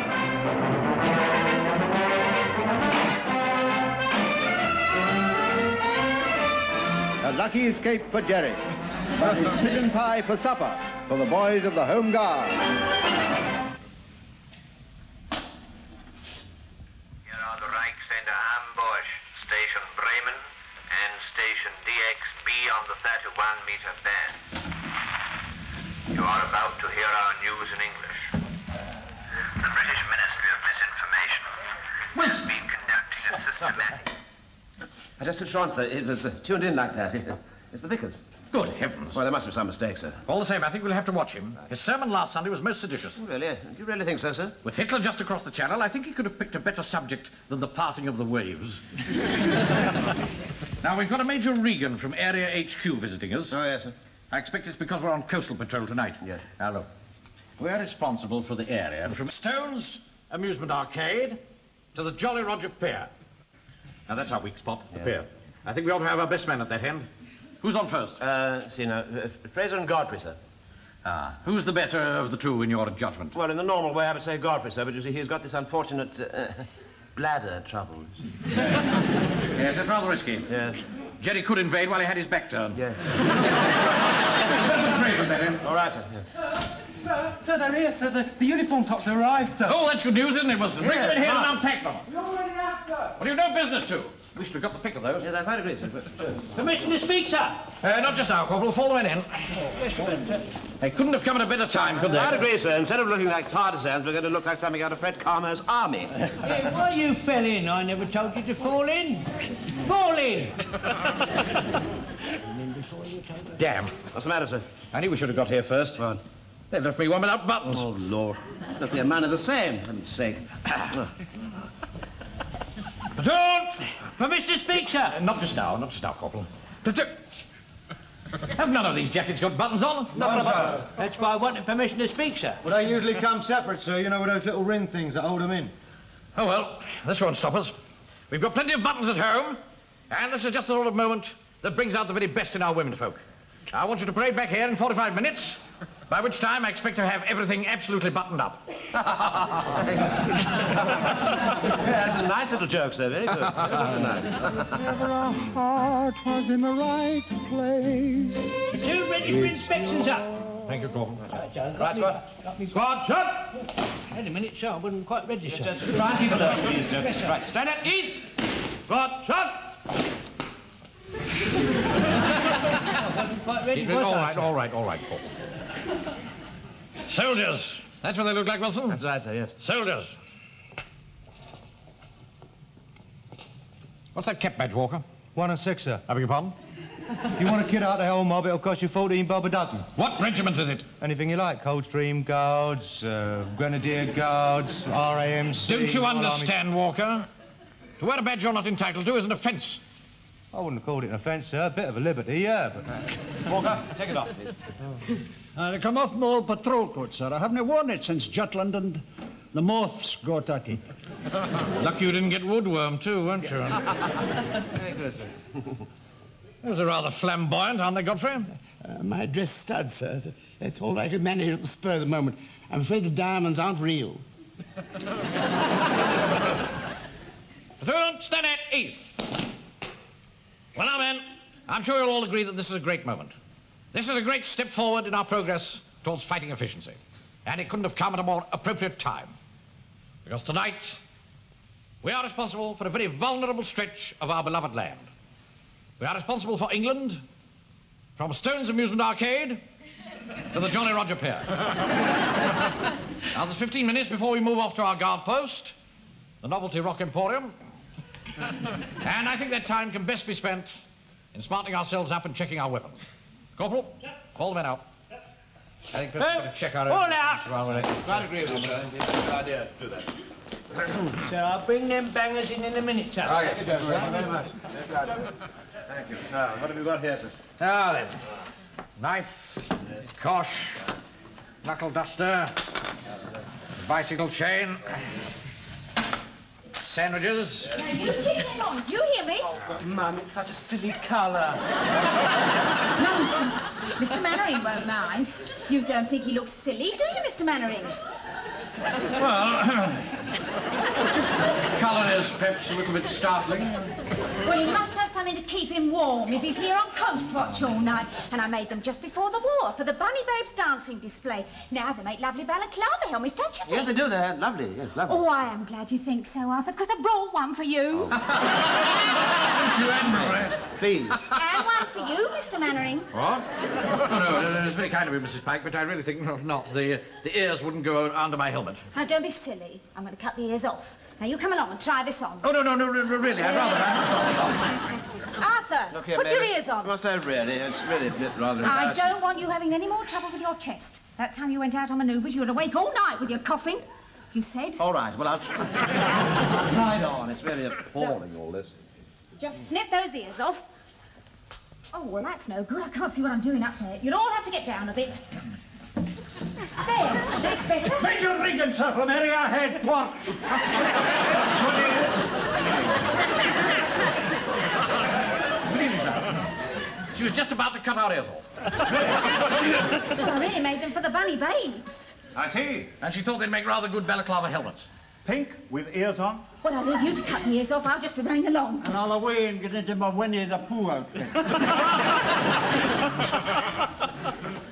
D: A lucky escape for Jerry, but it's pigeon pie for supper for the boys of the Home Guard.
R: Here are the Reichsender ambush, Station Bremen and Station DXB on the 31-meter band. You are about to hear our news in English. The British Ministry of Misinformation has been conducting a systematic...
A: I just switched on, sir. It was tuned in like that. It's the Vickers.
P: Good heavens.
A: Well, there must be some mistake, sir.
P: All the same, I think we'll have to watch him. His sermon last Sunday was most seditious.
A: Really? Do you really think so, sir?
P: With Hitler just across the channel, I think he could have picked a better subject than the parting of the waves. Now, we've got a Major Regan from Area HQ visiting us.
A: Oh, yes, sir.
P: I expect it's because we're on coastal patrol tonight.
A: Yes.
P: Now, look. We're responsible for the area from Stone's Amusement Arcade to the Jolly Roger Pier. Now, that's our weak spot, the pier. I think we ought to have our best man at that end. Who's on first?
A: See now, Fraser and Godfrey, sir.
P: Ah, who's the better of the two in your judgment?
A: Well, in the normal way, I would say Godfrey, sir, but you see, he's got this unfortunate bladder trouble.
P: Yes, that's rather risky.
A: Yes.
P: Jerry could invade while he had his back turned.
A: Yes.
P: Fraser, then.
A: All right, sir. Yes.
E: Sir, they're here, sir. The uniform tops have arrived, sir.
P: Oh, that's good news, isn't it, Wilson? Bring them in here and
E: Mark.
P: unpack them.
E: You're already after.
P: What have you no business to? Wish we'd got the pick of those.
A: Yes, I quite agree, sir.
L: Permission to speak, sir.
P: Not just now, Corporal. Fall the men in. They couldn't have come at a better time, could they?
A: I'd agree, sir. Instead of looking like partisans, we're going to look like something out of Fred Carmer's army.
L: Hey, why you fell in? I never told you to fall in. Fall in!
P: Damn.
A: What's the matter, sir?
P: I knew we should have got here first.
A: What?
P: They've left me one without buttons.
A: Oh, Lord. Must be a man of the same, for heaven's sake.
P: Platoon!
L: Permission to speak, sir.
P: Not just now, Corporal. Platoon! Have none of these jackets got buttons on?
K: No, sir.
L: That's why I wanted permission to speak, sir.
K: Well, they usually come separate, sir, you know, with those little ring things that hold them in.
P: Oh, well, this won't stop us. We've got plenty of buttons at home, and this is just the sort of moment that brings out the very best in our womenfolk. I want you to parade back here in 45 minutes, by which time I expect to have everything absolutely buttoned up.
A: That's a nice little joke, sir. Very good. Very nice.
I: Never our heart was in the right place.
L: Two ready for inspection, sir.
P: Thank you, Corporal.
A: Right, squad.
P: Squad, shut!
L: Wait a minute, sir. I wasn't quite ready, sir.
A: Just try and keep it up, please, sir.
L: Yes, sir.
A: Right, stand at ease.
P: Squad, shut!
L: I wasn't quite ready, was I?
P: All right, Corporal. Soldiers. That's what they look like, Wilson?
A: That's right, sir, yes.
P: Soldiers. What's that cap badge, Walker?
K: 1 and 6, sir.
P: I beg your pardon?
K: If you want to kit out the whole mob, it'll cost you 14 bob a dozen.
P: What regiment is it?
K: Anything you like. Coldstream Guards, Grenadier Guards, RAMC...
P: Don't you
K: Royal
P: understand, Walker? To wear a badge you're not entitled to is an offence.
K: I wouldn't have called it an offence, sir. A bit of a liberty, yeah, but...
A: Walker, take it off, please.
I: They come off my old patrol coat, sir. I haven't worn it since Jutland and the moths got at it.
P: Lucky you didn't get woodworm, too, weren't you?
A: Very good, sir.
P: Those are rather flamboyant, aren't they, Godfrey?
V: My dress studs, sir. That's all I can manage at the spur of the moment. I'm afraid the diamonds aren't real.
P: Platoon, stand at ease. Well, now, men, I'm sure you'll all agree that this is a great moment. This is a great step forward in our progress towards fighting efficiency. And it couldn't have come at a more appropriate time. Because tonight, we are responsible for a very vulnerable stretch of our beloved land. We are responsible for England From Stone's Amusement Arcade to the Jolly Roger Pier. Now, there's 15 minutes before we move off to our guard post, the Novelty Rock Emporium. And I think that time can best be spent in smartening ourselves up and checking our weapons. Corporal, call the men out. I think we're going to check our...
Q: All out!
J: Quite agreeable, sir. It's a good idea to do that.
Q: So I'll bring them bangers in a minute, sir.
J: Oh, yes.
D: Thank you very much. Thank you. Now, what have you got here, sir?
P: Now then, knife, cosh, knuckle duster, bicycle chain, sandwiches.
O: Now, you keep them on. Do you hear me?
E: Mum, it's such a silly colour.
O: Nonsense. Mr. Mannering won't mind. You don't think he looks silly, do you, Mr. Mannering?
P: Well, colour is perhaps a little bit startling.
O: Well, he must have something to keep him warm if he's here on coast watch all night. And I made them just before the war for the Bunny Babes dancing display. Now they make lovely balaclava helmets, don't you think?
D: Yes, they do. They're lovely. Yes, lovely.
O: Oh, I am glad you think so, Arthur, because I brought one for you.
P: Suit you, Admiral.
D: Please.
O: And one for you, Mr. Mannering.
P: What? No, it's very kind of you, Mrs. Pike, but I really think not. The ears wouldn't go under my helmet.
O: Now, don't be silly. I'm going to cut the ears off. Now, you come along and try this on.
P: Oh, no, really, I'd rather
O: Arthur,
A: Look here,
O: put your
A: Mary.
O: ears on.
A: What's that really? It's really rather
O: I
A: embarrassing.
O: don't want you having any more trouble with your chest. That time you went out on manoeuvres, you were awake all night with your coughing. You said?
D: All right, well, I'll try it on. It's very appalling, all this.
O: Just snip those ears off. Oh, well, that's no good. I can't see what I'm doing up there. You'll all have to get down a bit. There, that's better.
G: Major Regan, sir, from area head, port.
P: She was just about to cut our ears off.
O: Well, I really made them for the Bunny Babes.
G: I see.
P: And she thought they'd make rather good balaclava helmets.
G: Pink with ears on?
O: Well, I'll leave you to cut the ears off. I'll just be running along.
I: And I'll away and get into my Winnie the Pooh outfit.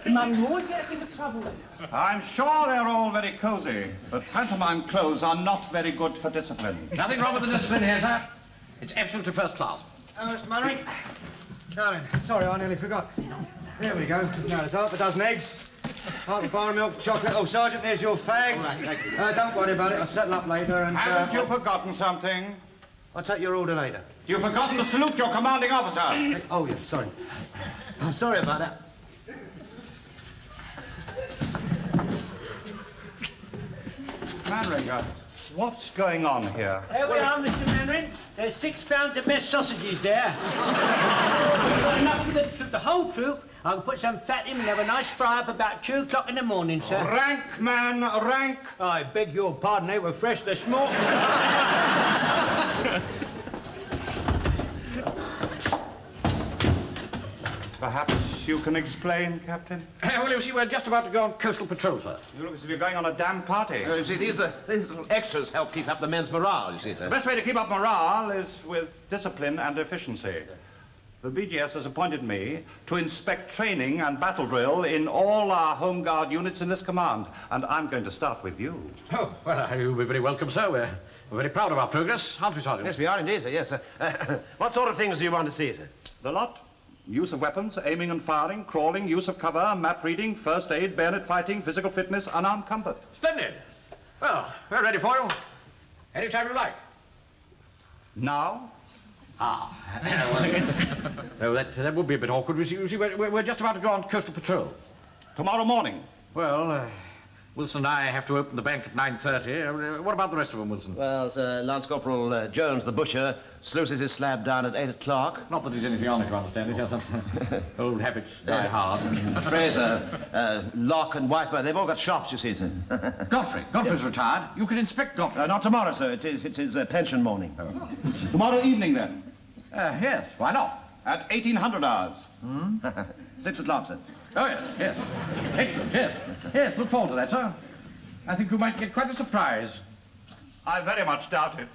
E: Mum, you always get us into trouble.
G: I'm sure they're all very cozy, but pantomime clothes are not very good for discipline.
P: Nothing wrong with the discipline here, sir. It's absolutely first class.
U: Oh, Mr. Murray. Darling, sorry, I nearly forgot. There we go. Now, there's half a dozen eggs, half a bar of milk, chocolate. Oh, Sergeant, there's your fags.
D: All right, thank you.
U: Don't worry about it. I'll settle up later and...
G: Haven't you forgotten something?
D: I'll take your order later.
G: You've forgotten to salute your commanding officer.
U: Oh, yes, sorry.
D: I'm sorry about that.
G: Mannering, what's going on here?
Q: There we are, Mr. Mannering. There's 6 pounds of best sausages there. We've got enough for the whole troop. I can put some fat in and have a nice fry up about 2 o'clock in the morning, sir.
G: Rank, man, rank.
Q: I beg your pardon, they were fresh this morning.
G: Perhaps you can explain, Captain?
P: Well, you see, we're just about to go on coastal patrol, sir.
G: You look as if you're going on a damn party.
A: You see, these little extras help keep up the men's morale, you see, sir.
G: The best way to keep up morale is with discipline and efficiency. The BGS has appointed me to inspect training and battle drill in all our Home Guard units in this command, and I'm going to start with you.
P: Oh, well, you'll be very welcome, sir. We're very proud of our progress, aren't we, Sergeant?
A: Yes, we are indeed, sir, yes, sir. What sort of things do you want to see, sir?
G: The lot. Use of weapons, aiming and firing, crawling, use of cover, map reading, first aid, bayonet fighting, physical fitness, unarmed combat.
P: Splendid. Well, we're ready for you. Anytime you like.
G: Now?
P: No, that would be a bit awkward. You see, we're just about to go on coastal patrol.
G: Tomorrow morning.
P: Well, Wilson and I have to open the bank at 9:30. What about the rest of them, Wilson?
A: Well, sir, Lance Corporal Jones, the butcher, sluices his slab down at 8 o'clock.
P: Not that he's anything on it, you understand. It's just that old habits die hard.
A: Fraser, Locke and Wiper, they've all got shops, you see, sir.
P: Godfrey's retired. You can inspect Godfrey.
A: Not tomorrow, sir. It's his pension morning.
G: Tomorrow evening, then.
P: Yes, why not?
G: At 1800 hours.
A: 6 o'clock, sir.
P: Oh, yes. Excellent, yes. Yes, look forward to that, sir. I think you might get quite a surprise.
G: I very much doubt it.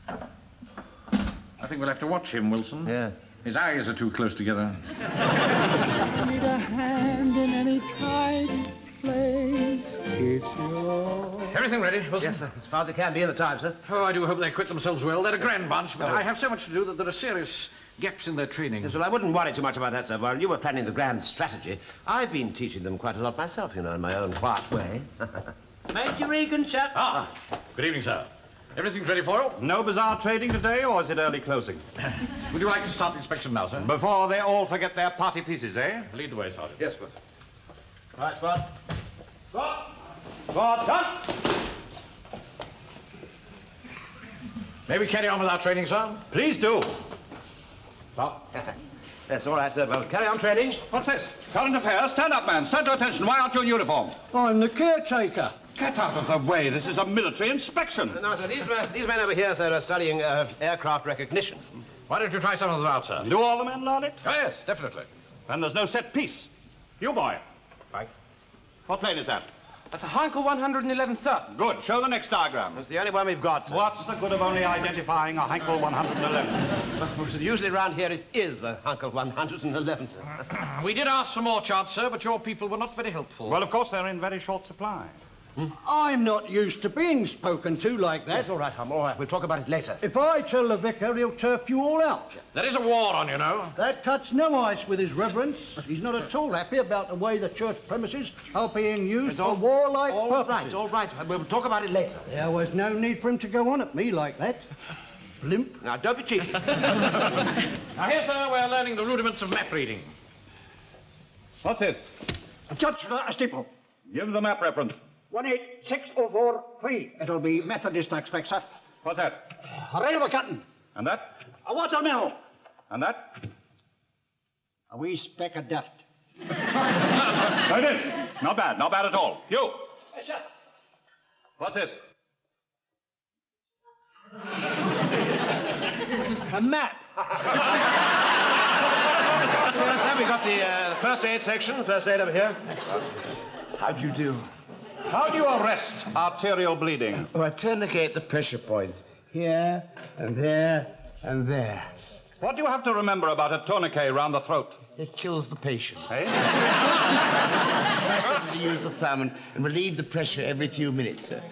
P: I think we'll have to watch him, Wilson.
A: Yeah.
P: His eyes are too close together.
I: Need a hand in any tidy place. It's yours.
P: Everything ready, Wilson?
A: Yes, sir. As far as it can be in the time, sir.
P: Oh, I do hope they quit themselves well. They're a grand bunch, but I have so much to do that there are serious gaps in their training.
A: Yes, well, I wouldn't worry too much about that, sir. While you were planning the grand strategy, I've been teaching them quite a lot myself, you know, in my own quiet way.
Q: Major Regan, sir.
P: Good evening, sir. Everything's ready for you?
G: No bazaar trading today, or is it early closing?
P: Would you like to start the inspection now, sir?
G: Before they all forget their party pieces, eh?
P: Lead the way, Sergeant.
A: Yes, sir.
G: All right, Spot. Spot, done.
P: May we carry on with our training, sir?
G: Please do.
P: Stop.
A: That's all right, sir. Well, carry on training.
G: What's this? Current affairs. Stand up, man. Stand to attention. Why aren't you in uniform?
I: I'm the caretaker.
G: Get out of the way. This is a military inspection.
A: No, sir, these men over here, sir, are studying aircraft recognition.
P: Why don't you try some of them out, sir?
G: Do all the men learn it?
P: Oh, yes, definitely.
G: And there's no set piece. You, boy.
P: Right.
G: What plane is that?
E: That's a Heinkel 111, sir.
G: Good. Show the next diagram.
A: It's the only one we've got, sir.
G: What's the good of only identifying a Heinkel 111?
A: Usually around here it is a Heinkel 111, sir.
P: We did ask for more charts, sir, but your people were not very helpful.
G: Well, of course, they're in very short supply.
I: I'm not used to being spoken to like that.
A: That's all right, Hum. All right, we'll talk about it later.
I: If I tell the vicar, he'll turf you all out.
P: There is a war on, you know.
I: That cuts no ice with his reverence. He's not at all happy about the way the church premises are being used for warlike purposes.
A: All right. We'll talk about it later.
I: There was no need for him to go on at me like that. Blimp.
A: Now, don't be cheeky.
P: Now, here, sir, we're learning the rudiments of map reading.
G: What's this?
I: Judge for a steeple.
G: Give the map reference.
I: 186043. It'll be Methodist, I expect, sir.
G: What's that?
I: A railway cutting.
G: And that?
I: A watermill.
G: And that?
I: A wee speck of dust.
G: So it is. Not bad. Not bad at all. You.
I: Yes, sir.
G: What's this?
Q: A map.
A: Yes, sir, we've got the first aid section. First aid over here.
V: How'd you do?
G: How do you arrest arterial bleeding?
V: Oh, I tourniquet the pressure points. Here, and there, and there.
G: What do you have to remember about a tourniquet around the throat?
V: It kills the patient.
G: Eh?
V: To use the thumb and relieve the pressure every few minutes, sir.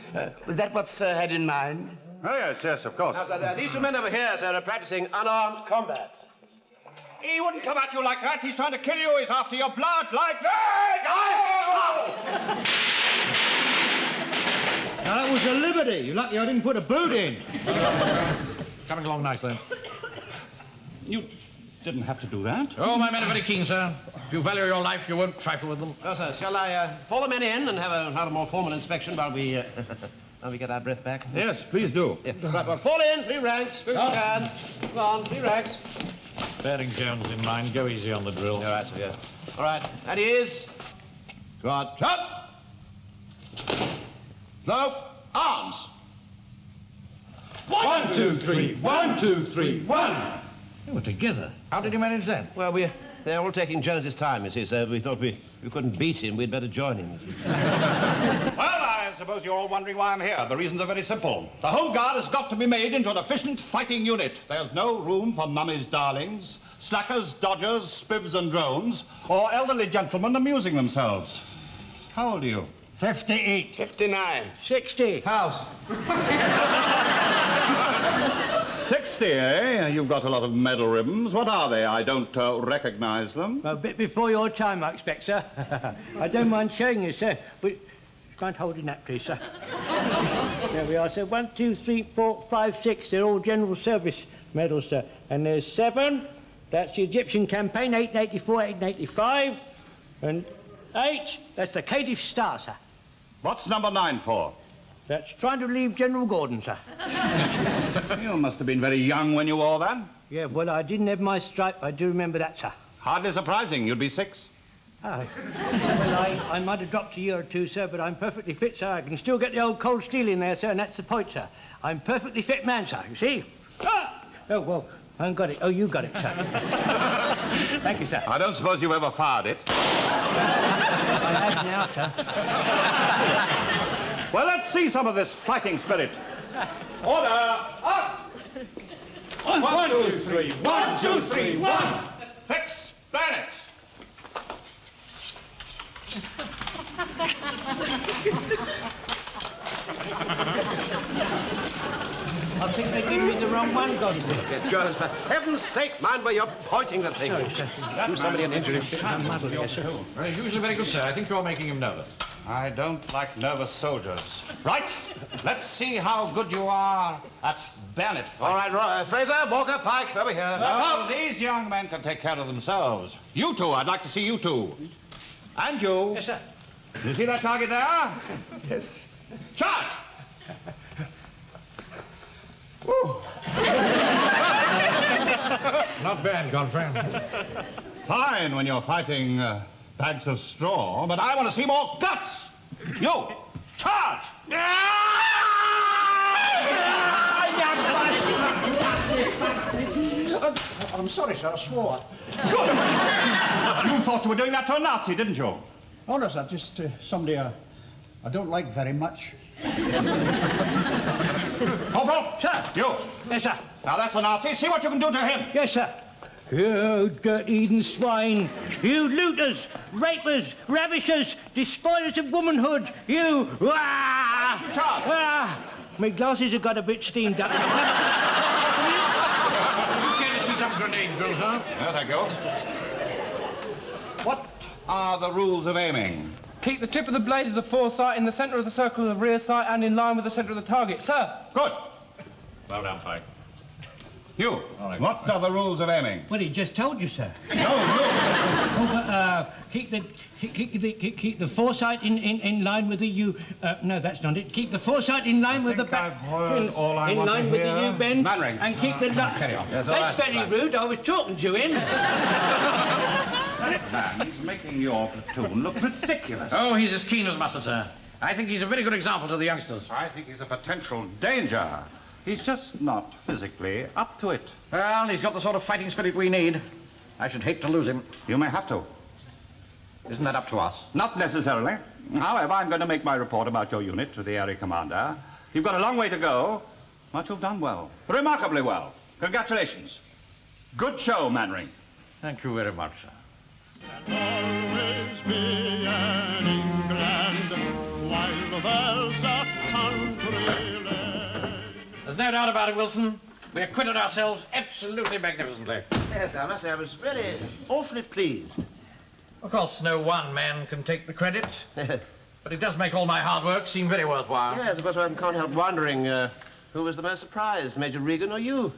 V: Was that what Sir had in mind?
G: Oh, yes, of course.
A: Now, sir, these two men over here, sir, are practicing unarmed combat.
G: He wouldn't come at you like that. He's trying to kill you. He's after your blood like that.
U: Now, that was a liberty. You're lucky I didn't put a boot in.
P: Coming along nicely.
G: You didn't have to do that.
P: Oh, my men are very keen, sir. If you value your life, you won't trifle with them.
A: Well, sir, shall I call the men in and have a more formal inspection while we get our breath back?
G: Yes, please do.
A: Yeah. Right, well, fall in, 3 ranks. Go on. Come on, 3 ranks.
P: Bearing Jones in mind, go easy on the drill.
A: All right, sir, yeah. All right, at ease. Go on, up. Slow, arms.
P: 1, 2, 3. 1, 2, 3. 1. They were together. How did you manage that?
A: Well, they're all taking Jones's time, you see, sir. We thought we couldn't beat him. We'd better join him.
G: Well, I suppose you're all wondering why I'm here. The reasons are very simple. The Home Guard has got to be made into an efficient fighting unit. There's no room for mummy's darlings, slackers, dodgers, spibs and drones, or elderly gentlemen amusing themselves. How old are you?
I: 58.
Q: 59. 60.
U: House.
G: 60, eh? You've got a lot of medal ribbons. What are they? I don't recognize them.
Q: A bit before your time, I expect, sir. I don't mind showing you, sir. But mind holding that, please, sir. There we are, sir. 1, 2, 3, 4, 5, 6. They're all general service medals, sir. And there's 7. That's the Egyptian campaign, 1884, 1885. And 8. That's the Cadiz Star, sir.
G: What's number 9 for?
Q: That's trying to relieve General Gordon, sir.
G: You must have been very young when you wore that.
Q: Yeah, well, I didn't have my stripe. I do remember that, sir.
G: Hardly surprising. You'd be 6.
Q: Oh. Well, I might have dropped a year or 2, sir, but I'm perfectly fit, sir. I can still get the old cold steel in there, sir, and that's the point, sir. I'm a perfectly fit man, sir, you see? Ah! Oh, well, I haven't got it. Oh, you got it, sir. Thank you, sir.
G: I don't suppose you've ever fired it.
Q: I have now, sir.
G: Well, let's see some of this fighting spirit. Order! Up! 1, 2, 3. 1, 2, 3. 1. Fix bayonets.
Q: I think they gave me the wrong one, Godfrey.
A: Jones, for heaven's sake, mind where you're pointing the thing. Do somebody an injury.
P: Well, he's usually very good, sir. I think you're making him nervous.
G: I don't like nervous soldiers. Right, let's see how good you are at bayonet fighting.
A: All right, Fraser, Walker, Pike, over here.
G: No, these young men can take care of themselves. You two, I'd like to see you two. And you.
Q: Yes, sir.
G: You see that target there?
U: Yes.
G: Charge!
P: Not bad, Godfrey.
G: Fine when you're fighting bags of straw, but I want to see more guts. You, charge!
J: I'm sorry, sir, I swore.
G: Good. You thought you were doing that to a Nazi, didn't you?
J: Oh, no, sir, just somebody I don't like very much.
G: Corporal!
Q: Sir!
G: You!
Q: Yes, sir.
G: Now that's a Nazi. See what you can do to him.
Q: Yes, sir. You dirt-eating swine. You looters, rapers, ravishers, despoilers of womanhood. You... My glasses have got a bit steamed up.
P: You care to see some grenade drills, huh?
G: No, thank you. What are the rules of aiming?
E: Keep the tip of the blade of the foresight in the centre of the circle of the rear sight and in line with the centre of the target, sir.
G: Good.
P: Well done, Pike.
G: You, what are the rules of aiming?
Q: Well, he just told you, sir.
G: No.
Q: Oh, but, keep the foresight in line with the U. No, that's not it. Keep the foresight in line with the back.
G: I've heard all I
Q: in
G: want
Q: line
G: to
Q: with
G: hear.
Q: the U bend.
G: Mannering.
Q: And keep the
G: Carry on. Yes,
Q: that's very rude. I was talking to him.
G: That man's making your platoon look ridiculous.
P: Oh, he's as keen as mustard, sir. I think he's a very good example to the youngsters.
G: I think he's a potential danger. He's just not physically up to it.
P: Well, he's got the sort of fighting spirit we need. I should hate to lose him.
G: You may have to.
P: Isn't that up to us?
G: Not necessarily. However, I'm going to make my report about your unit to the area commander. You've got a long way to go, but you've done well. Remarkably well. Congratulations. Good show, Mannering.
P: Thank you very much, sir.
H: Always be an England while there's a country left.
P: There's no doubt about it, Wilson. We acquitted ourselves absolutely magnificently.
A: Yes, I must say I was really awfully pleased.
P: Of course, no one man can take the credit, but it does make all my hard work seem very worthwhile.
A: Yes, but I can't help wondering who was the most surprised, Major Regan or you?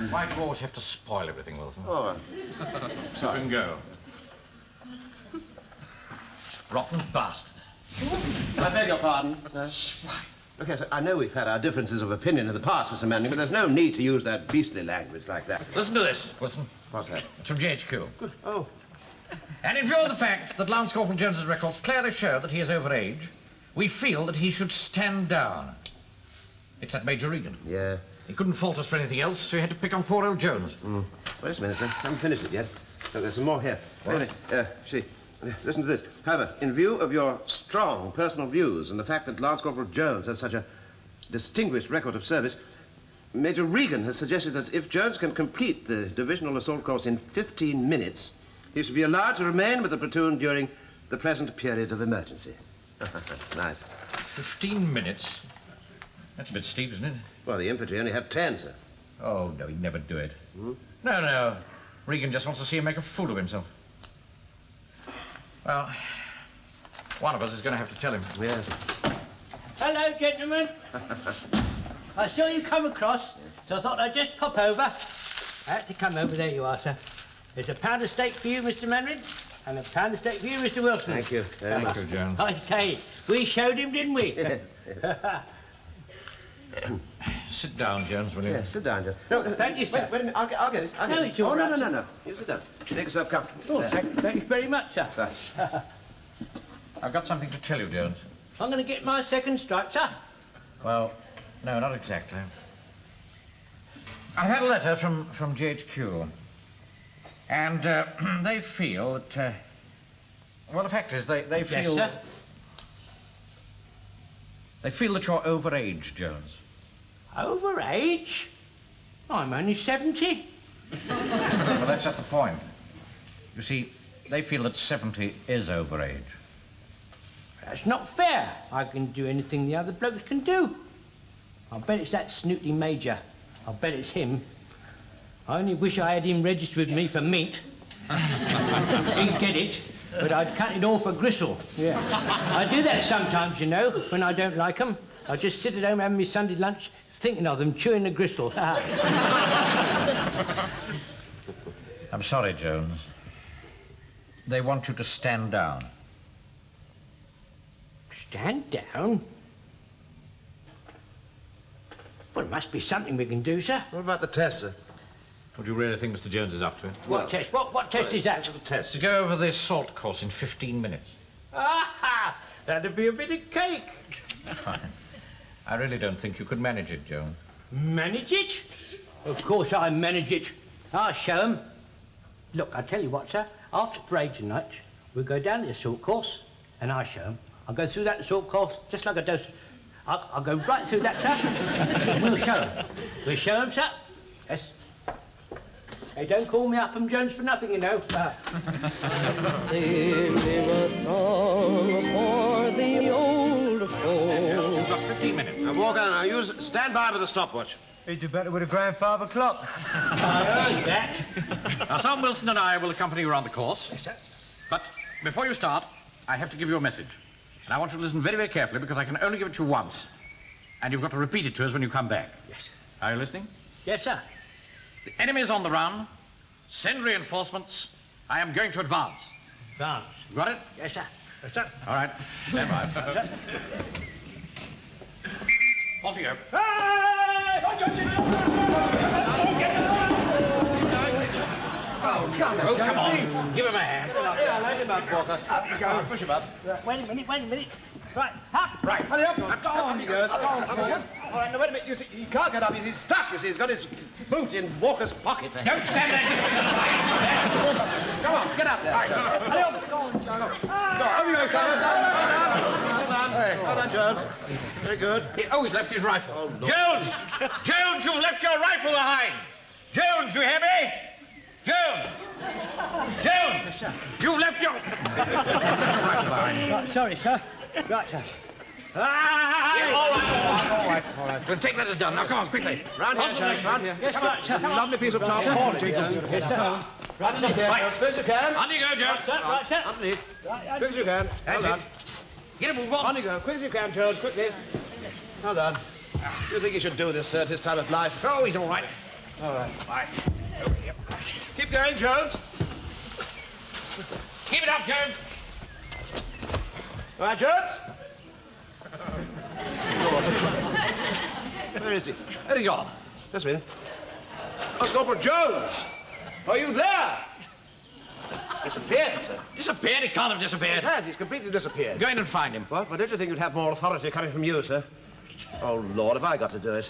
P: Why do you always have to spoil everything, Wilson?
A: Oh,
P: sorry. You can go. Rotten bastard.
A: I beg your pardon. Look, yes, I know we've had our differences of opinion in the past, Mr. Manning, but there's no need to use that beastly language like that.
P: Listen to this, Wilson.
A: What's that?
P: It's from GHQ.
A: Good. Oh.
P: And in view of the fact that Lance Corporal Jones's records clearly show that he is over age, we feel that he should stand down. It's that Major Regan.
A: Yeah.
P: He couldn't fault us for anything else, so he had to pick on poor old Jones.
A: Wait a minute, sir. I haven't finished it yet. Look, there's some more here.
P: What?
A: Wait a minute. See. Listen to this. However, in view of your strong personal views and the fact that Lance Corporal Jones has such a distinguished record of service, Major Regan has suggested that if Jones can complete the divisional assault course in 15 minutes, he should be allowed to remain with the platoon during the present period of emergency. That's nice.
P: 15 minutes? That's a bit steep, isn't it?
A: Well, the infantry only have 10, sir.
P: Oh, no, he'd never do it. No. Regan just wants to see him make a fool of himself. Well, one of us is going to have to tell him.
A: Yes.
Q: Hello, gentlemen. I saw you come across, so I thought I'd just pop over. I had to come over. There you are, sir. There's a pound of steak for you, Mr. Manring, and a pound of steak for you, Mr. Wilson.
A: Thank you very much.
P: Thank you, Jones.
Q: I say, we showed him, didn't we?
A: Yes.
P: Sit down, Jones, will you?
A: Yes, sit down, Jones. No,
Q: thank you, sir.
A: Wait a minute. I'll get it.
Q: No, it's all right.
A: No. You sit down. Make yourself comfortable.
Q: Oh, thank you very much, sir.
P: I've got something to tell you, Jones.
Q: I'm going to get my second stripe, sir.
P: Well, no, not exactly. I had a letter from GHQ, and they feel that... well, the fact is, they feel...
Q: Yes, sir.
P: They feel that you're overage, Jones.
Q: Overage? I'm only 70.
P: Well, that's just the point. You see, they feel that 70 is overage.
Q: That's not fair. I can do anything the other blokes can do. I'll bet it's that snooty Major. I'll bet it's him. I only wish I had him registered with me for meat. Didn't get it, but I'd cut it all for gristle. Yeah. I do that sometimes, you know, when I don't like 'em. I just sit at home having my Sunday lunch, thinking of them, chewing the gristle.
B: I'm sorry, Jones. They want you to stand down.
Q: Stand down? Well, it must be something we can do, sir.
A: What about the test, sir?
B: What do you really think Mr. Jones is up to?
Q: What test? What test is that?
A: The test.
B: To go over the salt course in 15 minutes.
Q: Ah, that'd be a bit of cake.
B: Fine. I really don't think you could manage it, Jones.
Q: Manage it? Of course I manage it. I'll show 'em. Look, I'll tell you what, sir. After parade tonight, we'll go down the assault course, and I'll show 'em. I'll go through that assault course just like I do. I'll go right through that, sir. We'll show 'em. We'll show 'em, sir. Yes. Hey, don't call me Upham Jones for nothing, you know.
B: You've got 15 minutes.
A: Now, walk on. Now, stand by with the stopwatch.
U: He'd do better with a grandfather clock.
Q: I heard that.
P: Now, Sam Wilson and I will accompany you around the course.
Q: Yes, sir.
P: But before you start, I have to give you a message. And I want you to listen very, very carefully because I can only give it to you once. And you've got to repeat it to us when you come back.
Q: Yes.
P: Are you listening?
Q: Yes, sir.
P: The enemy is on the run. Send reinforcements. I am going to advance.
Q: Advance.
P: You got it?
Q: Yes, sir. Yes, sir.
P: All right. Stand by. Off you go.
U: Oh, come
P: Oh, come on. Give him a hand.
U: Yeah, let him up, Walker. Up you go.
A: Push him up.
Q: Wait a minute. Right, up.
P: Right.
U: Hurry up. On he goes.
A: All right, now, wait a minute. You see, he can't get up. He's stuck, you see. He's got his boot in Walker's pocket.
P: Don't stand there.
A: Come on, get up there.
U: Hurry up. Go on, over you go, son.
A: Well done, Jones. Very good.
P: Oh, he's left his rifle. Jones! Jones, you've left your rifle behind. Jones, you hear me? Jones! Jones! You've left your rifle behind.
Q: Right, sorry, sir. Right, sir.
P: Yeah, all right. We'll take that as done. Now, come on, quickly.
A: Round here, Jones, round here.
Q: Yes, right, sir.
A: Lovely piece of tarpaulin.
Q: Yes, sir.
A: Underneath here, Jones. Quick as you can.
P: On you go, Jones.
Q: Right, sir.
A: Underneath. Quick as you can. Well done.
P: Get a move on.
A: On you go. Quick as you can, Jones. Quickly. Well done. You think he should do this, sir, at his time of life?
P: Oh, he's all right.
A: All right.
P: Right.
A: Keep going, Jones.
P: Keep it up, Jones.
A: All right, Jones. Where is he?
P: Where'd he go?
A: Just a minute. Oh, Corporal Jones! Are you there? Disappeared, sir.
P: Disappeared? He can't have disappeared.
A: He has. He's completely disappeared.
P: Go in and find him.
A: What? Well, don't you think you'd have more authority coming from you, sir? Oh, Lord, have I got to do it?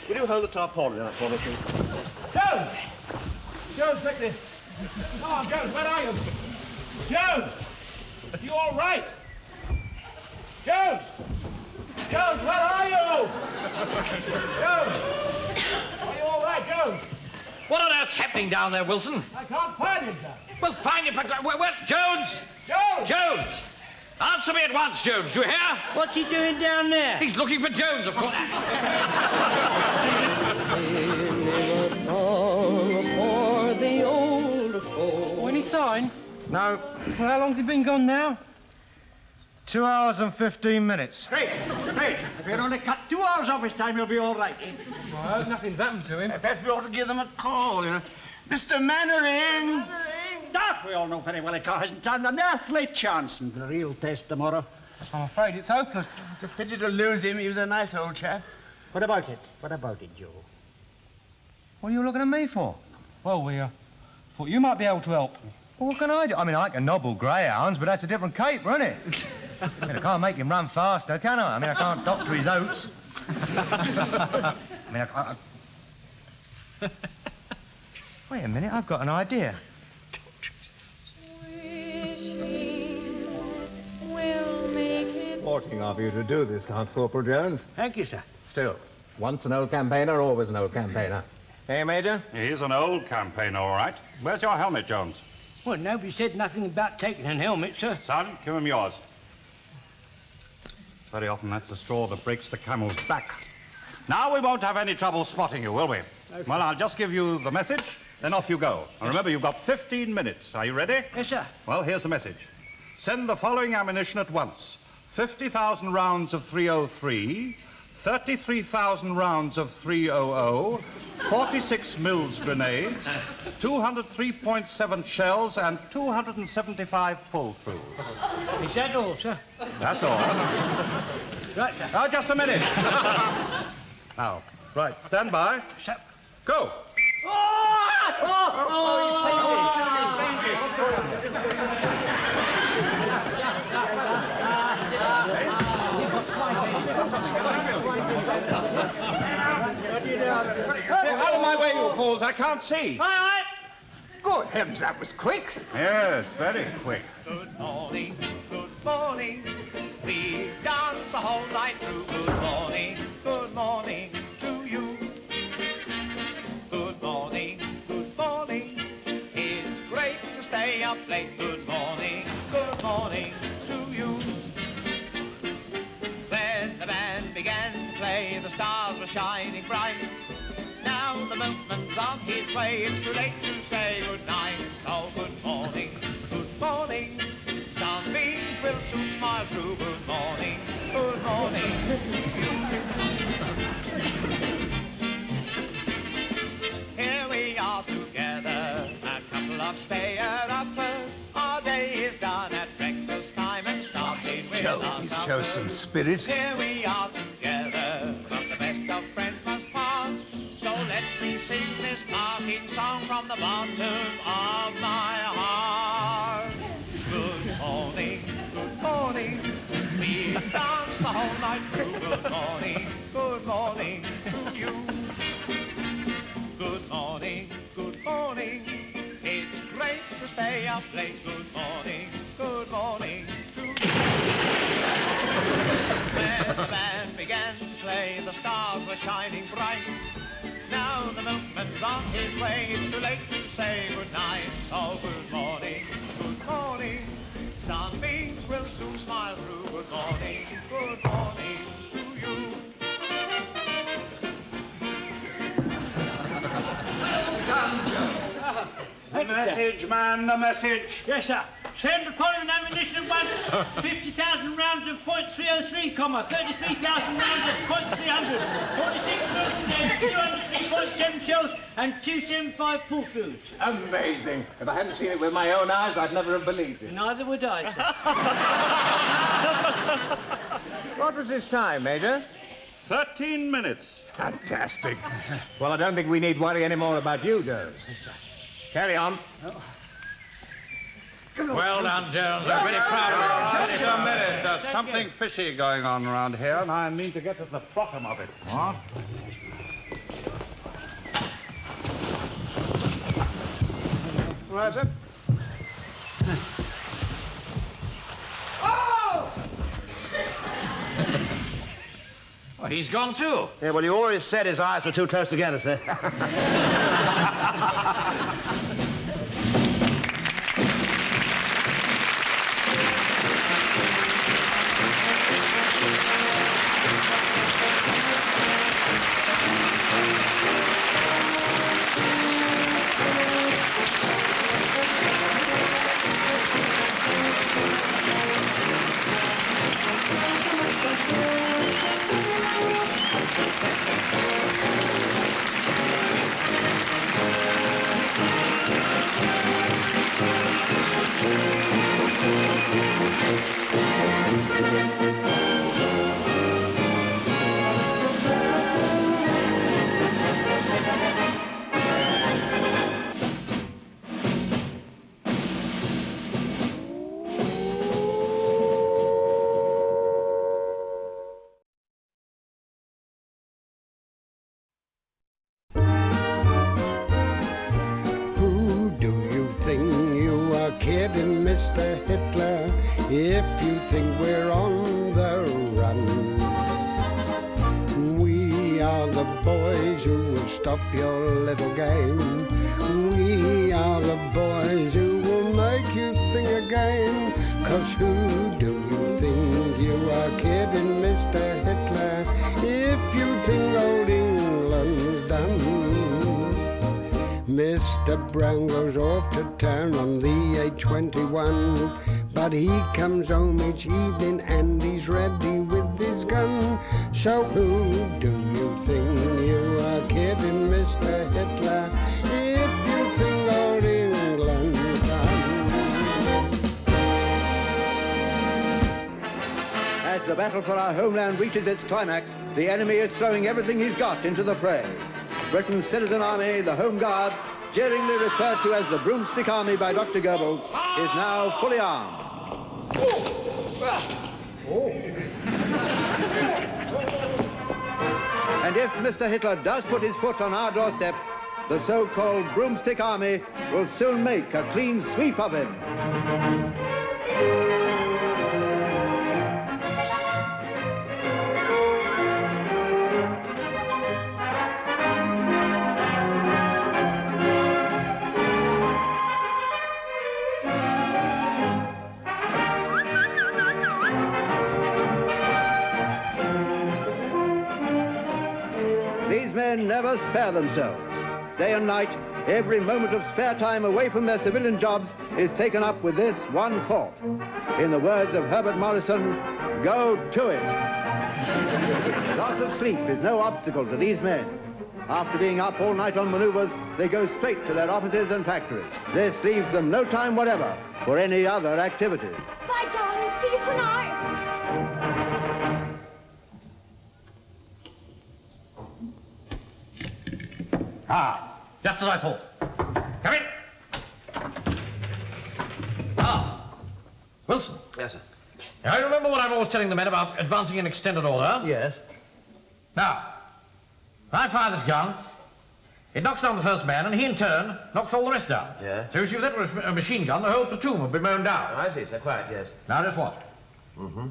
A: Will you hold the tarpaulin out for me, please?
U: Jones! Jones, quickly. Come on, Jones, where are you? Jones! Are you all right? Jones! Jones, where are you? Jones! Are you all right, Jones?
P: What on earth's happening down there, Wilson?
U: I can't find him, sir.
P: Well, find him. Where? Jones!
U: Jones!
P: Jones! Answer me at once, Jones. Do you hear?
Q: What's he doing down there?
P: He's looking for Jones, of course.
E: Oh, any sign?
U: No.
E: Well, how long's he been gone now?
U: 2 hours and 15 minutes.
I: Great. If you only cut 2 hours off his time, you'll be all right.
E: Well, I hope nothing's happened to him.
I: Perhaps we ought to give them a call, you know. Mr. Mannering! That we all know very well he hasn't done an earthly chance in the real test tomorrow.
E: I'm afraid it's hopeless.
U: It's a pity to lose him. He was a nice old chap.
I: What about it? What about it, Joe?
U: What are you looking at me for?
E: Well, we thought you might be able to help.
U: Well, what can I do? I mean, I can nobble greyhounds, but that's a different caper, isn't it? I mean, I can't make him run faster, can I? I mean, I can't doctor his oats. I mean, Wait a minute, I've got an idea.
S: Sporting of you to do this, Aunt Corporal Jones.
Q: Thank you, sir.
S: Still, once an old campaigner, always an old campaigner.
U: Hey, Major?
G: He's an old campaigner, all right. Where's your helmet, Jones?
Q: Well, nobody said nothing about taking a helmet, sir.
G: Sergeant, give him yours. Very often that's the straw that breaks the camel's back. Now we won't have any trouble spotting you, will we?
Q: Okay.
G: Well, I'll just give you the message, then off you go. And remember, you've got 15 minutes. Are you ready?
Q: Yes, sir.
G: Well, here's the message. Send the following ammunition at once. 50,000 rounds of .303, 33,000 rounds of .300, 46 Mills grenades, 203.7 shells, and 275 pull-throughs.
Q: Is that all, sir?
G: That's all.
Q: Right, sir.
G: Now, just a minute. Now, right, stand by.
Q: Sir.
G: Go. Out of my way, you fools. I can't see.
Q: All right.
V: Good heavens, that was quick.
G: Yes, very quick.
N: Good morning, good morning. We've danced the whole night through. Good morning to you. Good morning, it's great to stay up late. Good morning to you. When the band began to play, the stars were shining bright. Now the milkman's on his way, it's too late to say good night. So good morning, sunbeams will soon smile through. Good morning to you. Here we are together, a couple of stay-at-uppers. Our day is done at breakfast time and starting with our
V: Show some spirit.
N: Here we are together, but the best of friends must part. So let me sing this parting song from the bottom of my heart. Good morning, we danced the whole night through. Good morning to you. Good morning, it's great to stay up late. Good morning to you. When the band began to play, the stars were shining bright. Now the milkman's on his way, it's too late to say goodnight. So good morning, sunbeams will soon smile through. Good morning to you.
G: The message, man, the message.
Q: Yes, sir.
L: Send the following ammunition at once. 50,000 rounds of .303, 33,000 rounds of .300, 46 Mills grenades, 203.7 shells, and 275 pull-throughs.
S: Amazing. If I hadn't seen it with my own eyes, I'd never have believed it.
L: Neither would I, sir.
S: What was his time, Major?
G: 13 minutes.
S: Fantastic. Well, I don't think we need worry any more about you, Jones. Carry on.
G: Well done, Jones. I'm very proud of you. Just a minute. There's something fishy going on around here, and I mean to get to the bottom of it. What?
J: Right, sir.
P: Oh, he's gone too.
A: Yeah, well, you always said his eyes were too close together, sir.
C: kidding, Mr. Hitler, if you think we're on the run. We are the boys who will stop your little game. We are the boys who will make you think again. 'Cause who do you think you are kidding, Mr. think old England's done? Mr. Brown goes off to town on the A21, but he comes home each evening and he's ready with his gun. So who do you think you are kidding, Mr. Hitler, if you think old England's done?
D: As the battle for our homeland reaches its climax, the enemy is throwing everything he's got into the fray. Britain's citizen army, the Home Guard, jeeringly referred to as the Broomstick Army by Dr. Goebbels, is now fully armed. And if Mr. Hitler does put his foot on our doorstep, the so-called Broomstick Army will soon make a clean sweep of him. These men never spare themselves. Day and night, every moment of spare time away from their civilian jobs is taken up with this one thought. In the words of Herbert Morrison, go to it. Loss of sleep is no obstacle to these men. After being up all night on maneuvers, they go straight to their offices and factories. This leaves them no time whatever for any other activities.
O: Bye, darling. See you tonight.
P: Ah, just as I thought. Come in. Ah, Wilson.
A: Yes, sir.
P: Now, you remember what I'm always telling the men about advancing in extended order?
A: Yes.
P: Now, I fire this gun, it knocks down the first man, and he in turn knocks all the rest down.
A: Yeah.
P: So if that were a machine gun, the whole platoon would be mown down.
A: Oh, I see, sir. Quite, yes.
P: Now, just watch.
A: Mm-hmm.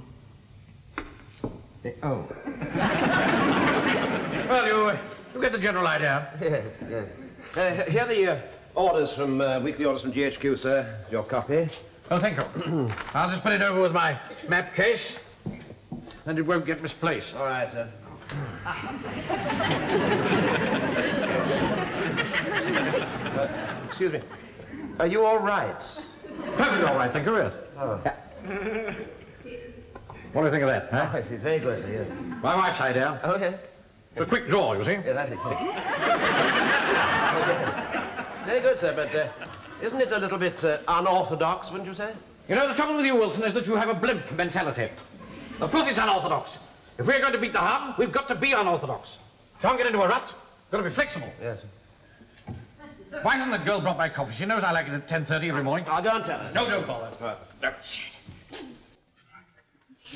P: Oh. Well, you get the general idea.
A: Yes, yes. Here are the orders from, weekly orders from GHQ, sir. Your copy.
P: Oh, thank you. I'll just put it over with my map case, and it won't get misplaced.
A: All right, sir. Excuse me. Are you all right?
P: Perfectly all right, thank you, yes.
A: Oh.
P: What do you think of that, huh?
A: Oh, I see. Very good, sir, yes.
P: My wife's idea.
A: Oh, yes.
P: It's a quick draw, you see.
A: Yes, I see. Oh, yes. Very good, sir, but isn't it a little bit unorthodox, wouldn't you say?
P: You know, the trouble with you, Wilson, is that you have a blimp mentality. Of course it's unorthodox. If we're going to beat the Hun, we've got to be unorthodox. Can't get into a rut. Got to be flexible.
A: Yes, sir.
P: Why hasn't the girl brought my coffee? She knows I like it at 10:30 every morning.
A: I'll go and tell her.
P: No, don't bother.
A: Right.
P: No.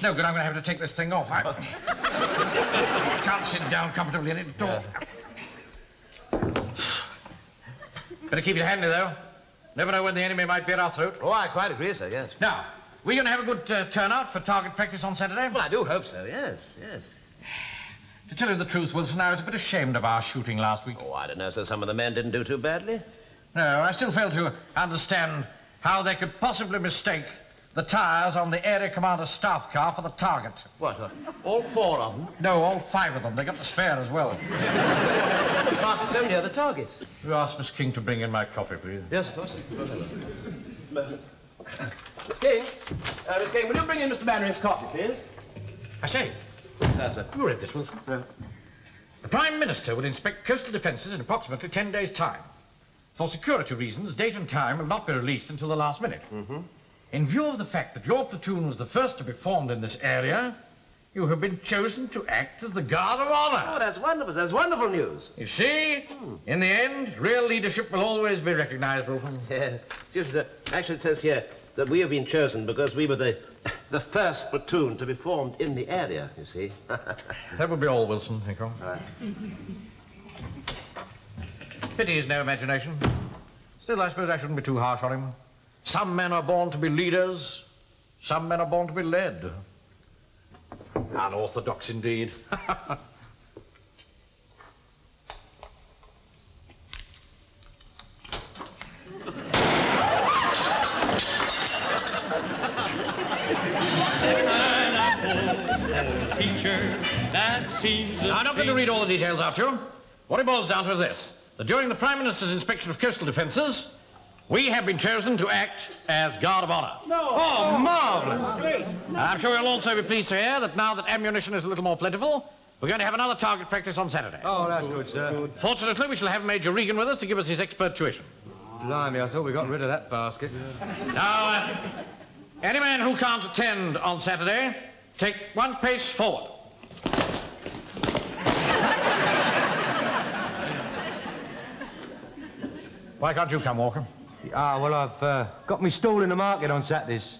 P: No good, I'm going to have to take this thing off. I can't sit down comfortably in it at all. Better keep it handy, though. Never know when the enemy might be at our throat.
A: Oh, I quite agree, sir, yes.
P: Now, we're going to have a good turnout for target practice on Saturday?
A: Well, I do hope so, yes, yes.
P: To tell you the truth, Wilson, I was a bit ashamed of our shooting last week.
A: Oh, I don't know, sir. Some of the men didn't do too badly.
P: No, I still fail to understand how they could possibly mistake the tires on the area commander's staff car for the target.
A: What, all 4 of them?
P: No, all 5 of them. They got the spare as well.
A: But it's only other targets.
P: You ask Miss King to bring in my coffee, please.
A: Yes, of course, sir. Miss King? Miss King, will you bring in Mr. Mannering's coffee, please?
P: I say.
A: Yes, sir.
P: You read this, Wilson?
A: No.
P: The Prime Minister will inspect coastal defences in approximately 10 days' time. For security reasons, date and time will not be released until the last minute.
A: Mm-hmm.
P: In view of the fact that your platoon was the first to be formed in this area, you have been chosen to act as the guard of honor.
A: Oh, that's wonderful. That's wonderful news.
P: You see, in the end, real leadership will always be recognized, Wilson.
A: Yes. Excuse me, sir. Actually, it says here that we have been chosen because we were the first platoon to be formed in the area, you see.
P: That will be all, Wilson, thank you.
A: All right.
P: Pity he's no imagination. Still, I suppose I shouldn't be too harsh on him. Some men are born to be leaders. Some men are born to be led. Unorthodox indeed.
H: Teacher That seems
P: Now, I'm not going to read all the details out to you. What it boils down to is this, that during the Prime Minister's inspection of coastal defences, we have been chosen to act as Guard of Honour.
U: No. Oh, marvellous.
P: Great. I'm sure you'll also be pleased to hear that now that ammunition is a little more plentiful, we're going to have another target practice on Saturday.
U: Oh, that's good, sir.
P: Fortunately, we shall have Major Regan with us to give us his expert tuition.
U: Blimey, I thought we got rid of that basket.
P: Now, any man who can't attend on Saturday, take one pace forward. Why can't you come, Walker?
U: Ah, well, I've got me stall in the market on Saturdays.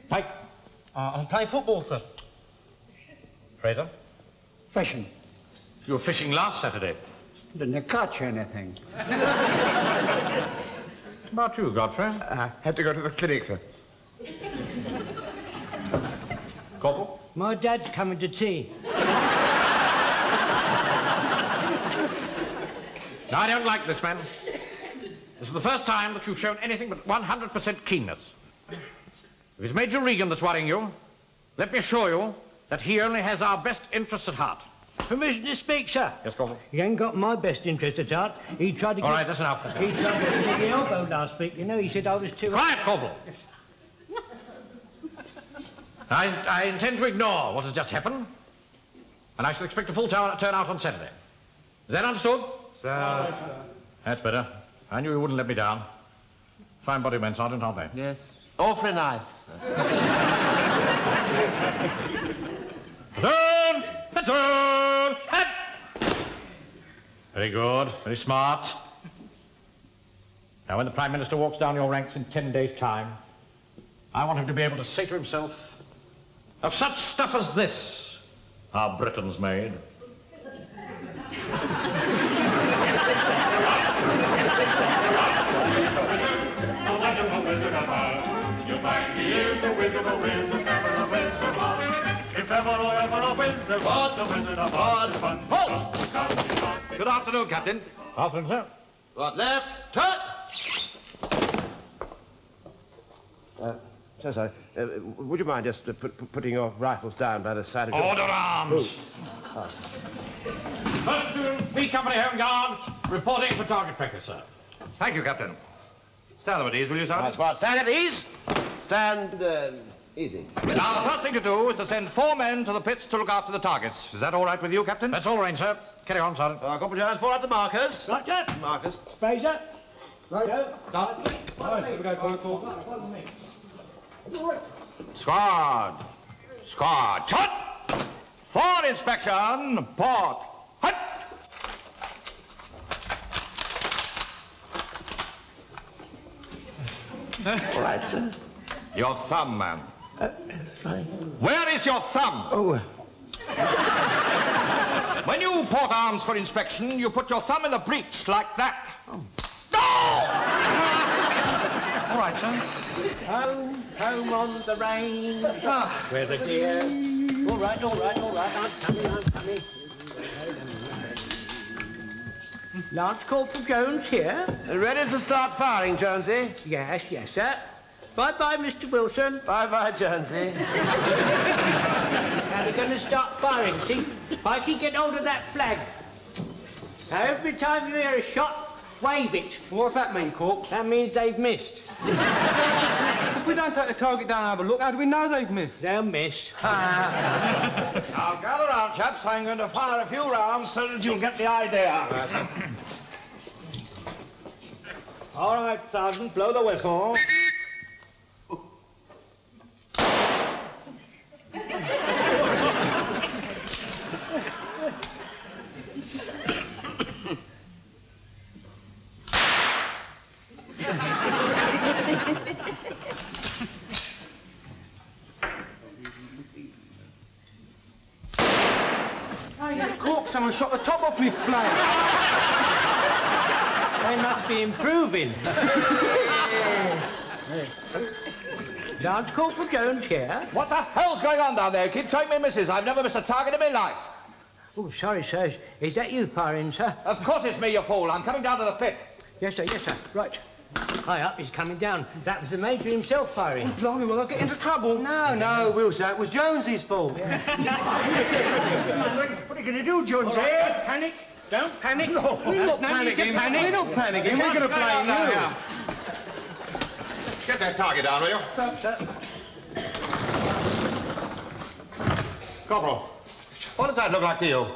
P: Pike?
E: I'm playing football, sir.
P: Fraser?
V: Fishing.
P: You were fishing last Saturday.
V: Didn't catch anything.
P: About you, Godfrey?
U: I had to go to the clinic, sir.
P: Corporal?
Q: My dad's coming to tea.
P: Now, I don't like this man. This is the first time that you've shown anything but 100% keenness. If it's Major Regan that's worrying you, let me assure you that he only has our best interests at heart.
Q: Permission to speak, sir?
P: Yes, Corporal.
Q: He ain't got my best interest at heart. He tried to
P: All right, that's enough.
Q: He tried to give me the elbow last week. You know, he said I was too...
P: Quiet, Corporal. I intend to ignore what has just happened, and I shall expect a full turnout on Saturday. Is that understood?
U: Sir.
P: That's better. I knew you wouldn't let me down. Fine body men, Sergeant, aren't they?
A: Yes. Awfully nice.
P: Platoon! Very good. Very smart. Now, when the Prime Minister walks down your ranks in 10 days' time, I want him to be able to say to himself, of such stuff as this are Britons made.
H: You might be the Wizard of Wiz, the Wizard of Wiz, if ever a Wiz, there was a Wizard of Oz. Halt!
U: Good afternoon, Captain.
P: Afternoon, sir.
U: Right, left, turn!
A: So sorry. Would you mind just putting your rifles down by the side of your...
P: Order arms!
A: Oh.
P: First, B Company Home Guard, reporting for target practice, sir.
U: Thank you, Captain. Stand up at ease, will you, Sergeant?
A: Squad, stand at ease. Stand easy.
U: Now, the first thing to do is to send 4 men to the pits to look after the targets. Is that all right with you, Captain?
P: That's all right, sir. Carry on, Sergeant.
A: Corporal Jones, fall up the markers.
Q: Right, sir.
A: Markers.
Q: Fraser.
U: Right.
Q: Go.
U: Stop. Right, here we go,
Q: Follow me.
U: Squad. Squad. Shot! For inspection. Port. Hut!
V: All right, sir.
U: Your thumb, man.
V: Sorry.
U: Where is your thumb?
V: Oh.
U: When you port arms for inspection, you put your thumb in the breech like that.
V: Oh.
P: All right, sir.
Q: Home, home on the range. Where the deer... All right. I'm coming. Lance Corporal Jones here.
A: Ready to start firing, Jonesy?
Q: Yes, sir. Bye-bye, Mr. Wilson.
A: Bye-bye, Jonesy.
Q: Now we're going to start firing, see? Pikey, get hold of that flag. Now, every time you hear a shot, wave it.
E: What's that mean, Corp?
Q: That means they've missed.
E: If we don't take the target down and have a look, how do we know they've missed?
Q: They'll miss.
U: Now, gather round, chaps. I'm going to fire a few rounds so that you'll get the idea. All right, Sergeant, blow the whistle.
E: Hey, Corp, someone shot the top off me flag.
Q: They must be improving. Lance Corporal Jones here.
U: What the hell's going on down there? Keep showing me misses. I've never missed a target in my life.
Q: Oh, sorry, sir. Is that you firing, sir?
U: Of course it's me, you fool. I'm coming down to the pit.
Q: Yes, sir. Right. High up, he's coming down. That was the Major himself firing.
U: Blimey, will I get into trouble? No, Wilson, it was Jonesy's fault. What are you going to do, Jonesy?
Q: Don't panic. Don't panic.
U: No, we're not panicking. We're not panicking. We're going to blame you.
G: Get that target down, will you?
Q: Sir.
G: Corporal, what does that look like to you?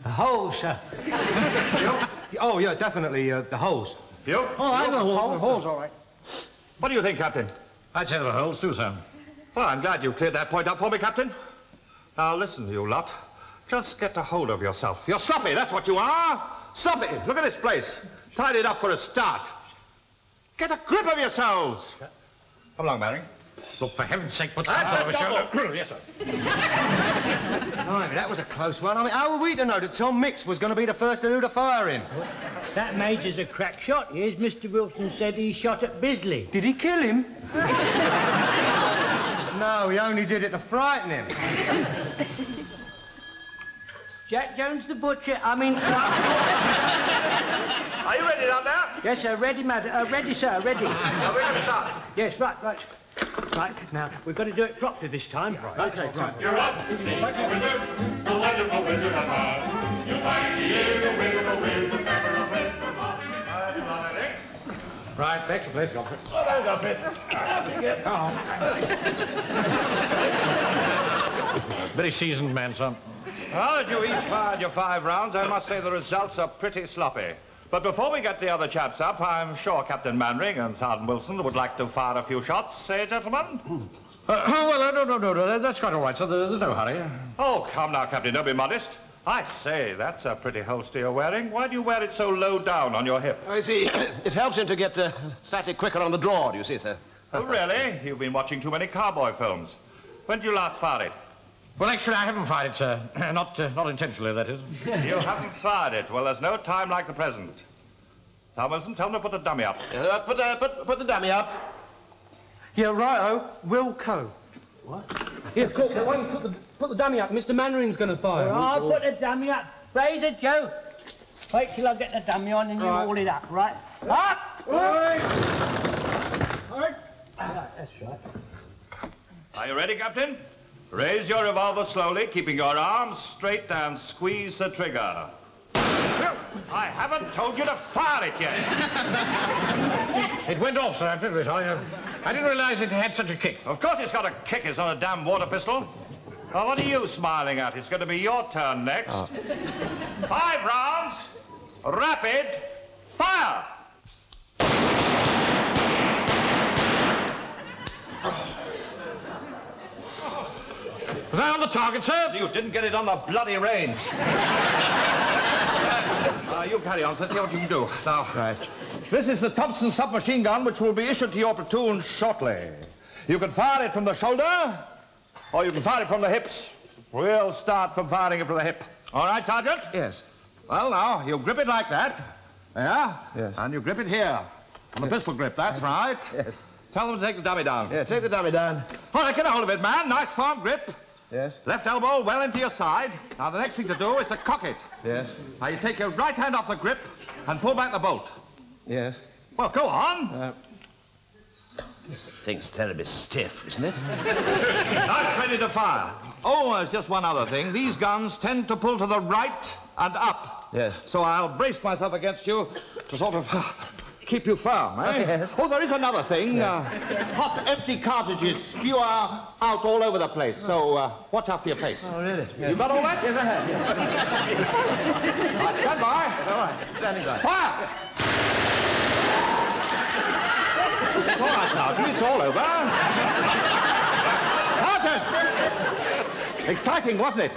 Q: A hole, sir.
U: Oh, yeah, definitely, the hose.
G: You?
U: Oh, I know the hose, all right.
G: What do you think, Captain?
P: I'd say there are holes too, sir.
G: Well, I'm glad you cleared that point up for me, Captain. Now, listen, you lot. Just get a hold of yourself. You're sloppy, that's what you are. Sloppy. Look at this place. Tied it up for a start. Get a grip of yourselves. Come along, Barry.
P: Look, for heaven's sake, put some sort of a shoulder. Yes, sir.
U: Blimey, that was a close one. I mean, how were we to know that Tom Mix was going to be the first to do the firing?
Q: That Major's a crack shot. He is. Mr. Wilson said he shot at Bisley.
U: Did he kill him? No, he only did it to frighten him.
Q: Jack Jones the butcher. I mean...
G: Are you ready down there?
Q: Yes, sir. Ready, madam. Ready, sir. Ready.
G: Are we going to start?
Q: Yes, right. Right, now, we've got to do it properly this time. Right. Okay, right.
H: You're up, the wizard, the wonderful Wizard of Oz. You'll find he is a wizard of wizards, never a wizard of Oz.
P: Right, back to place, Godfrey.
G: Oh, there, Godfrey.
P: Come on. Very seasoned man, sir.
G: Well, that you each fired your 5 rounds, I must say the results are pretty sloppy. But before we get the other chaps up, I'm sure Captain Mannering and Sergeant Wilson would like to fire a few shots, eh, gentlemen?
P: No, that's quite all right, sir. There's no hurry.
G: Oh, come now, Captain, don't be modest. I say, that's a pretty holster you're wearing. Why do you wear it so low down on your hip?
A: I see. It helps him to get slightly quicker on the draw, do you see, sir?
G: Oh, really? You've been watching too many cowboy films. When did you last fire it?
P: Well, actually, I haven't fired it, sir. Not intentionally, that is.
G: You haven't fired it. Well, there's no time like the present. Wilson, tell them to put the dummy up.
A: Put the dummy up.
E: Yeah, righto. Wilco.
Q: What?
E: Yeah, of course. Why don't you put the dummy up? Mr. Mannering's going to fire.
Q: Well, I'll put the dummy up. Fraser, Joe. Wait till I get the dummy on and you haul it up, right? Up!
U: Right,
Q: that's right.
G: Are you ready, Captain? Raise your revolver slowly, keeping your arms straight, and squeeze the trigger. I haven't told you to fire it yet.
P: It went off, sir, didn't it? I didn't realize it had such a kick.
G: Of course it's got a kick. It's not a damn water pistol. Well, what are you smiling at? It's going to be your turn next. 5 rounds. Rapid. Fire!
P: Was I on the target, sir?
G: You didn't get it on the bloody range. You carry on. Let's see what you can do. Now, this is the Thompson submachine gun, which will be issued to your platoon shortly. You can fire it from the shoulder, or you can fire it from the hips. We'll start from firing it from the hip. All right, Sergeant?
A: Yes.
G: Well, now, you grip it like that. Yeah?
A: Yes.
G: And you grip it here. On the pistol grip, that's right.
A: Yes.
G: Tell them to take the dummy down.
A: Yeah, take the dummy down.
G: All right, get a hold of it, man. Nice firm grip.
A: Yes.
G: Left elbow well into your side. Now, the next thing to do is to cock it.
A: Yes.
G: Now, you take your right hand off the grip and pull back the bolt.
A: Yes.
G: Well, go on.
A: This thing's terribly stiff, isn't it?
G: Now it's ready to fire. Oh, there's just one other thing. These guns tend to pull to the right and up.
A: Yes.
G: So I'll brace myself against you to sort of keep you firm, eh?
A: Yes.
G: Oh, there is another thing. Hot, empty cartridges spew out all over the place. So watch out for your face.
A: Oh, really? Yes.
G: You got all that?
A: Yes, I have. Yes.
G: Right, stand by.
A: All right, standing by.
G: Fire! It's all right, Sergeant. It's all over. Sergeant! Exciting, wasn't it?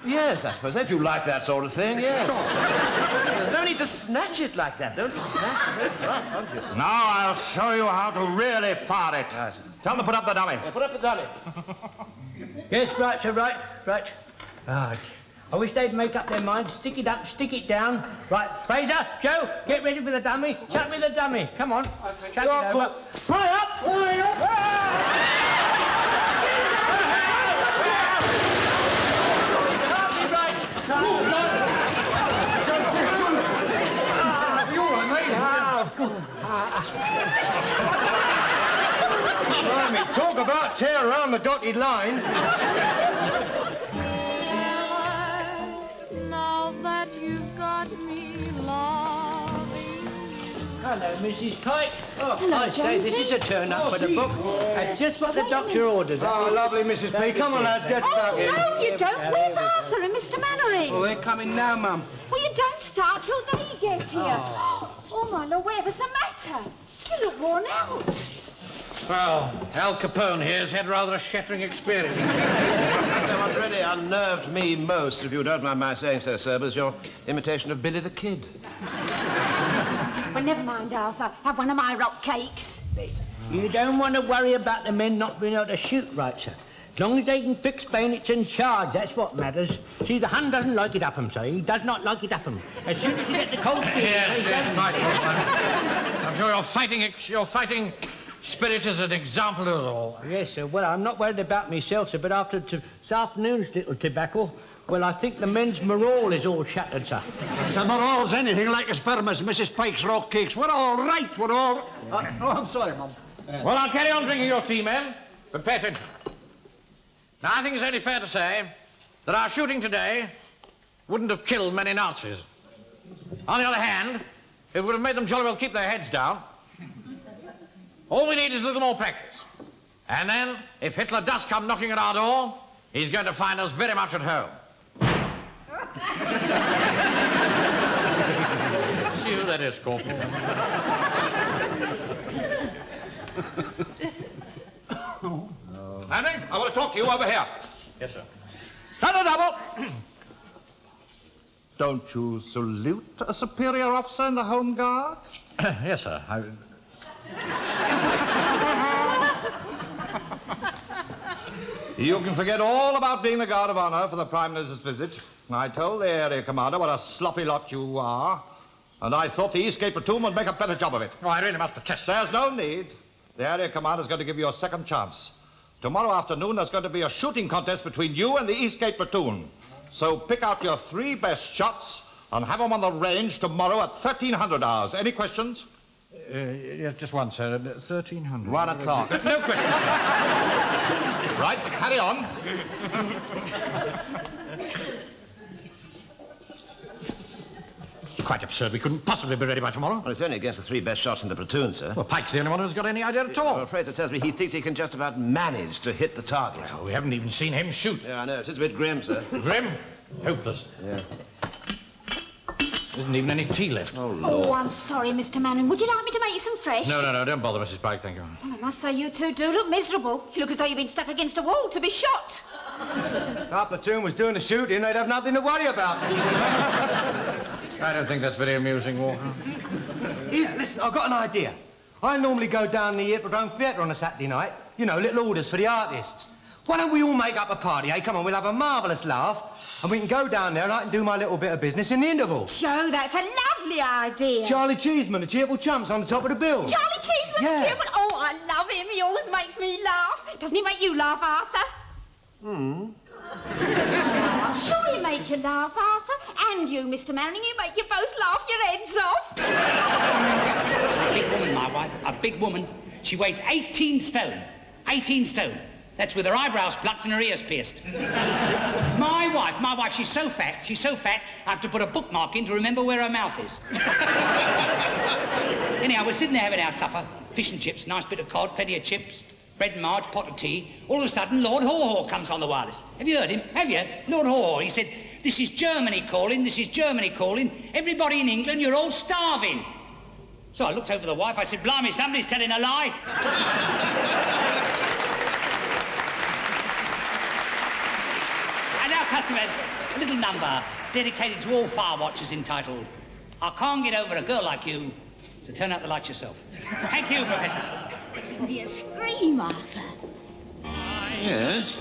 A: Yes, I suppose, if you like that sort of thing, yes. There's no need to snatch it like that. Don't snatch it. Right, don't you?
G: Now I'll show you how to really fire it.
A: Right.
G: Tell them to put up the dummy.
A: Yeah, put up the dummy.
Q: Yes, right, sir, right. Right. I wish they'd make up their mind. Stick it up, stick it down. Right, Fraser, Joe, get ready for the dummy. Chuck me the dummy. Come on. Chuck it over. Fly up! Fly up!
U: Blimey, talk about tear around the dotted line.
F: Now that you've got me loving.
Q: Hello, Mrs. Pike.
U: Hello,
Q: I say, this is a turn-up for the book. That's just what the doctor ordered.
U: Oh, lovely, Mrs. P. Come on, lads, get stuck in.
O: No, you don't. Where's Arthur and Mr. Mannering?
E: Well, they're coming now, Mum.
O: Well, you don't start till they get here. Oh, my Lord, whatever's the matter? You look worn out.
P: Well, Al Capone here's had rather a shattering experience.
A: What really unnerved me most, if you don't mind my saying so, sir, was your imitation of Billy the Kid.
O: Well, never mind, Arthur. Have one of my rock cakes.
Q: You don't want to worry about the men not being able to shoot right, sir. As long as they can fix bayonets and charge, that's what matters. See, the Hun doesn't like it up-em, sir. He does not like it up-em. As soon as you get the cold feet...
P: Yes, right, I'm sure your fighting spirit is an example of it all.
Q: Yes, sir. Well, I'm not worried about myself, sir, but after this afternoon's little tobacco, well, I think the men's morale is all shattered, sir.
I: The morale's anything like as firm as Mrs. Pike's rock cakes. We're all right, we're all... I'm sorry, Mum.
P: Well, I'll carry on drinking your tea, men, but pay attention. Now, I think it's only fair to say that our shooting today wouldn't have killed many Nazis. On the other hand, it would have made them jolly well keep their heads down. All we need is a little more practice. And then, if Hitler does come knocking at our door, he's going to find us very much at home. See who that is, Corporal.
G: Manning, I want to talk to you over here.
P: Yes, sir.
G: Double! Don't you salute a superior officer in the Home Guard?
P: Yes, sir.
G: You can forget all about being the Guard of Honor for the Prime Minister's visit. I told the area commander what a sloppy lot you are, and I thought the Eastgate platoon would make a better job of it.
P: Oh, I really must protest.
G: There's no need. The area commander's going to give you a second chance. Tomorrow afternoon, there's going to be a shooting contest between you and the Eastgate platoon. So pick out your 3 best shots and have them on the range tomorrow at 1300 hours. Any questions?
P: Yes, just one, sir. 1300.
G: 1 o'clock.
P: No questions.
G: Right, carry on.
P: It's quite absurd. We couldn't possibly be ready by tomorrow.
A: Well, it's only against the 3 best shots in the platoon, sir.
P: Well, Pike's the only one who's got any idea at all.
A: Well, Fraser tells me he thinks he can just about manage to hit the target.
P: Well, we haven't even seen him shoot.
A: Yeah, I know. It is a bit grim, sir.
P: Grim? Hopeless.
A: Yeah.
P: There isn't even any tea left.
A: Oh, Lord.
O: Oh, I'm sorry, Mr. Mannering. Would you like me to make you some fresh?
P: No, don't bother, Mrs. Pike, thank you.
O: Well, I must say you two do look miserable. You look as though you've been stuck against a wall to be shot.
U: If our platoon was doing the shooting, they'd have nothing to worry about.
P: I don't think that's very amusing, Walker.
U: Here, listen, I've got an idea. I normally go down the Hippodrome Theatre on a Saturday night. You know, little orders for the artists. Why don't we all make up a party, eh? Come on, we'll have a marvellous laugh, and we can go down there and I can do my little bit of business in the interval.
O: Joe, that's a lovely idea.
U: Charlie Cheeseman, the cheerful chumps on the top of the bill.
O: Charlie Cheeseman,
U: Yeah.
O: cheerful. Oh, I love him. He always makes me laugh. Doesn't he make you laugh, Arthur?
U: Hmm.
O: I'm sure he makes you laugh, Arthur. And you, Mr. Mannering, he make you both laugh your heads off.
T: A big woman, my wife. A big woman. She weighs 18 stone. 18 stone. That's with her eyebrows plucked and her ears pierced. My wife, she's so fat, I have to put a bookmark in to remember where her mouth is. Anyhow, we're sitting there having our supper. Fish and chips, nice bit of cod, plenty of chips, bread and marge, pot of tea. All of a sudden, Lord Haw-Haw comes on the wireless. Have you heard him? Have you? Lord Haw-Haw. He said, "This is Germany calling, this is Germany calling. Everybody in England, you're all starving." So I looked over the wife, I said, "Blimey, somebody's telling a lie." And our customers, a little number dedicated to all fire watchers entitled, "I can't get over a girl like you, so turn out the lights yourself." Thank you, Professor.
O: Isn't he a scream, Arthur?
A: Yes?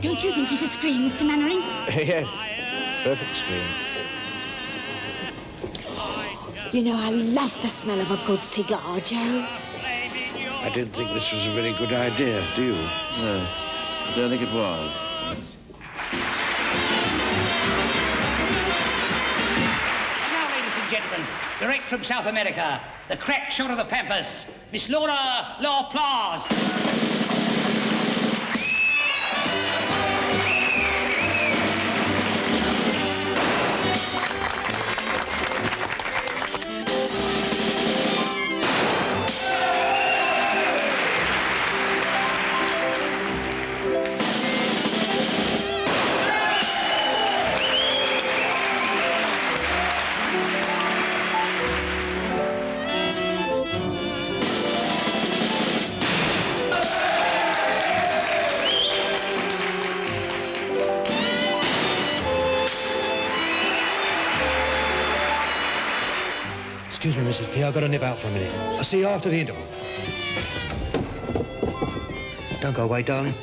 O: Don't you think he's a scream, Mr. Mannering?
A: Yes. Perfect scream.
O: You know, I love the smell of a good cigar, Joe.
A: I didn't think this was a very good idea, do you? No. I don't think it was.
T: Now, ladies and gentlemen, direct from South America, the crack shot of the Pampas, Miss Laura Lawplause.
M: Excuse me, Mrs. P. I've got to nip out for a minute. I'll see you after the interval. Don't go away, darling.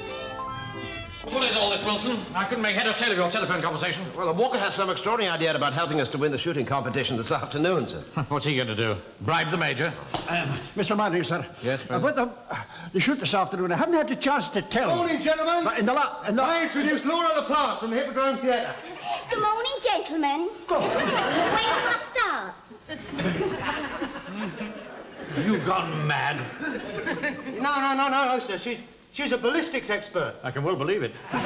P: What is all this, Wilson? I couldn't make head or tail of your telephone conversation.
A: Well, Walker has some extraordinary idea about helping us to win the shooting competition this afternoon, sir.
P: What's he going to do? Bribe the Major?
V: Mr. Mannering, sir.
A: Yes,
V: About the shoot this afternoon, I haven't had the chance to tell you.
U: Morning, gentlemen.
V: I
U: introduce Laura Laplace from the Hippodrome Theatre.
R: Good morning, gentlemen. Where do I start?
P: You've gone mad.
U: No, sir. She's a ballistics expert.
P: I can well believe it.
U: No,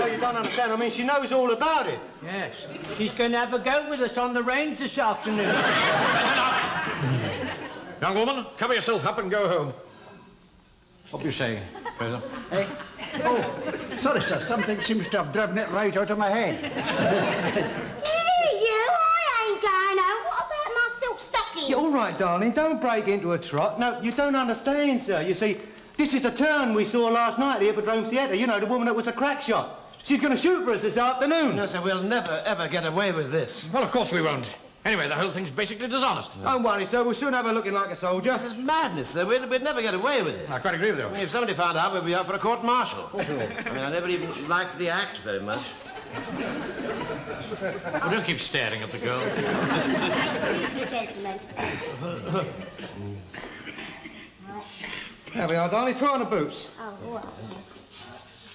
U: you don't understand. I mean, she knows all about it.
Q: Yes. She's going to have a go with us on the range this afternoon.
P: Young woman, cover yourself up and go home. What do you say, Fraser?
V: Hey? Oh, sorry, sir. Something seems to have driven it right out of my head.
R: I ain't going home. What about my silk stockings?
U: Yeah, all right, darling. Don't break into a trot. No, you don't understand, sir. You see, this is the turn we saw last night at the Hippodrome Theatre. You know, the woman that was a crack shot. She's going to shoot for us this afternoon.
A: No, sir, we'll never, ever get away with this.
P: Well, of course we won't. Anyway, the whole thing's basically dishonest.
U: Don't worry, sir. We'll soon have her looking like a soldier.
A: This is madness, sir. We'd never get away with it.
P: I quite agree with you.
A: I mean, if somebody found out, we'd be up for a court-martial. I mean, I never even liked the act very much.
P: Well, don't keep staring at the girl.
R: Excuse me, gentlemen.
U: There we are, darling. Try on the boots.
R: Oh, all right.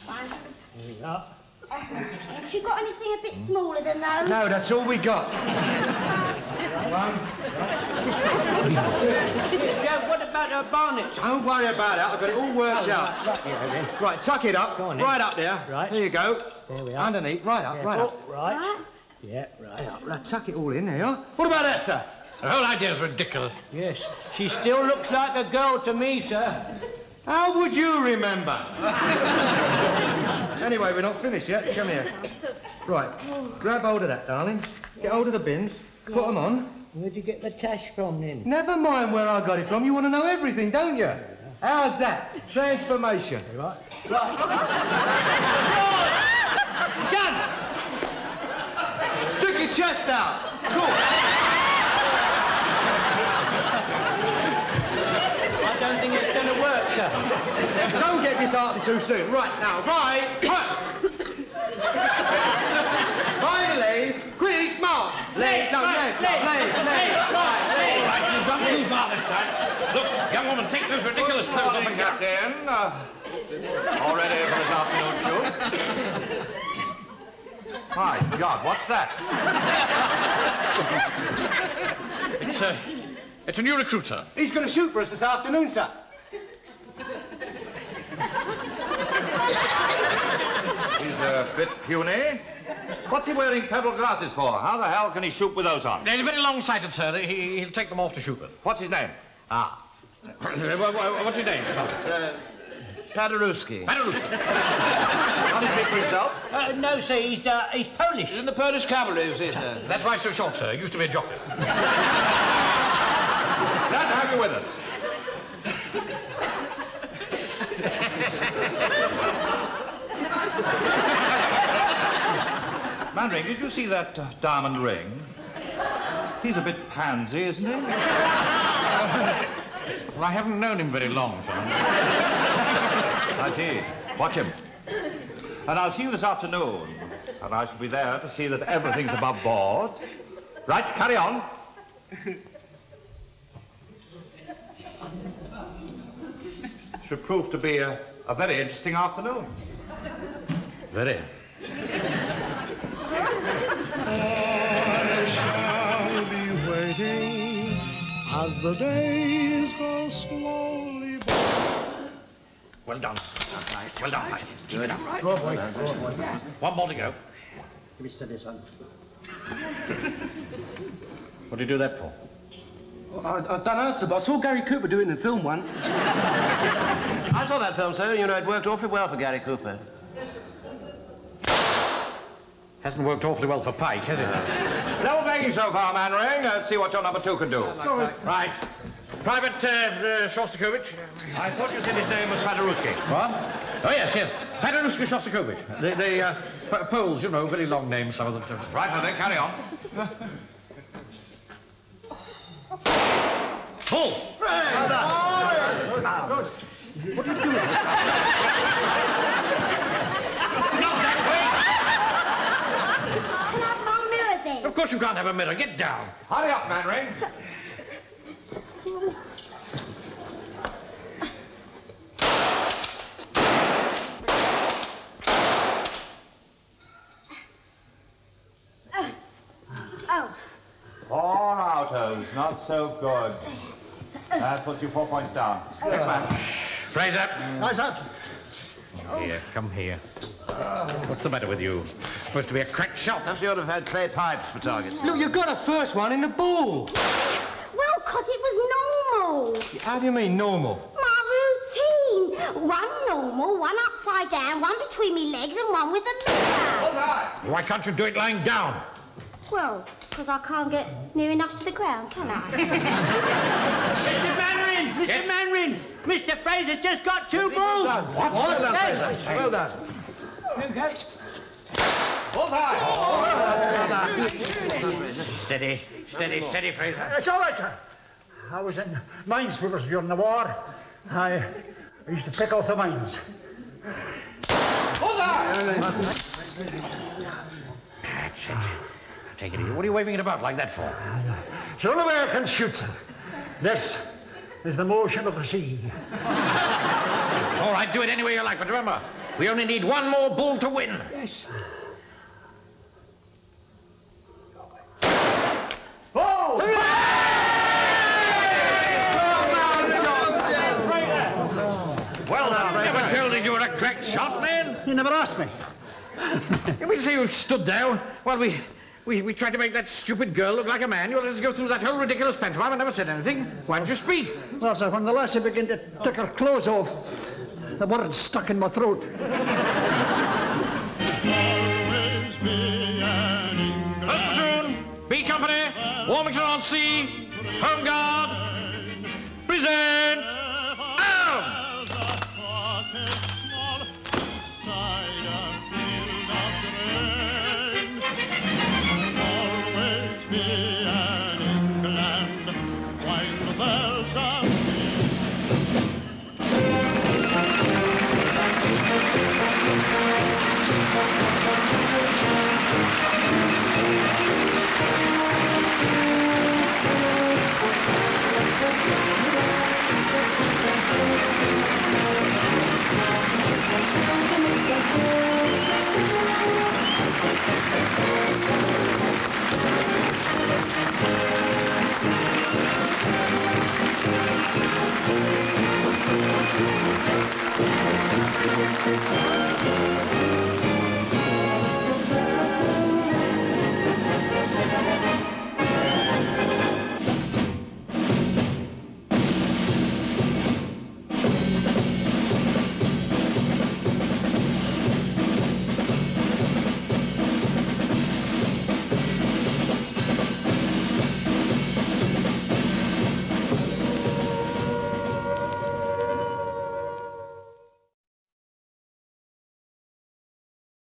R: Fine.
Q: Here we are.
R: Have you got anything a bit smaller than those?
U: No, that's all we got.
Q: Yeah, what about her bonnet?
U: Don't worry about it. I've got it all worked out. Right, tuck it up. Right up there.
Q: Right.
U: There you go.
Q: There we are.
U: Underneath. Right up, right up.
Q: Right. Yeah, right up.
U: Right, tuck it all in there. What about that, sir?
P: The whole idea's ridiculous.
Q: Yes. She still looks like a girl to me, sir.
U: How would you remember? Anyway, we're not finished yet. Come here. Right, grab hold of that, darling. Get hold of the bins. Put them on.
Q: Where'd you get the tash from, then?
U: Never mind where I got it from. You want to know everything, don't you? How's that? Transformation.
Q: Right.
U: Son! Stick your chest out. Cool.
Q: I don't think it's going to work, sir.
U: Don't get disheartened too soon. Right, now, right. By the leg, quick march. Leg, no, leg, right, leg.
P: All right, you've gone too far this time. Look, young woman, take those ridiculous clothes off and get
G: Captain. All ready for this afternoon shoot? My God, what's that?
P: It's a new recruit, sir.
U: He's going to shoot for us this afternoon, sir.
G: He's a bit puny. What's he wearing pebble glasses for? How the hell can he shoot with those on?
P: He's very long-sighted, sir. He'll take them off to shoot with.
G: What's his name?
P: What's his name?
A: Paderewski.
P: Paderewski.
G: Can't he speak for himself?
Q: No, sir, he's Polish.
A: He's in the Polish cavalry, you see, sir.
P: That's why he's so short, sir. He used to be a jockey.
G: Glad to have you with us. Mannering, did you see that diamond ring? He's a bit pansy, isn't he?
P: Well, I haven't known him very long, sir.
G: I see. Watch him. And I'll see you this afternoon. And I shall be there to see that everything's above board. Right, carry on. Should prove to be a very interesting afternoon.
P: Very.
V: I shall
H: the days go slowly by.
P: Well done. Well done, mate. Good.
I: Go, boy. Go, boy.
P: One more to go.
I: Give me steady, son.
G: What do you do that for?
U: I don't know, sir, but I saw Gary Cooper do it in a film once.
A: I saw that film, sir. You know, it worked awfully well for Gary Cooper.
P: Hasn't worked awfully well for Pike, has it?
G: Double begging so far, Mannering. Let's see what your number 2 can do.
P: Right. Private Shostakovich.
G: I thought you said his name was Paderewski.
P: What? Oh, yes. Paderewski Shostakovich. The Poles, you know, very long names, some of them.
G: Right, well then, carry on.
P: Full!
U: Well done.
I: Good.
U: What are you doing?
P: Not that
R: Can I have my mirror then?
P: way! Of course you can't have a mirror. Get down.
G: Hurry up, Mannering.
R: Oh.
G: 4 autos, not so good. That puts you 4 points down. Next man.
P: Fraser.
I: Nice up.
P: Come here. What's the matter with you? Supposed to be a crack shot.
A: Perhaps you ought to have had clay pipes for targets.
U: Look, you got a first one in the ball.
R: Well, 'cause it was normal.
U: How do you mean, normal?
R: My routine. One normal, one upside down, one between me legs, and one with a mirror.
P: Why can't you do it lying down?
R: Well, 'cause I can't get near enough to the ground, can I?
Q: Mr. Manring! Mr. Manring! Mr. Fraser's just got 2 balls!
U: What? Well done, Fraser. Well done.
Q: Okay.
G: Bullseye!
P: Steady, Fraser.
I: It's all right, sir. I was in minesweepers during the war. I used to pick off the mines.
P: That's it. Take it easy. What are you waving it about like that for?
I: It's the only way I can shoot, sir. This is the motion of the sea.
P: All right, do it any way you like, but remember, we only need 1 more bull to win.
I: Yes.
G: Oh!
P: Well, I never told you you were a crack shot, man.
I: You never asked me.
P: We see you stood there while we tried to make that stupid girl look like a man. You let us go through that whole ridiculous pantomime and never said anything. Why didn't you speak?
I: Well, sir, when the lassie began to take her clothes off, the words stuck in my throat.
P: First platoon, B Company, Warmington on Sea, Home Guard, present.